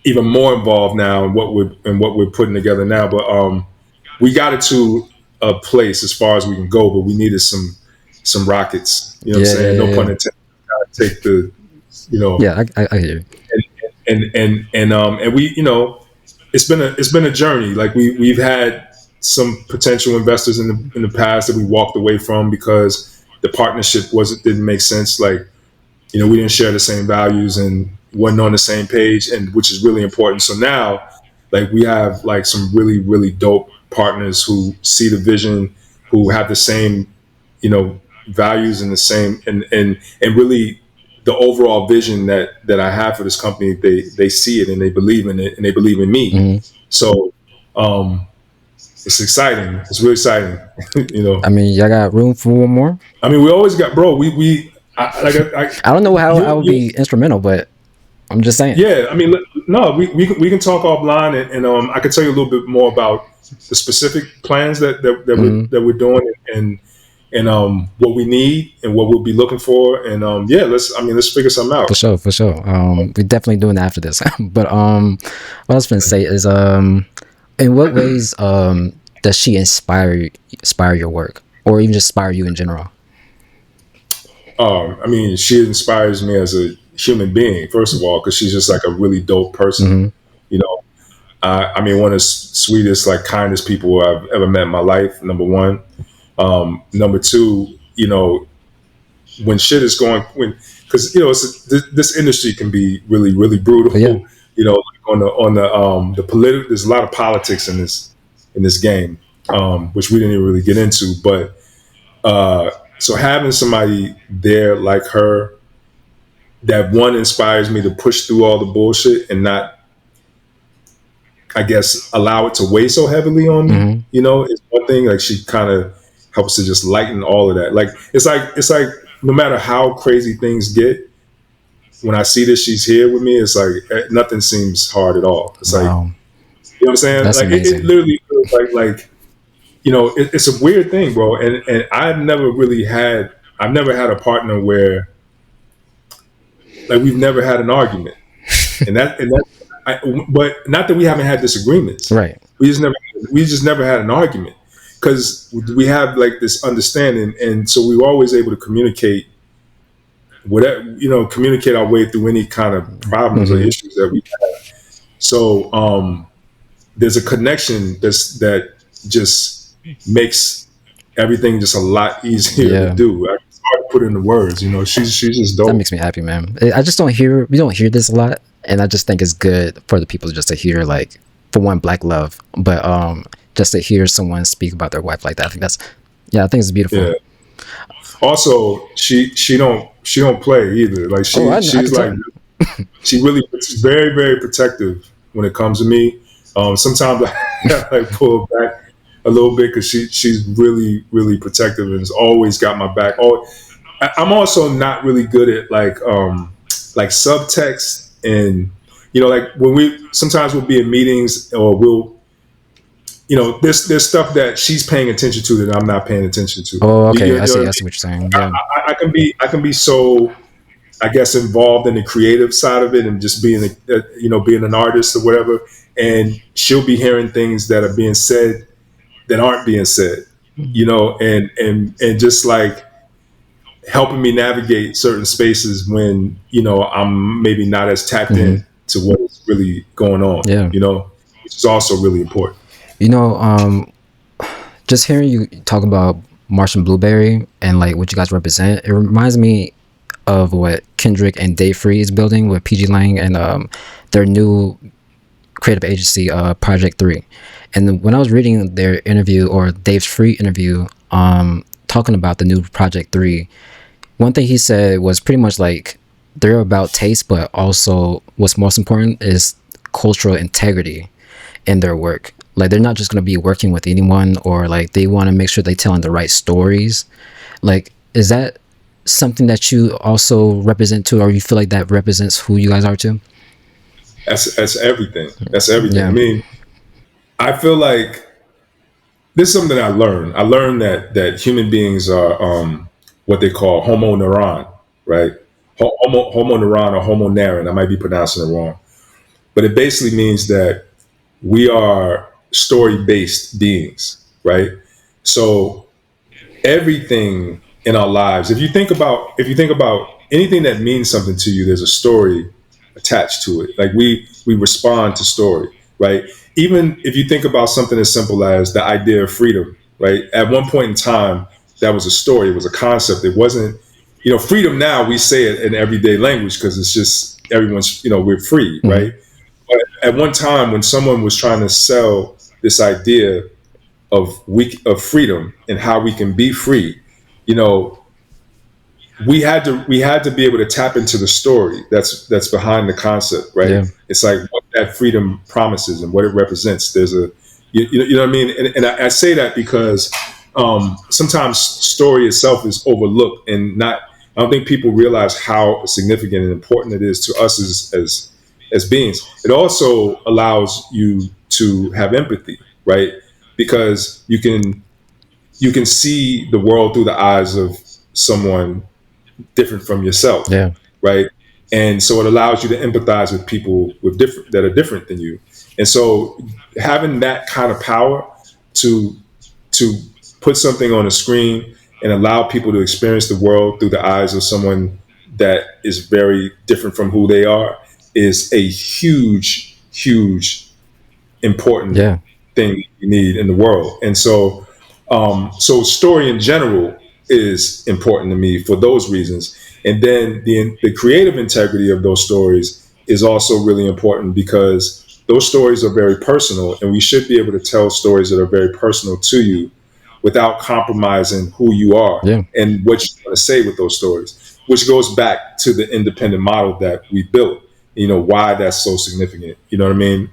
even more involved now in what we're putting together now. But we got it to a place as far as we can go, but we needed some rockets. You know what I'm Yeah. Yeah. saying? No Yeah. pun Yeah. intended. Take the you know Yeah. I hear you. and we it's been a journey. Like we've had some potential investors in the past that we walked away from because the partnership wasn't didn't make sense. Like we didn't share the same values and wasn't on the same page, and which is really important. So now, like we have like some really really dope partners who see the vision, who have the same values and the same and really the overall vision that I have for this company. They see it and they believe in it and they believe in me. Hmm. So um, it's exciting. It's really exciting. I mean, y'all got room for one more? We always got, bro. I I don't know how I would you be instrumental, but I'm just saying. Yeah, no, we can talk offline, and I can tell you a little bit more about the specific plans Hmm. that we're doing, and what we need and what we'll be looking for, and yeah, let's figure something For out. sure, for sure. We're definitely doing that after this. But what I was gonna say is, in what ways does she inspire your work, or even just inspire you in general? She inspires me as a human being, first of all, because she's just like a really dope person. Hmm. You know, one of the sweetest, like kindest people I've ever met in my life. Number one. Number two, when shit is going because this industry can be really really But yeah, brutal. Like on the political, there's a lot of politics in this game, which we didn't even really get into. But so having somebody there like her, that one inspires me to push through all the bullshit and not, I guess, allow it to weigh so heavily on me. hmm, Is one thing. Like she kind of helps to just lighten all of that. Like it's like no matter how crazy things get, when I see that she's here with me, it's like nothing seems hard at all. It's like, wow, what I'm saying. that's Like it amazing. literally feels like it's a weird thing, bro. And I've never had a partner where like we've never had an argument, and that but not that we haven't had disagreements. Right. We just never had an argument because we have like this understanding, and so we were always able to communicate whatever, communicate our way through any kind of problems or Mm-hmm. issues that we have. So there's a connection that just makes everything just a lot easier to Yeah. do. It's hard to put into words. She's just That dope. makes me happy, man. I just don't hear we don't hear this a lot, and I just think it's good for the people just to hear, like, for one, black love, but just to hear someone speak about their wife like that. I think that's yeah, I think it's beautiful. Yeah. Also, she don't play either. Like Oh, I she's can like tell. she's very, very protective when it comes to me. Sometimes I like pull back a little bit because she's really, really protective and has always got my back. I'm also not really good at like subtext, and like when we sometimes we'll be in meetings, or we'll there's stuff that she's paying attention to that I'm not paying attention to. Oh, You, okay. you, you know what I I mean? see what you're saying. Yeah. I can be so, I guess, involved in the creative side of it and just being an artist or whatever, and she'll be hearing things that are being said that aren't being said, and just like helping me navigate certain spaces when I'm maybe not as tapped Hmm. in to what's really going on, Yeah. which is also really important. You know, just hearing you talk about Martian Blueberry and like what you guys represent, it reminds me of what Kendrick and Dave Free is building with PG Lang and their new creative agency, Project 3. And then when I was reading their interview, or Dave's Free interview, talking about the new Project 3, one thing he said was pretty much like they're about taste, but also what's most important is cultural integrity in their work. Like they're not just going to be working with anyone, or like they want to make sure they telling the right stories. Like, is that something that you also represent too, or you feel like that represents who you guys are too? That's everything. That's everything. I Yeah. mean, I feel like this is something I learned. I learned that human beings are what they call homo neuron, right? Homo neuron or homo neron. I might be pronouncing it wrong, but it basically means that we are story based beings, right? So everything in our lives, if you think about anything that means something to you, there's a story attached to it. Like we respond to story, right? Even if you think about something as simple as the idea of freedom, right? At one point in time, that was a story, it was a concept. It wasn't, freedom. Now we say it in everyday language because it's just everyone's, we're free, Hmm. right? But at one time, when someone was trying to sell this idea of freedom and how we can be free, you know, we had to be able to tap into the story that's behind the concept, right? Yeah. It's like what that freedom promises and what it represents. There's a you know what I mean, and I say that because sometimes story itself is overlooked and not. I don't think people realize how significant and important it is to us as beings. It also allows you to have empathy, right? Because you can see the world through the eyes of someone different from yourself, Yeah. right? And so it allows you to empathize with people with different that are different than you. And so having that kind of power to to put something on a screen and allow people to experience the world through the eyes of someone that is very different from who they are is a huge, huge important Yeah. thing you need in the world. And so story in general is important to me for those reasons. And then the creative integrity of those stories is also really important because those stories are very personal, and we should be able to tell stories that are very personal to you without compromising who you are Yeah. and what you want to say with those stories, which goes back to the independent model that we built. Why that's so significant. You know what I mean?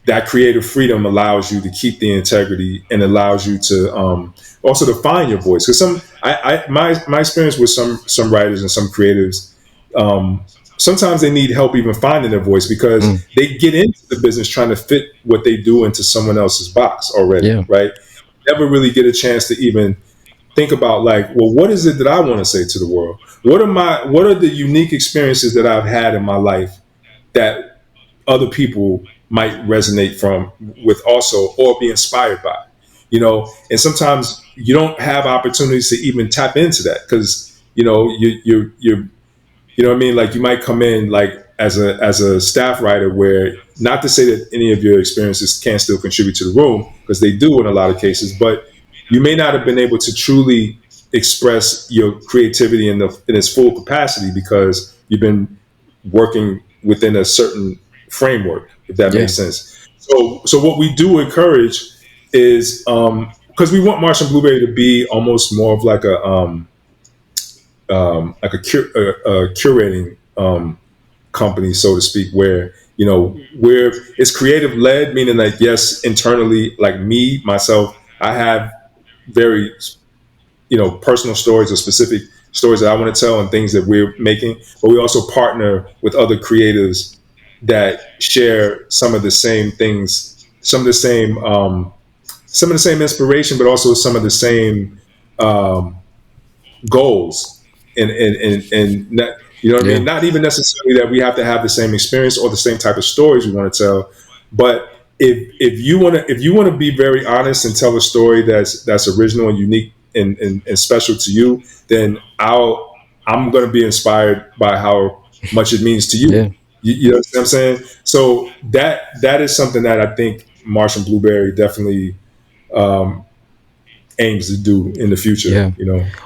That creative freedom allows you to keep the integrity and allows you to also to find your voice. Because my experience with some writers and some creatives, sometimes they need help even finding their voice Mm. because they get into the business trying to fit what they do into someone else's box already, Yeah. right? Never really get a chance to even think about, like, well, what is it that I want to say to the world? What are the unique experiences that I've had in my life that other people might resonate from with also, or be inspired by? And sometimes you don't have opportunities to even tap into that because you know what I mean? Like you might come in like as a staff writer where not to say that any of your experiences can still contribute to the room because they do in a lot of cases, but you may not have been able to truly express your creativity in its full capacity because you've been working within a certain framework, if that Yeah. makes sense. So what we do encourage is because we want Marshall Blueberry to be almost more of like a curating company, so to speak, where where it's creative led, meaning like yes, internally, like me myself, I have very personal stories or specific stories that I want to tell and things that we're making, but we also partner with other creatives that share some of the same things, some of the same inspiration, but also some of the same um, goals and not, you know what I Yeah. mean? Not even necessarily that we have to have the same experience or the same type of stories we want to tell, but if you want to be very honest and tell a story that's original and unique and special to you, then I'm going to be inspired by how much it means to you. Yeah. You know what I'm saying? So that is something that I think Martian Blueberry definitely um, aims to do in the future. Yeah.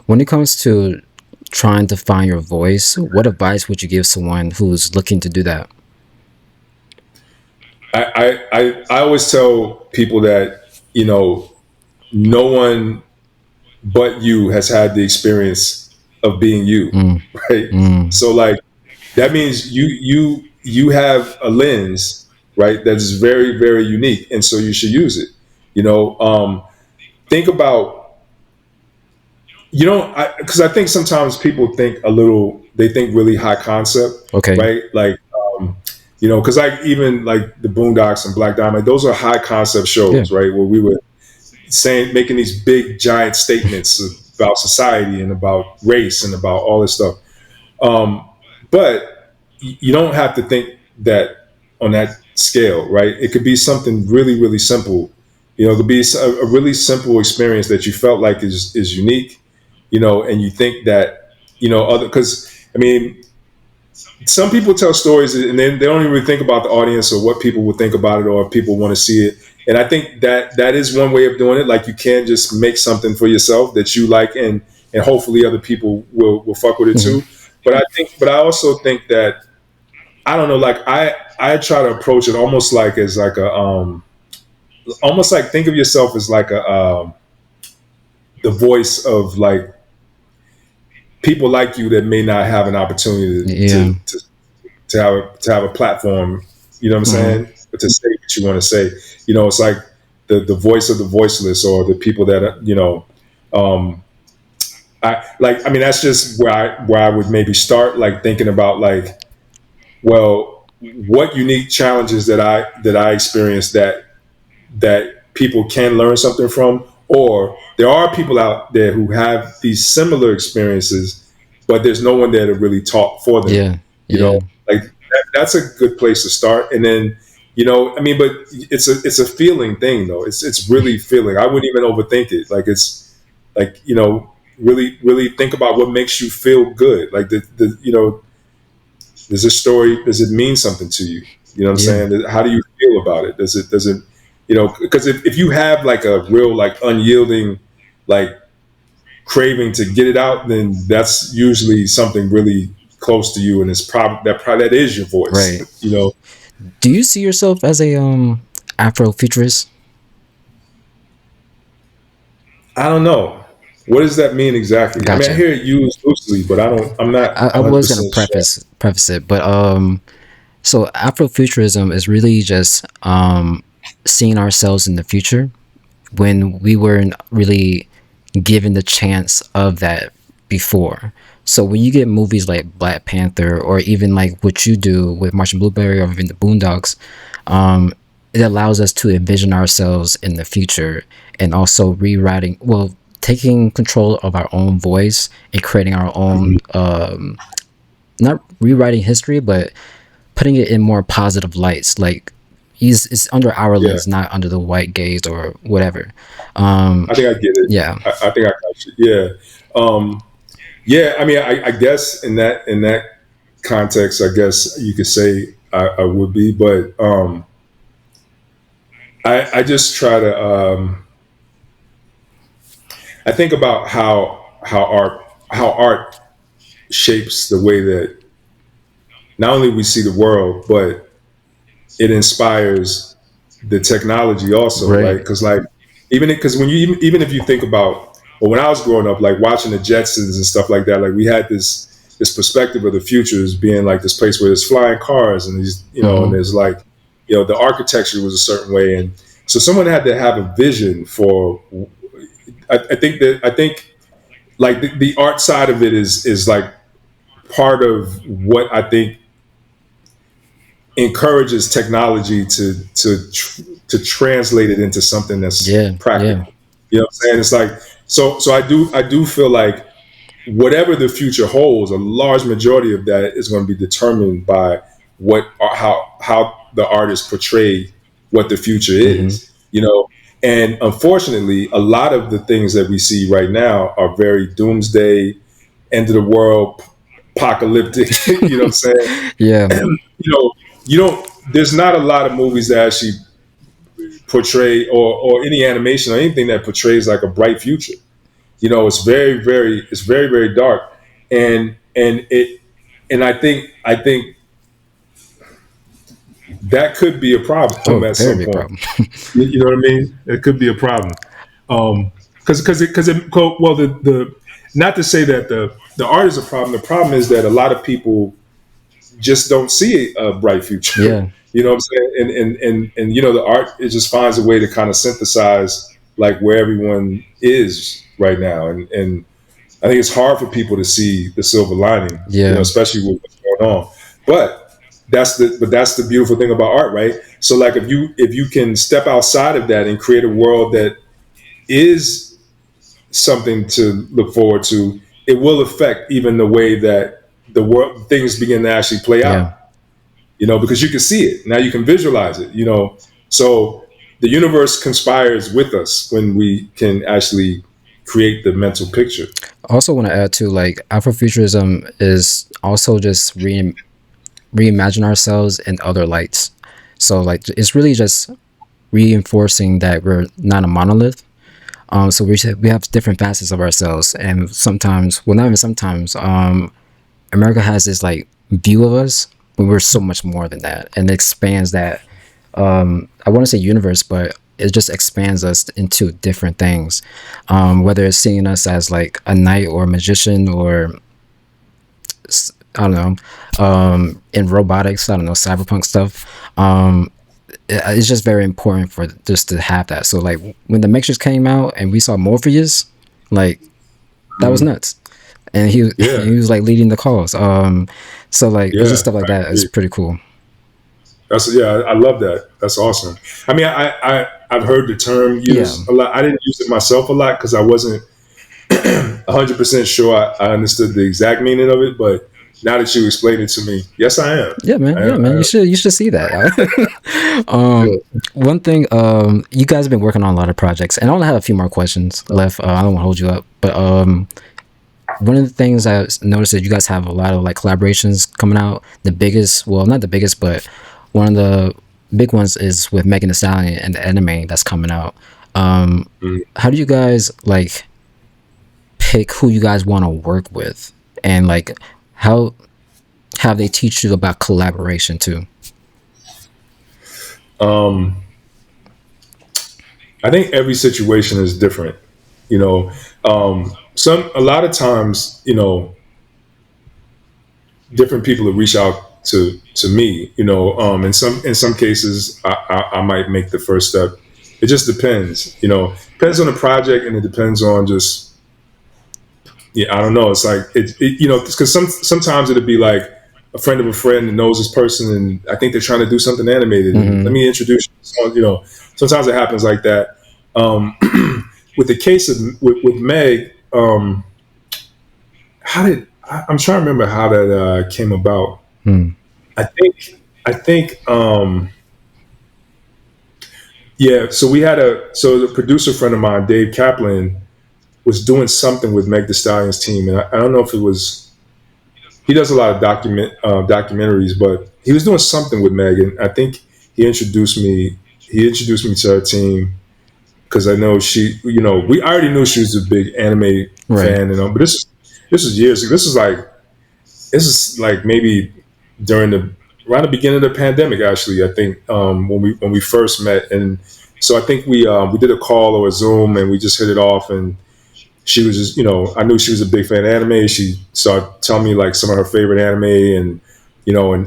When it comes to trying to find your voice, what advice would you give someone who's looking to do that? I always tell people that no one but you has had the experience of being you, Mm, right? mm, So like that means you have a lens, right, that is very very unique, and so you should use it. Think about because I think sometimes people think they think really high concept, okay. right? Like because like even like the Boondocks and Black Diamond, those are high concept Yeah. shows, right? Where we were making these big giant statements about society and about race and about all this stuff. Um, but you don't have to think that on that scale, right? It could be something really, really simple. It could be a really simple experience that you felt like is unique, and you think that, other, because I mean, some people tell stories and they don't even think about the audience or what people will think about it or if people want to see it. And I think that is one way of doing it. Like you can just make something for yourself that you like, and hopefully other people will fuck with it Hmm. too. But I also think that I don't know. Like I try to approach it almost like as like a almost like think of yourself as like a the voice of like people like you that may not have an opportunity Yeah. to have a platform, you know what I'm Hmm. saying? But to say what you want to say, it's like the voice of the voiceless or the people that um, I mean, that's just where I would maybe start, like thinking about like, well, what unique challenges that I experienced that people can learn something from, or there are people out there who have these similar experiences, but there's no one there to really talk for them. Yeah. You Yeah. know, like that's a good place to start. And then, I mean, but it's a feeling thing though. It's really feeling. I wouldn't even overthink it. Like it's like really really think about what makes you feel good. Like does this story, does it mean something to you? You know what I'm Yeah. saying? How do you feel about it? Does it because if you have like a real like unyielding like craving to get it out, then that's usually something really close to you, and it's probably that is your voice. Right. you know Do you see yourself as a Afrofuturist? I don't know, what does that mean exactly. I mean, I Gotcha. hear it used loosely, but I'm not I 100% was gonna sure. preface it, but so Afrofuturism is really just seeing ourselves in the future when we weren't really given the chance of that before. So when you get movies like Black Panther or even like what you do with Martian Blueberry or even the Boondocks, it allows us to envision ourselves in the future and also rewriting, well, taking control of our own voice and creating our own, Mhm. not rewriting history, but putting it in more positive lights. Like it's under our Yeah, lens, not under the white gaze or whatever. I think I get it. Yeah. I think I got you. Yeah. Yeah, I mean, I guess in that context, I guess you could say I would be, but I just try to I think about how art shapes the way that not only we see the world, but it inspires the technology also, right? Right. Because like even because when you even if you think about, well, when I was growing up, like watching the Jetsons and stuff like that, like we had this perspective of the future as being like this place where there's flying cars and these, and Mm-hmm. there's like, the architecture was a certain way, and so someone had to have a vision for. I think like the art side of it is like part of what I think encourages technology to translate it into something that's Yeah. Yeah. practical. You know what I'm saying? It's like so I do feel like whatever the future holds, a large majority of that is going to be determined by how the artist portray what the future Mm-hmm. is. And unfortunately, a lot of the things that we see right now are very doomsday, end of the world, apocalyptic. You know what I'm saying? Yeah. you know, you don't. There's not a lot of movies that actually portray, or any animation or anything that portrays like a bright future. It's very dark, and I think that could be a Oh, problem at very some big point. problem. You know what I mean? It could be a problem. Because well, the not to say that the art is a problem. The problem is that a lot of people just don't see a bright future. Yeah. You know what I'm saying? And the art, it just finds a way to kind of synthesize like where everyone is right now, and I think it's hard for people to see the silver lining, Yeah. especially with what's going on. But that's the beautiful thing about art, right? So like if you can step outside of that and create a world that is something to look forward to, it will affect even the way that the world things begin to actually play Yeah. out. Because you can see it now, you can visualize it. So the universe conspires with us when we can actually create the mental picture. I also want to add to like Afrofuturism is also just reimagine ourselves in other lights. So like it's really just reinforcing that we're not a monolith. So we have different facets of ourselves, and sometimes, well, not even sometimes, America has this like view of us, but we're so much more than that, and it expands that. I want to say universe, but it just expands us into different things. Whether it's seeing us as like a knight or a magician, or I don't know, in robotics, I don't know, cyberpunk stuff. It's just very important for just to have that. So like when the Matrix came out and we saw Morpheus, like that was Mhm. nuts. And he Yeah, he was like leading the calls. So like it's just yeah, stuff like I that is agree. pretty cool. I love that. That's awesome. I mean, I've heard the term Yeah. used a lot. I didn't use it myself a lot because I wasn't 100% sure I understood the exact meaning of it. But now that you explained it to me, yes, I am. Yeah, man. I Yeah, am. man. You should see that. Yeah. One thing. You guys have been working on a lot of projects, and I only have a few more questions left. I don't want to hold you up, but one of the things I noticed is you guys have a lot of like collaborations coming out. The biggest, well, not the biggest, but one of the big ones is with Megan Thee Stallion and the anime that's coming out. Mhm. How do you guys like pick who you guys want to work with, and like how have they teach you about collaboration too? Um, I think every situation is different. A lot of times, different people will reach out to me. In some cases, I might make the first step. It just depends. Depends on the project, and it depends on just, yeah, I don't know. It's like because sometimes it'd be like a friend of a friend that knows this person, and I think they're trying to do something animated, and let Mm-hmm. me introduce you. So, sometimes it happens like that. Um, with the case of with Meg, I'm trying to remember how that came about. Hmm. I think yeah. So the producer friend of mine, Dave Kaplan, was doing something with Meg Thee Stallion's team, and I don't know if it was. He does a lot of documentaries, but he was doing something with Meg, and I think he introduced me. He introduced me to her team because I know she. We already knew she was a big anime Right. fan, but this is years ago. This is like maybe during the around the beginning of the pandemic. Actually, I think when we first met, and so I think we did a call or a Zoom, and we just hit it off, and she was just, I knew she was a big fan of anime. She started telling me like some of her favorite anime, and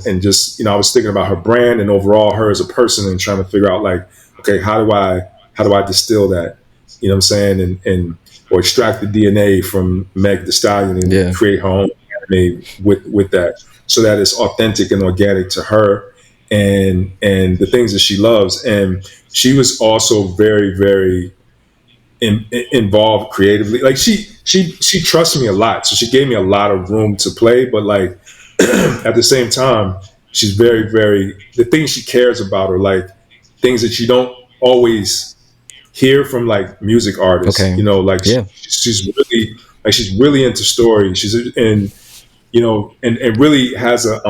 and just I was thinking about her brand and overall her as a person, and trying to figure out like, okay, how do I distill that, what I'm saying, and or extract the DNA from Meg Thee Stallion and Yeah. create her own anime with that, so that it's authentic and organic to her and the things that she loves. And she was also very, very involved creatively. Like she trusts me a lot, so she gave me a lot of room to play. But like at the same time, she's very, very the things she cares about are like things that you don't always hear from like music artists. Okay. Like Yeah. she's really into story. She's and and really has a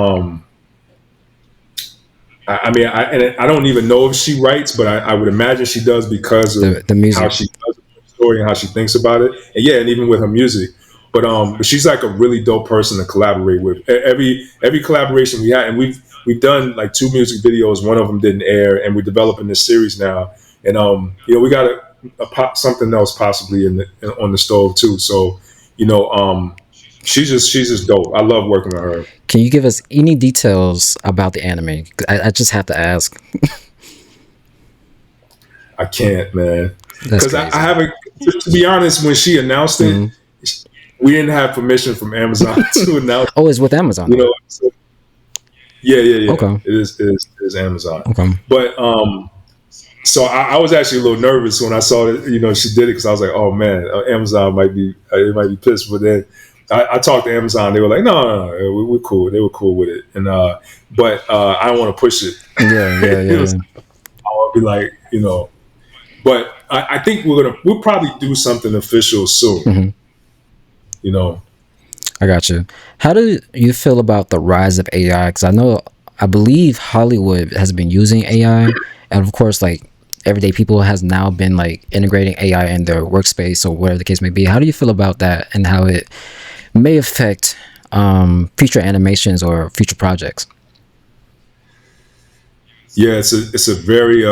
I mean, and I don't even know if she writes, but I would imagine she does because of The how music. she does the story and how she thinks about it. And yeah, and even with her music. But she's like a really dope person to collaborate with. Every collaboration we had, and we've done like two music videos. One of them didn't air, and we're developing this series now. And we got something else possibly on the stove too. So she's just dope. I love working with her. Can you give us any details about the anime? I just have to ask. I can't, man, That's because I crazy. haven't. To be honest, when she announced it, Hmm. we didn't have permission from Amazon to announce. Oh, it's with Amazon You though. know, so, yeah, yeah, yeah. Okay. It is Amazon, Okay. but so I was actually a little nervous when I saw that she did it, because I was like, oh man, Amazon might be they might be pissed. But then I talked to Amazon, they were like, no, no, no, we're cool. They were cool with it, and but I don't want to push it. Yeah. Yeah. It was, Yeah. I'll be like, but I think we'll probably do something official soon. Hmm. You know, I got you. How do you feel about the rise of AI? Because I believe Hollywood has been using AI, and of course, like everyday people has now been like integrating AI in their workspace or whatever the case may be. How do you feel about that, and how it may affect future animations or future projects? yeah, it's a very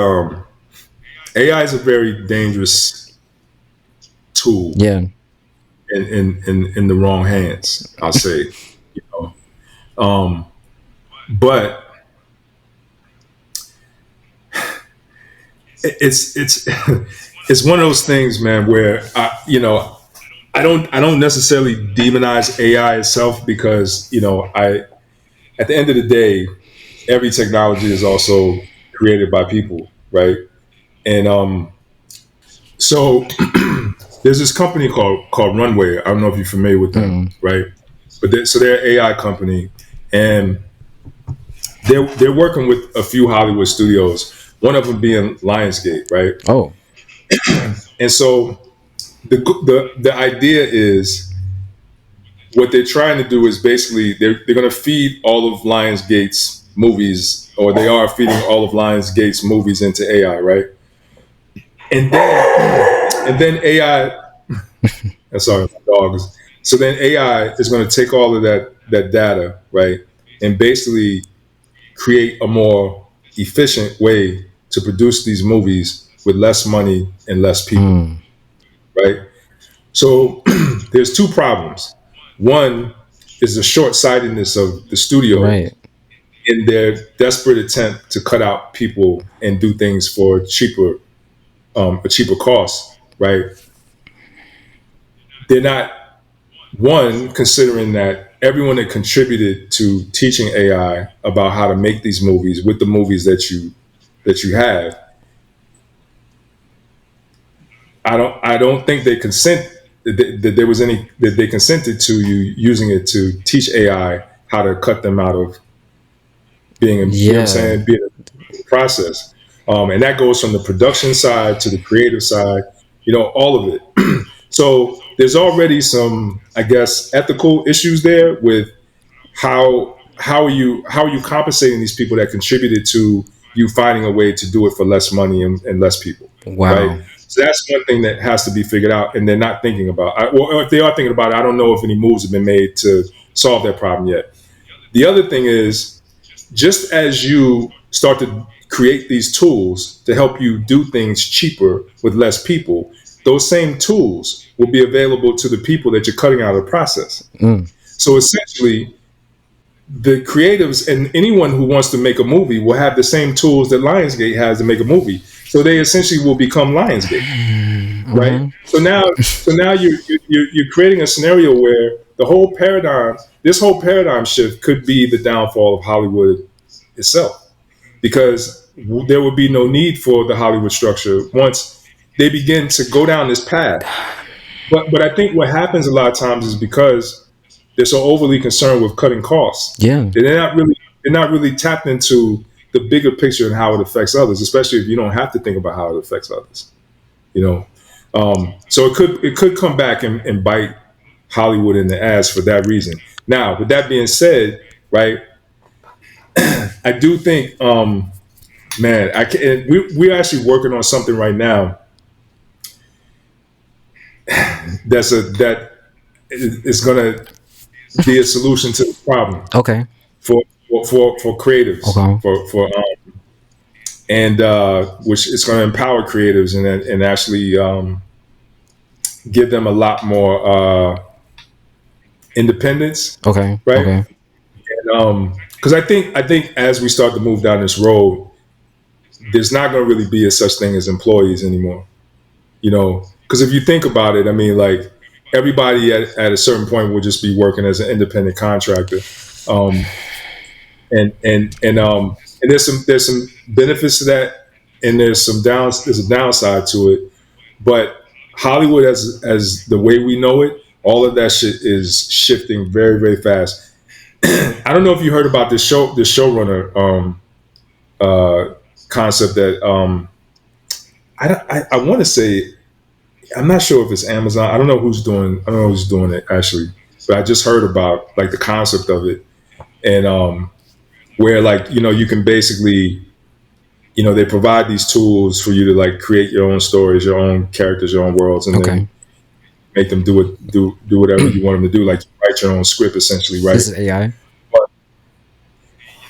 AI is a very dangerous tool Yeah. in the wrong hands, I'll say. You know, but it's it's one of those things, man, where I don't necessarily demonize AI itself, because I at the end of the day, every technology is also created by people, right? And so there's this company called Runway. I don't know if you're familiar with them, Mm. right? But so they're an AI company, and they're working with a few Hollywood studios. One of them being Lionsgate, right? Oh. And so the idea is, what they're trying to do is basically they're going to feed all of Lionsgate's movies, or they are feeding all of Lionsgate's movies into AI, right? And then AI. Sorry, my dogs. So then AI is going to take all of that data, right, and basically create a more efficient way to produce these movies with less money and less people, Mm. right? So there's two problems. One is the short sightedness of the studio Right. in their desperate attempt to cut out people and do things for a cheaper cost, right? They're not, one, considering that everyone that contributed to teaching AI about how to make these movies with the movies that you have, I don't think they consent that there was any that they consented to you using it to teach AI how to cut them out of being, what I'm Yeah. saying, being a process. And that goes from the production side to the creative side, all of it. So there's already some, I guess, ethical issues there with how are you compensating these people that contributed to you finding a way to do it for less money and less people, right? Wow. So that's one thing that has to be figured out, and they're not thinking about. Well, if they are thinking about it, I don't know if any moves have been made to solve that problem yet. The other thing is, just as you start to create these tools to help you do things cheaper with less people, those same tools will be available to the people that you're cutting out of the process. Mm. So essentially, the creatives and anyone who wants to make a movie will have the same tools that Lionsgate has to make a movie. So they essentially will become Lionsgate, right? Mm-hmm. So now you're creating a scenario where this whole paradigm shift could be the downfall of Hollywood itself, because there would be no need for the Hollywood structure once they begin to go down this path. But I think what happens a lot of times is because they're so overly concerned with cutting costs Yeah. that they're not really tapped into the bigger picture and how it affects others, especially if you don't have to think about how it affects others. You know, so it could come back and bite Hollywood in the ass for that reason. Now, with that being said, right, I do think, man, we're actually working on something right now that is going to be a solution to the problem Okay. for for creatives Okay. and which is going to empower creatives and actually give them a lot more independence, Okay. right? Okay. Because I think as we start to move down this road, there's not going to really be a such thing as employees anymore. Because if you think about it, I mean, like everybody at a certain point will just be working as an independent contractor, um, and there's some benefits to that, and there's a downside to it. But Hollywood, as the way we know it, all of that shit is shifting very very fast. I don't know if you heard about this showrunner uh, concept that I want to say, I'm not sure if it's Amazon. I don't know who's doing it actually, but I just heard about like the concept of it, and where like you can basically they provide these tools for you to like create your own stories, your own characters, your own worlds, and then Okay. make them do whatever you want them to do. Like you write your own script essentially, right? This is AI.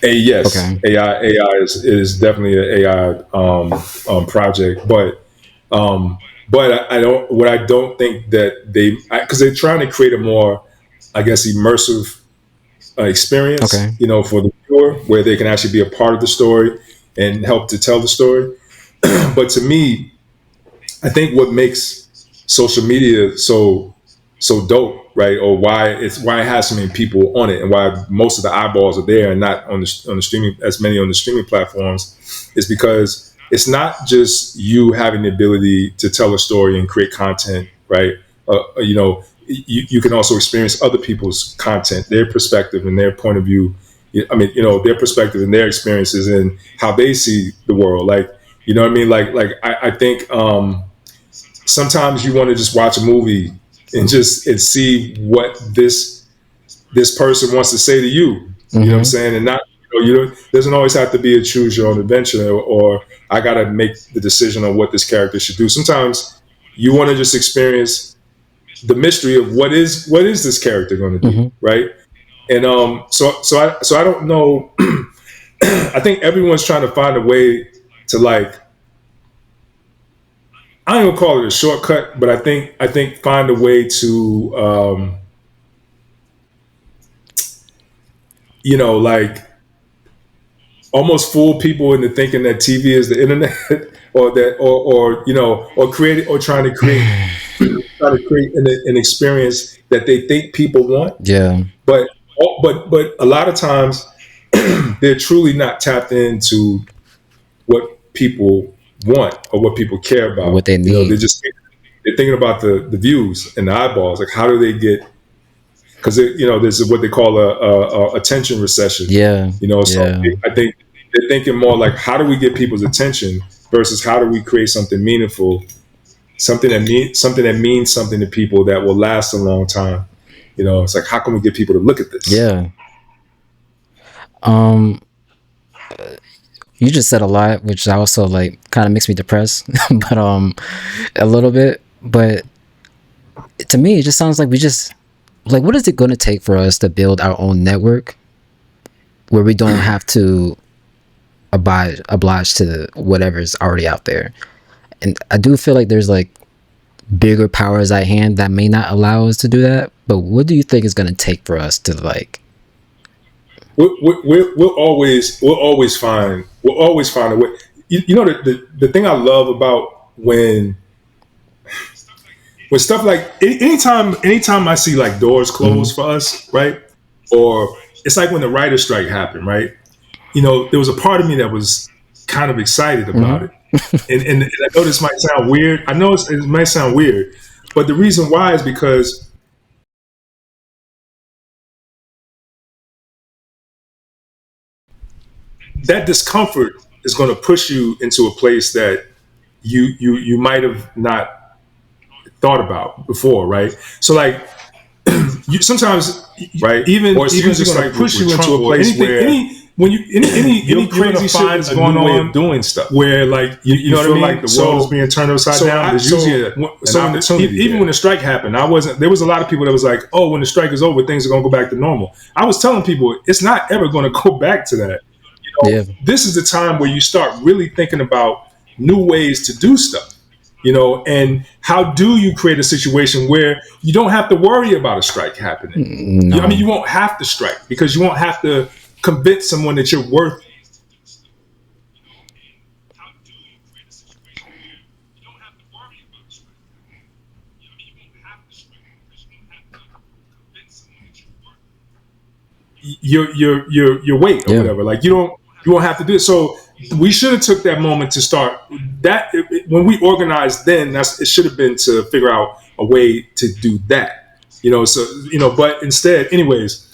Yes, Okay. AI is definitely an AI project, but I don't. What I don't think that because they're trying to create a more, I guess, immersive experience, Okay. for the viewer, where they can actually be a part of the story and help to tell the story. But to me, I think what makes social media so dope, right? Or why it has so many people on it, and why most of the eyeballs are there and not on the streaming, as many on the streaming platforms, is because it's not just you having the ability to tell a story and create content, right? You can also experience other people's content, their perspective and their point of view. I mean, their perspective and their experiences and how they see the world. Like, you know what I mean? Like I think sometimes you want to just watch a movie and see what this person wants to say to you. You know what I'm Mm-hmm. saying? And not doesn't always have to be a choose your own adventure, or I got to make the decision on what this character should do. Sometimes you want to just experience the mystery of what is this character going to do, Mm-hmm. right? And so I don't know. I think everyone's trying to find a way to like, I don't even call it a shortcut, but I think find a way to like almost fool people into thinking that TV is the internet, or create or trying to create an experience that they think people want, Yeah. but but a lot of times they're truly not tapped into what people want or what people care Or what about. they need. They're thinking about the views and the eyeballs. Like, how do they get? Because there's what they call a attention recession. Yeah. So Yeah. I think they're thinking more like, how do we get people's attention versus how do we create something meaningful something that means something to people that will last a long time. It's like, how can we get people to look at this? Yeah. Um, you just said a lot, which also like kind of makes me depressed, but a little bit. But to me, it just sounds like we just like, what is it going to take for us to build our own network where we don't have to oblige to whatever's already out there? And I do feel like there's like bigger powers at hand that may not allow us to do that. But what do you think is going to take for us to like? We'll always find a way. The thing I love about when stuff like anytime I see like doors Mhm. close for us, right? Or it's like when the writer's strike happened, right? There was a part of me that was kind of excited about Mhm. it. And I know this might sound weird. I know it might sound weird, but the reason why is because that discomfort is going to push you into a place that you might have not thought about before, right? So like sometimes, right? Even Or it's even usually just going like to push you with into Trump a or place anything, where you're any gonna crazy shit find that's a going new way of on, doing stuff. where like you You know what I feel mean? like the world is being turned upside down. There's usually an opportunity even there. when the strike happened, I wasn't. There was a lot of people that was like, "Oh, when the strike is over, things are going to go back to normal." I was telling people it's not ever going to go back to that. Yeah. This is the time where you start really thinking about new ways to do stuff. And how do you create a situation where you don't have to worry about a strike happening? I mean, No. you won't have to strike because you won't have to convince someone that you're worth. Your weight or Yeah. whatever. Like you won't have to do it. So we should have took that moment to start that when we organized. Then it should have been to figure out a way to do that. So but instead, anyways.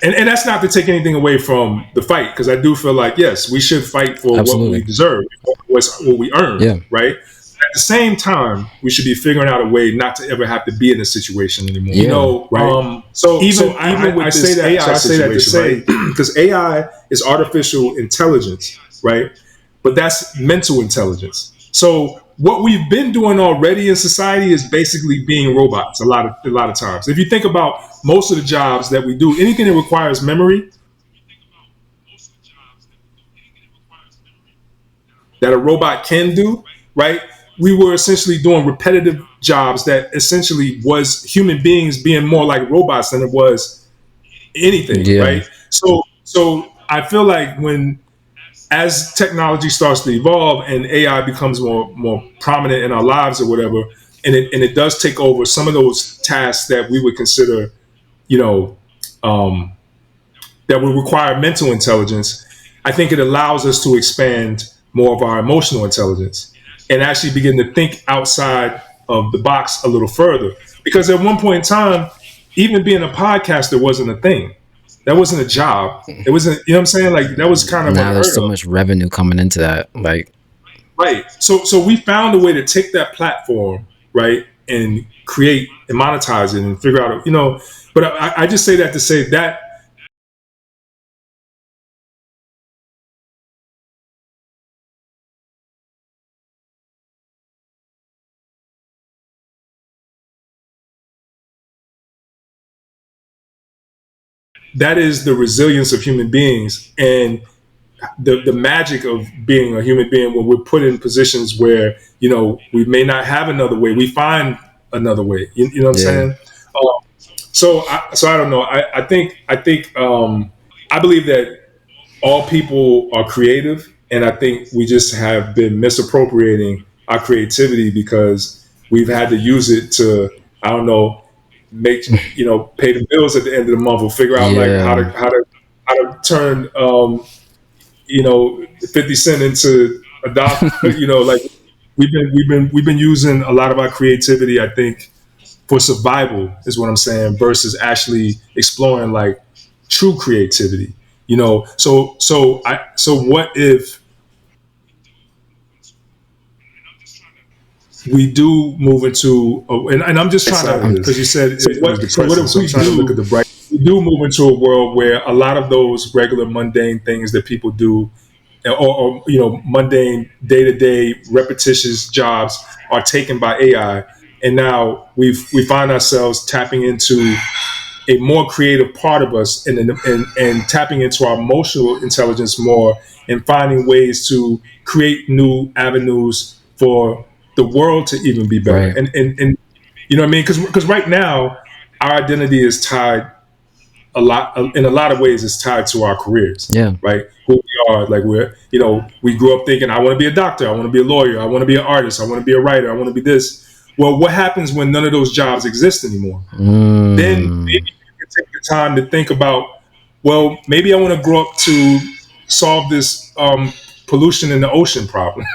And that's not to take anything away from the fight, because I do feel like, yes, we should fight for what we Absolutely. deserve, what we earn, Yeah. right? At the same time, we should be figuring out a way not to ever have to be in this situation anymore, Yeah. right? So Even with I say this that, AI I say that to situation, say, right? because AI is artificial intelligence, right? But that's mental intelligence. So what we've been doing already in society is basically being robots a lot of times. If you think about most of the jobs that we do, anything that requires memory that a robot can do, right? We were essentially doing repetitive jobs that essentially was human beings being more like robots than it was anything, Yeah. right? So I feel like when as technology starts to evolve and AI becomes more prominent in our lives or whatever, and it does take over some of those tasks that we would consider, you know, um, that would require mental intelligence. I think it allows us to expand more of our emotional intelligence and actually begin to think outside of the box a little further. Because at one point in time, even being a podcaster wasn't a thing. That wasn't a job. It wasn't, you know what I'm saying? Like that was kind of Now there's unheard so of. much revenue coming into that. Like, Right. So we found a way to take that platform, right, and create and monetize it and figure out, but I just say that to say that that is the resilience of human beings and the magic of being a human being when we're put in positions where, we may not have another way. We find another way. You know what I'm yeah. saying? So I don't know. I believe that all people are creative, and I think we just have been misappropriating our creativity because we've had to use it to, I don't know, make pay the bills at the end of the month, or figure out like how to Yeah. turn 50 cent into a dollar. Like we've been using a lot of our creativity, I think, for survival is what I'm saying, versus actually exploring like true creativity. So what if we do move into, and I'm just trying to, because you said so what if we do look at the bright? We do move into a world where a lot of those regular mundane things that people do, or mundane day to day repetitious jobs are taken by AI, and now we find ourselves tapping into a more creative part of us, and tapping into our emotional intelligence more, and finding ways to create new avenues for the world to even be better. Right. And you know what I mean? Because right now our identity is tied in a lot of ways. It's tied to our careers, Yeah. right? Who we are, like we grew up thinking, I want to be a doctor, I want to be a lawyer, I want to be an artist, I want to be a writer, I want to be this. Well, what happens when none of those jobs exist anymore? Then maybe you can take the time to think about, well, maybe I want to grow up to solve this pollution in the ocean problem,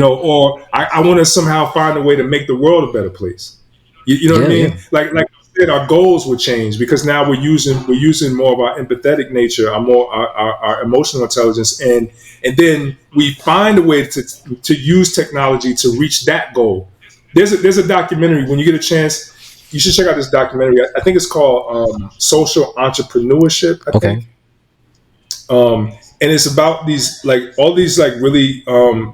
or I want to somehow find a way to make the world a better place. You know what I mean? Yeah. Like I said, our goals would change because now we're using more of our empathetic nature, our emotional intelligence, and then we find a way to use technology to reach that goal. There's a documentary, when you get a chance, you should check out this documentary. I think it's called Social Entrepreneurship, I Okay. think. And it's about these, like, all these, like, really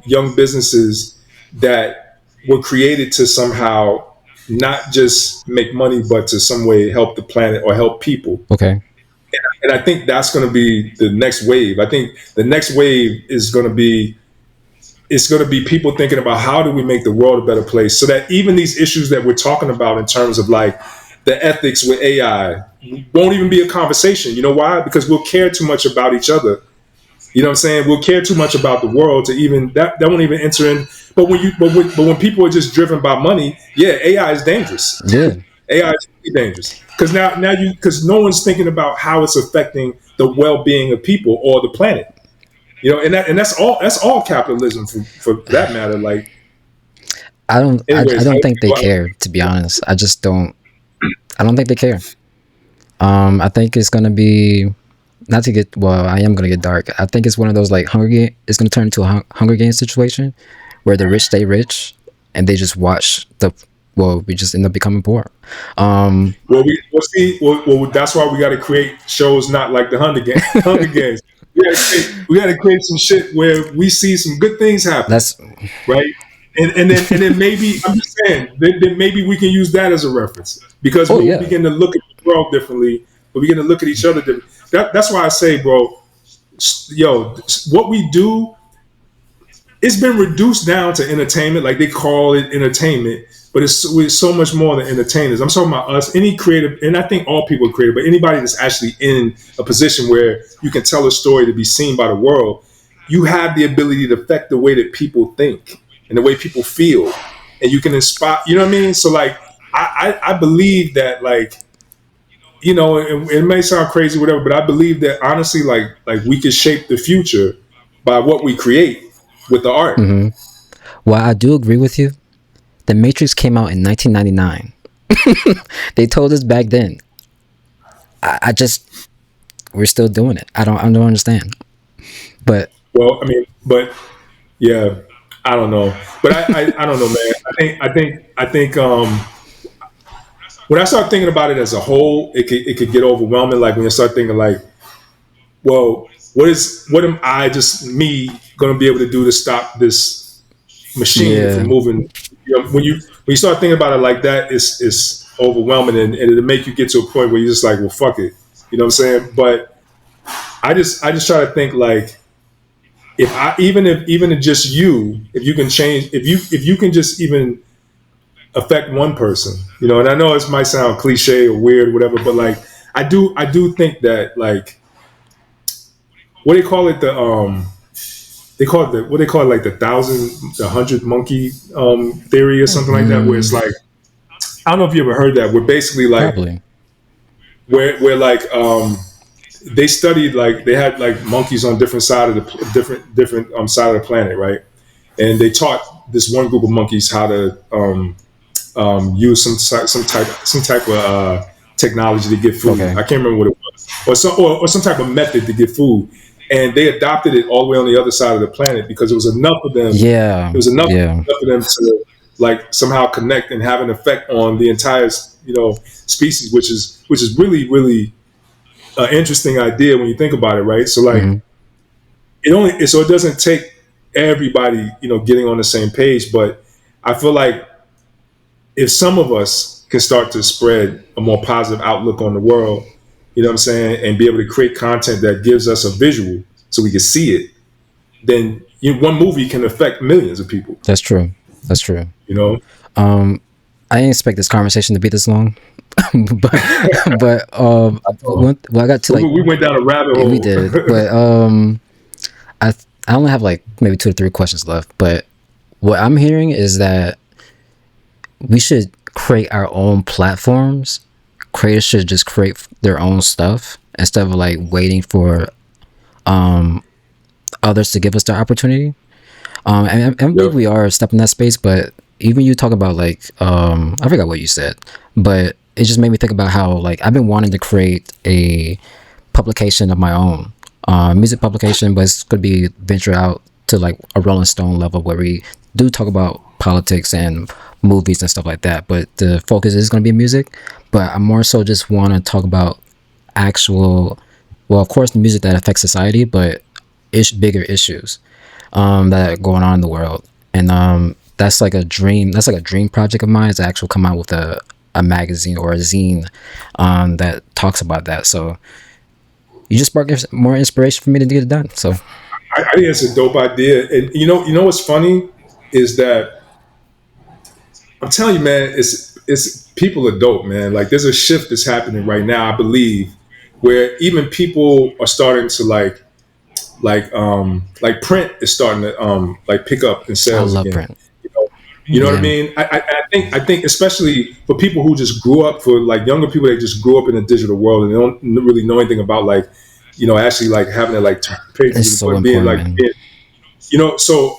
young businesses that were created to somehow not just make money, but to some way help the planet or help people. Okay. And I think that's going to be the next wave. I think the next wave is going to be, it's going to be people thinking about how do we make the world a better place, so that even these issues that we're talking about in terms of like the ethics with AI won't even be a conversation. You know why? Because we'll care too much about each other. You know what I'm saying? We'll care too much about the world to even that won't even enter in. But when people are just driven by money, yeah, AI is dangerous. Yeah. AI is really dangerous because because no one's thinking about how it's affecting the well-being of people or the planet. And that's all capitalism for that matter. Like, I don't. I anyways, don't think they care. To be honest, I just don't. I don't think they care. I think it's gonna be, not to get, well, I am gonna get dark. I think it's one of those like Hunger Game. It's gonna turn into a Hunger Games situation where the rich stay rich and they just watch we just end up becoming poor. Well, that's why we got to create shows not like the Hunger Games. Hunger Games. We got to create some shit where we see some good things happen. That's right. And then maybe, I'm just saying, then maybe we can use that as a reference, because we'll begin to look at the world differently. We'll begin to look at each other differently. That's why I say, bro, what we do, it's been reduced down to entertainment. Like, they call it entertainment, but it's so much more than entertainers. I'm talking about us, any creative, and I think all people are creative, but anybody that's actually in a position where you can tell a story to be seen by the world, you have the ability to affect the way that people think and the way people feel, and you can inspire. You know what I mean? So, like, I believe that, like, it may sound crazy, whatever, but I believe that honestly, like we can shape the future by what we create with the art. Mm-hmm. Well, I do agree with you. The Matrix came out in 1999. They told us back then. I just, we're still doing it. I don't understand. But well, I mean, but yeah, I don't know. But I don't know, man. I think when I start thinking about it as a whole, it could get overwhelming. Like, when you start thinking like, well, what am I, just me, going to be able to do to stop this machine from moving? When you start thinking about it like that, it's overwhelming, and it'll make you get to a point where you're just like, well, fuck it. You know what I'm saying? But I just try to think, like, even if just you, if you can change, if you can just even affect one person, and I know it might sound cliche or weird or whatever, but like, I do think that, like, what do they call it, like the 100 monkey theory or something like that, where it's like, I don't know if you ever heard that, where basically, like, probably, where like they studied, like, they had like monkeys on different side of the different side of the planet, right? And they taught this one group of monkeys how to use some type of technology to get food. Okay. I can't remember what it was, or some type of method to get food. And they adopted it all the way on the other side of the planet because it was enough of them. Yeah. It was enough of them like somehow connect and have an effect on the entire species, which is really an interesting idea when you think about it, right? So like Mm-hmm. it doesn't take everybody getting on the same page, but I feel like if some of us can start to spread a more positive outlook on the world, you know what I'm saying, and be able to create content that gives us a visual so we can see it, then one movie can affect millions of people. That's true. That's true. You know, I didn't expect this conversation to be this long, but I got to like we went down a rabbit we hole. did, but I only have like maybe 2 or 3 questions left. But what I'm hearing is that we should create our own platforms. Creators should just create their own stuff instead of like waiting for others to give us the opportunity. And I believe we are stepping that space, but even you talk about like I forgot what you said, but it just made me think about how like I've been wanting to create a publication of my own, music publication, but it's going to be venture out to like a Rolling Stone level where we do talk about politics and movies and stuff like that, but the focus is going to be music. But I more so just want to talk about actual, well, of course, the music that affects society, but bigger issues that are going on in the world. And that's like a dream. That's like a dream project of mine, is to actually come out with a magazine or a zine that talks about that. So you just sparked more inspiration for me to get it done. So I think it's a dope idea, and what's funny is that I'm telling you, man, it's people are dope, man. Like there's a shift that's happening right now, I believe, where even people are starting to like print is starting to like pick up in I sales love again. print. You know what I Yeah. mean? I think especially for people who just grew up, for like younger people that just grew up in the digital world and they don't really know anything about like actually like having to like turn It's pages so but being important, like man. so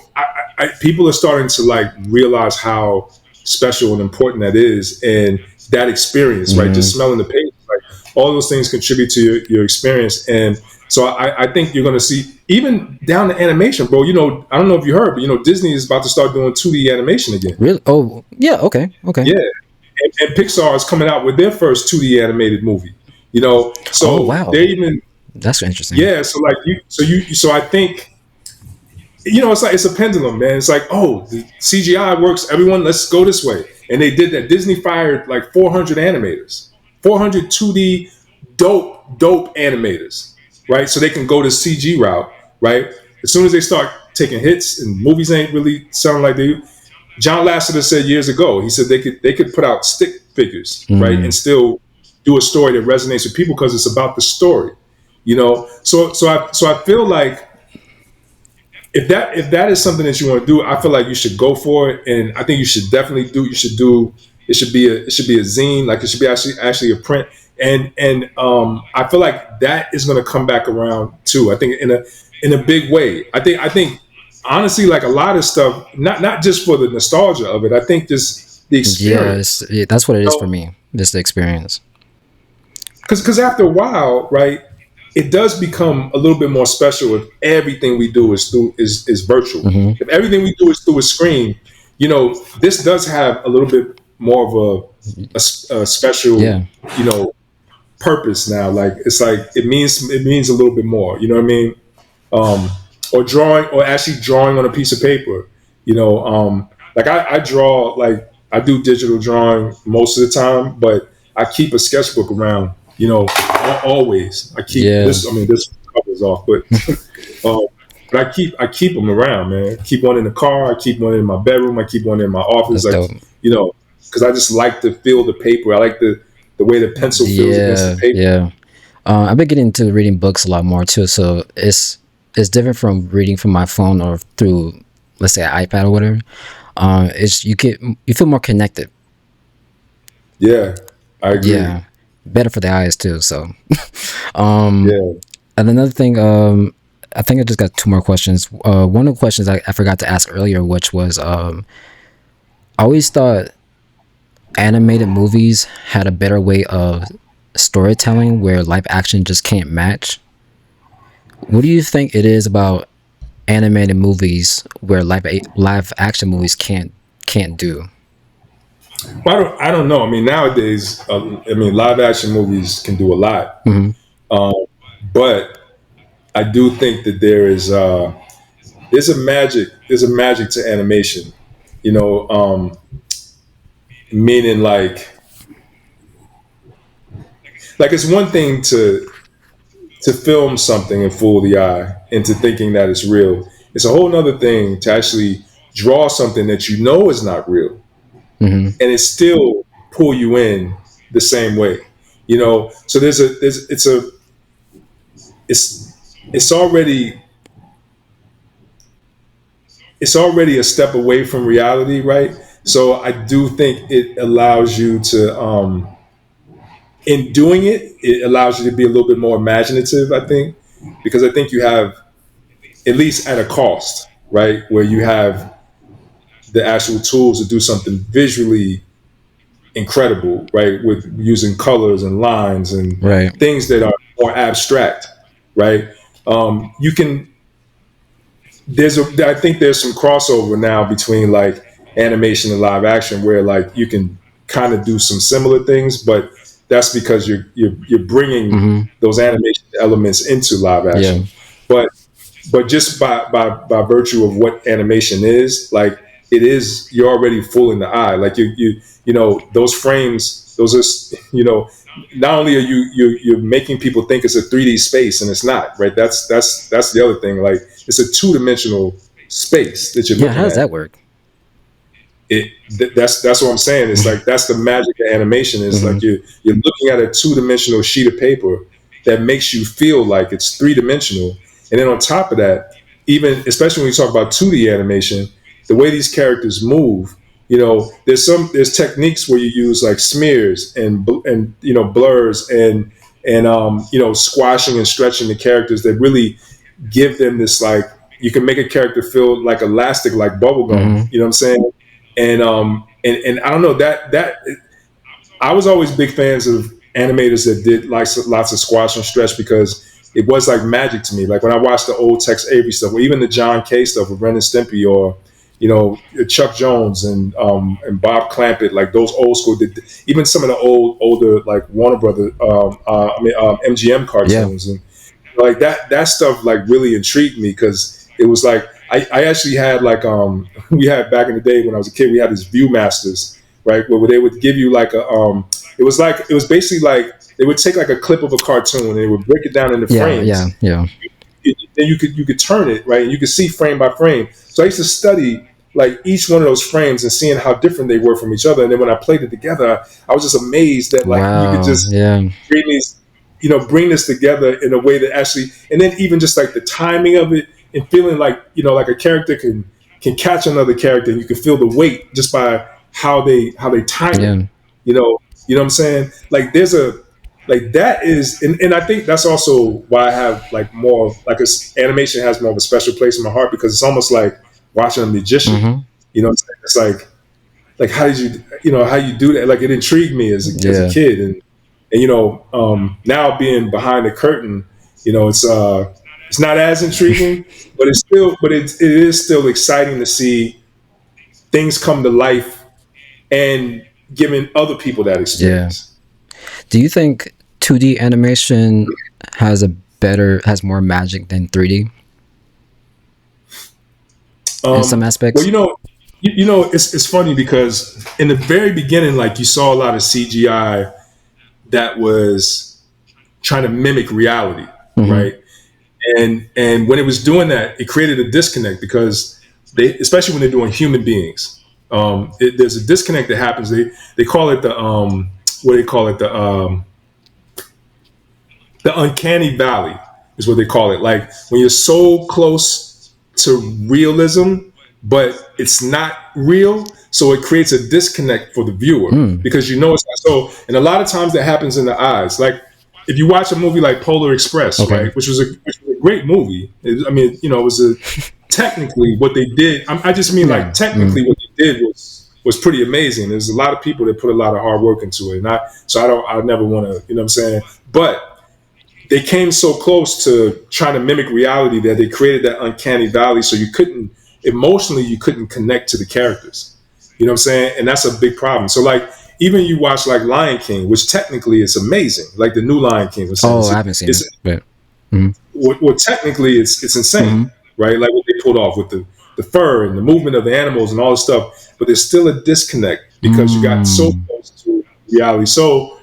people are starting to like realize how special and important that is, and that experience, right? Just smelling the pages, like all those things contribute to your experience. And so I think you're going to see even down to animation, bro. I don't know if you heard, but Disney is about to start doing 2D animation again. Really? Oh, yeah. Okay. Okay. Yeah, and Pixar is coming out with their first 2D animated movie. Oh, So wow. they're even That's interesting. yeah. So like so I think it's like it's a pendulum, man. It's like, oh, the CGI works. Everyone, let's go this way. And they did that. Disney fired like 400 animators, 400 2D dope animators, right? So they can go the CG route, right? As soon as they start taking hits and movies ain't really sounding like they. John Lasseter said years ago. He said they could put out stick figures, right, and still do a story that resonates with people because it's about the story, So I feel like if that is something that you want to do, I feel like you should go for it, and I think you should definitely do. You should do. It should be a zine, like it should be actually a print, and I feel like that is going to come back around too. I think in a big way. I think honestly, like a lot of stuff, not just for the nostalgia of it. I think just the Yeah, experience. that's what it is for So, me. Just the experience. because after a while, right, it does become a little bit more special if everything we do is virtual. If everything we do is through a screen, this does have a little bit more of a special, Yeah, purpose now. Like it's like it means a little bit more. You know what I mean? Or drawing, or actually drawing on a piece of paper. Like I draw, like I do digital drawing most of the time, but I keep a sketchbook around. Always. I keep yeah, this. I mean, this covers off, um, but I keep them around, man. I keep one in the car. I keep one in my bedroom. I keep one in my office. that's Like dope. because I just like to feel the paper. I like the way the pencil feels against the Yeah, paper. yeah. I've been getting into reading books a lot more too, so it's different from reading from my phone or through, let's say, an iPad or whatever. It's you feel more connected. Yeah, I agree. Yeah, better for the eyes too. So, um, Yeah. and another thing, I think I just got 2 more questions. One of the questions I forgot to ask earlier, which was, I always thought animated movies had a better way of storytelling where live action just can't match. What do you think it is about animated movies where live action movies can't can't do? Well, I don't know. I mean, nowadays, I mean, live action movies can do a lot, Hmm. um, but I do think that there's a magic to animation. You know, meaning like it's one thing to film something and fool the eye into thinking that it's real. It's a whole other thing to actually draw something that you know is not real Hmm. and it still pull you in the same way. You know, so there's it's it's already it's already a step away from reality, right? So I do think it allows you to in doing it, it allows you to be a little bit more imaginative, I think, because I think you have at least at a cost, right? Where you have the actual tools to do something visually incredible, right? With using colors and lines and Right. things that are more abstract, right? You can I think there's some crossover now between like animation and live action where like you can kind of do some similar things, but that's because you're bringing Hmm. those animation elements into live Yeah. action. But just by virtue of what animation is, like it is, you're already fooling the eye. Like you know those frames, those are not only are you're making people think it's a 3D space and it's not, right? That's the other thing. Like it's a two-dimensional space that you're Yeah. How looking does that at. work? That's what I'm saying. It's like that's the magic of animation. It's Hmm. like you're looking at a two-dimensional sheet of paper that makes you feel like it's three-dimensional. And then on top of that, even especially when you talk about 2D animation, the way these characters move, there's techniques where you use like smears and blurs and squashing and stretching the characters that really give them this, like, you can make a character feel like elastic, like bubble gum. Hmm. You know what I'm saying? And I don't know, that I was always big fans of animators that did like lots of squash and stretch because it was like magic to me. Like when I watched the old Tex Avery stuff, or even the John Kay stuff with Ren and Stimpy, or Chuck Jones and Bob Clampett, like those old school. Even some of the older like Warner Brother, MGM Yeah. cartoons, and like that stuff like really intrigued me because it was like I actually had like we had back in the day when I was a kid, we had these Viewmasters, right, where they would give you like it was basically like they would take like a clip of a cartoon and they would break it down into Yeah. Yeah. frames. Yeah. Then you could turn it, right, and you could see frame by frame. So I used to study like each one of those frames and seeing how different they were from each other. And then when I played it together, I was just amazed that like you could Wow. just Yeah. bring these, bring this together in a way that actually, and then even just like the timing of it and feeling like, like a character can catch another character and you can feel the weight just by how they time it. Yeah. You know what I'm saying? Like there's a like that is, and I think that's also why I have like more like animation has more of a special place in my heart because it's almost like watching a magician. Hmm. You know what I'm saying? It's like how did how you do that? Like it intrigued me as a Yeah. kid, and now being behind the curtain, it's not as intriguing, but it is still exciting to see things come to life and giving other people that Yeah. experience. Do you think 2D animation has more magic than 3D in some Well, aspects? it's funny because in the very beginning, like you saw a lot of CGI that was trying to mimic reality, Hmm. right? And when it was doing that, it created a disconnect because especially when they're doing human beings, there's a disconnect that happens. They call it the what do they call it, the uncanny valley is what they call it. Like when you're so close to realism, but it's not real. So it creates a disconnect for the viewer Mm. because it's not so. And a lot of times that happens in the eyes. Like if you watch a movie like Polar Express, Okay. right, which was a great movie. I mean, it was technically what they did. I just mean like Yeah. technically Mm. what they did was pretty amazing. There's a lot of people that put a lot of hard work into it, and I never want to, you know what I'm saying, but they came so close to trying to mimic reality that they created that uncanny valley so you couldn't connect to the characters. You know what I'm saying? And that's a big problem. So like even you watch like Lion King, which technically is amazing, like the new Lion King was saying, Oh, I haven't seen it's it, but mm-hmm. well, technically it's insane, Mm-hmm. right? Like what they pulled off with the fur and the movement of the animals and all this stuff, but there's still a disconnect because you got so Mm. close to reality. So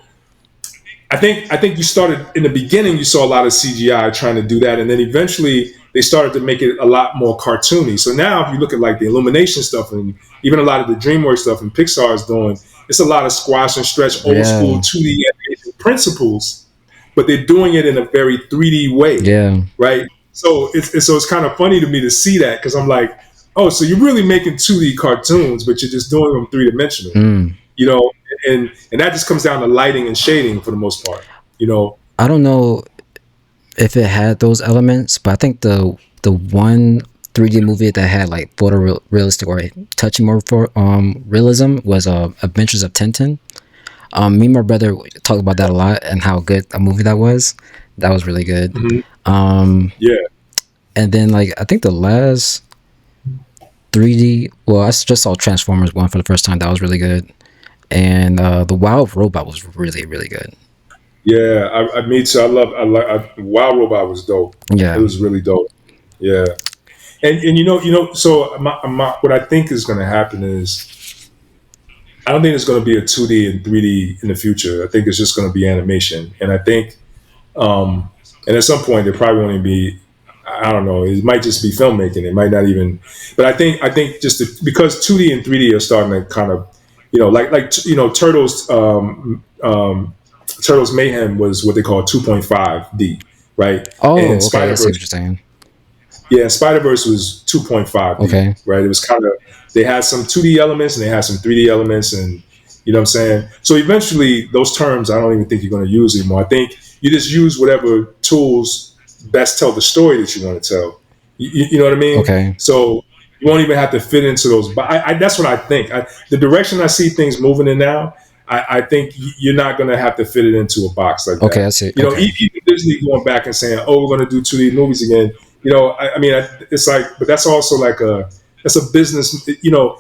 I think you started in the beginning. You saw a lot of CGI trying to do that, and then eventually they started to make it a lot more cartoony. So now, if you look at like the Illumination stuff and even a lot of the DreamWorks stuff and Pixar is doing, it's a lot of squash and stretch, old school Yeah, 2D animation principles, but they're doing it in a very 3D way, yeah. right? So it's kind of funny to me to see that because I'm like, oh, so you're really making 2D cartoons, but you're just doing them 3 dimensional, Mm. you know, and that just comes down to lighting and shading for the most part, you know. I don't know if it had those elements, but I think the one 3D movie that had like photorealistic or touching more for realism was Adventures of Tintin. Me and my brother talked about that a lot and how good a movie that was. That was really good. Hmm. Um, Yeah, and then like I think the last 3D, well, I just saw Transformers one for the first time. That was really good. And the Wild Robot was really really good. yeah. I me too. Wild Robot was dope. It Yeah. was really dope. Yeah, and you know. So what I think is going to happen is I don't think it's going to be a 2D and 3D in the future. I think it's just going to be animation, and I think and at some point there probably won't even be. I don't know. It might just be filmmaking. It might not even. But I think just because 2D and 3D are starting to kind of, Turtles. Turtles Mayhem was what they call 2.5D, right? And Oh, okay. I Spider see what Verse, you're saying. yeah, Spider Verse was 2.5D, Okay. right? It was kind of they had some 2D elements and they had some 3D elements, and you know what I'm saying. So eventually, those terms I don't even think you're going to use anymore. I think you just use whatever tools best tell the story that you want to tell. You know what I mean? Okay. So you won't even have to fit into those. But that's what I think. The direction I see things moving in now, I think you're not going to have to fit it into a box like Okay. I that. see. You know, Okay. even Disney going back and saying, "Oh, we're going to do 2D movies again." You know, it's like, but that's also like that's a business. You know,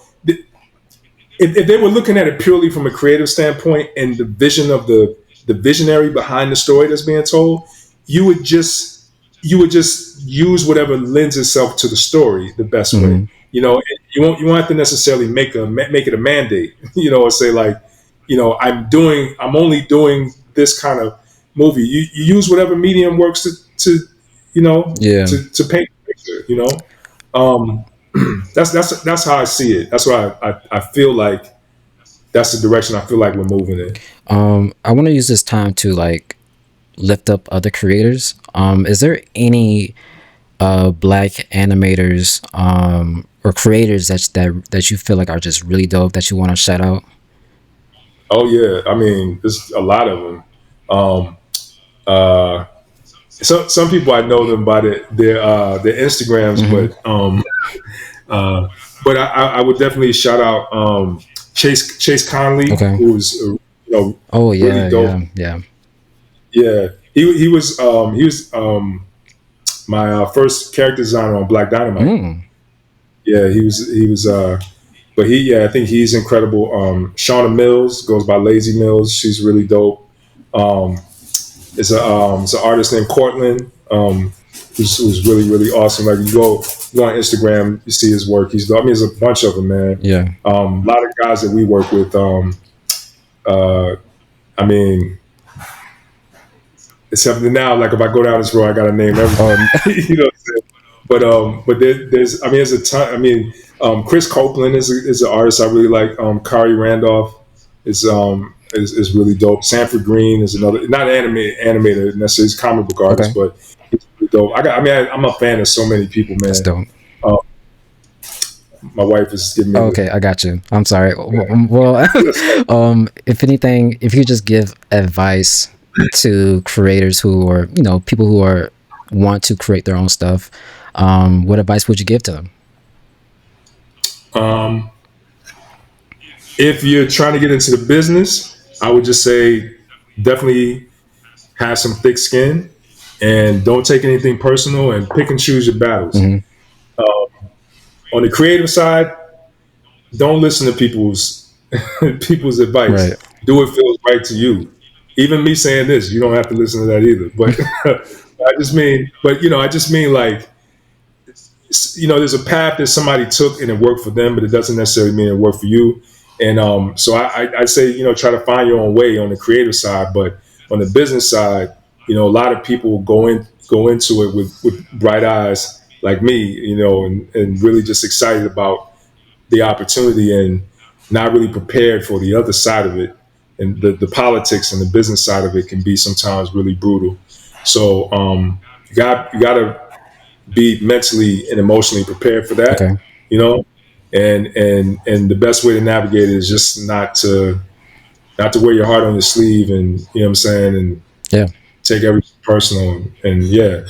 if they were looking at it purely from a creative standpoint and the vision of the visionary behind the story that's being told, you would just use whatever lends itself to the story the best way. Mm-hmm. You know, you won't have to necessarily make it a mandate. You know, or say like, I'm only doing this kind of movie. You use whatever medium works to you know Yeah. to paint a picture. You know. Um, that's how I see it. That's why I feel like that's the direction I feel like we're moving in. I want to use this time to like lift up other creators. Is there any black animators or creators that you feel like are just really dope that you want to shout out? Oh yeah, I mean, there's a lot of them. Um, uh, some people I know them by their Instagrams, Mm-hmm. uh, but I would definitely shout out Chase Conley, Okay. who's Oh really yeah, dope. yeah, yeah. Yeah, he was my first character designer on Black Dynamite. Mm. Yeah, he was but I think he's incredible. Shauna Mills goes by Lazy Mills. She's really dope. Um, it's an artist named Cortland, who's really really awesome. Like you go on Instagram, you see his work. I mean, there's a bunch of them, man. Yeah. A lot of guys that we work with. Uh, I mean, except now, like if I go down this road, I got to name everybody. Um, You know what I'm saying? But there's a ton. I mean, Chris Copeland is an artist I really like. Kari Randolph is really dope. Sanford Green is another, not animator necessarily, he's a comic book okay. artist, but he's really dope. I'm a fan of so many people, That's man. dope. Uh, my wife is giving me. Okay, I got you. I'm sorry. Well, if anything, if you just give advice to creators who are, people who are want to create their own stuff, what advice would you give to them? Um, if you're trying to get into the business, I would just say definitely have some thick skin and don't take anything personal and pick and choose your battles. Hmm. On the creative side, don't listen to people's advice. Right. Do what feels right to you. Even me saying this, you don't have to listen to that either. But I just mean like, there's a path that somebody took and it worked for them, but it doesn't necessarily mean it worked for you. And so I say, try to find your own way on the creative side, but on the business side, a lot of people go into it with bright eyes like me, and really just excited about the opportunity and not really prepared for the other side of it. And the politics and the business side of it can be sometimes really brutal. So you got to be mentally and emotionally prepared for that, Okay. you know. And the best way to navigate it is just not to wear your heart on your sleeve, and what I'm saying, and Yeah. take everything personal. And yeah,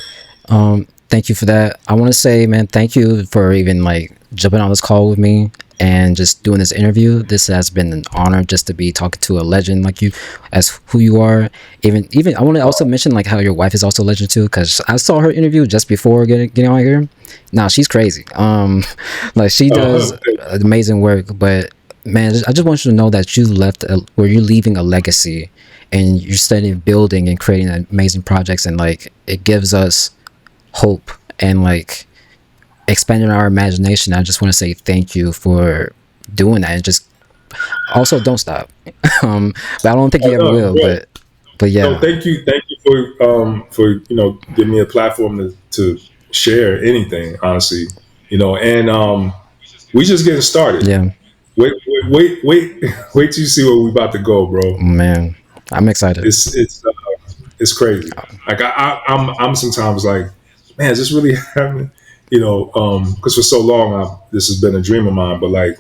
Thank you for that. I want to say, man, thank you for even like jumping on this call with me and just doing this interview. This has been an honor just to be talking to a legend like you, as who you are. Even I want to also mention like how your wife is also a legend too, because I saw her interview just before getting on here. Now she's crazy. Like she does amazing work, but man, I just want you to know that where you're leaving a legacy, and you're studying building and creating amazing projects, and like it gives us hope and like expanding our imagination. I just want to say thank you for doing that, and just also don't stop. But I don't think you ever will. no, But no, yeah, thank you for giving me a platform to share anything, honestly, and we just getting started. yeah, Wait till you see where we about to go, bro. man, I'm excited. It's crazy. Like I'm sometimes like, man, is this really happening? Because for so long this has been a dream of mine. But like,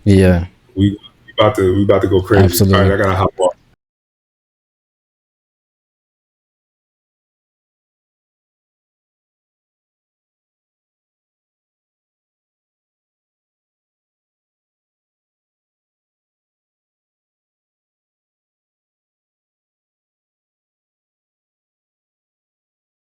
Yeah, we about to go crazy. All right, absolutely. I gotta hop off.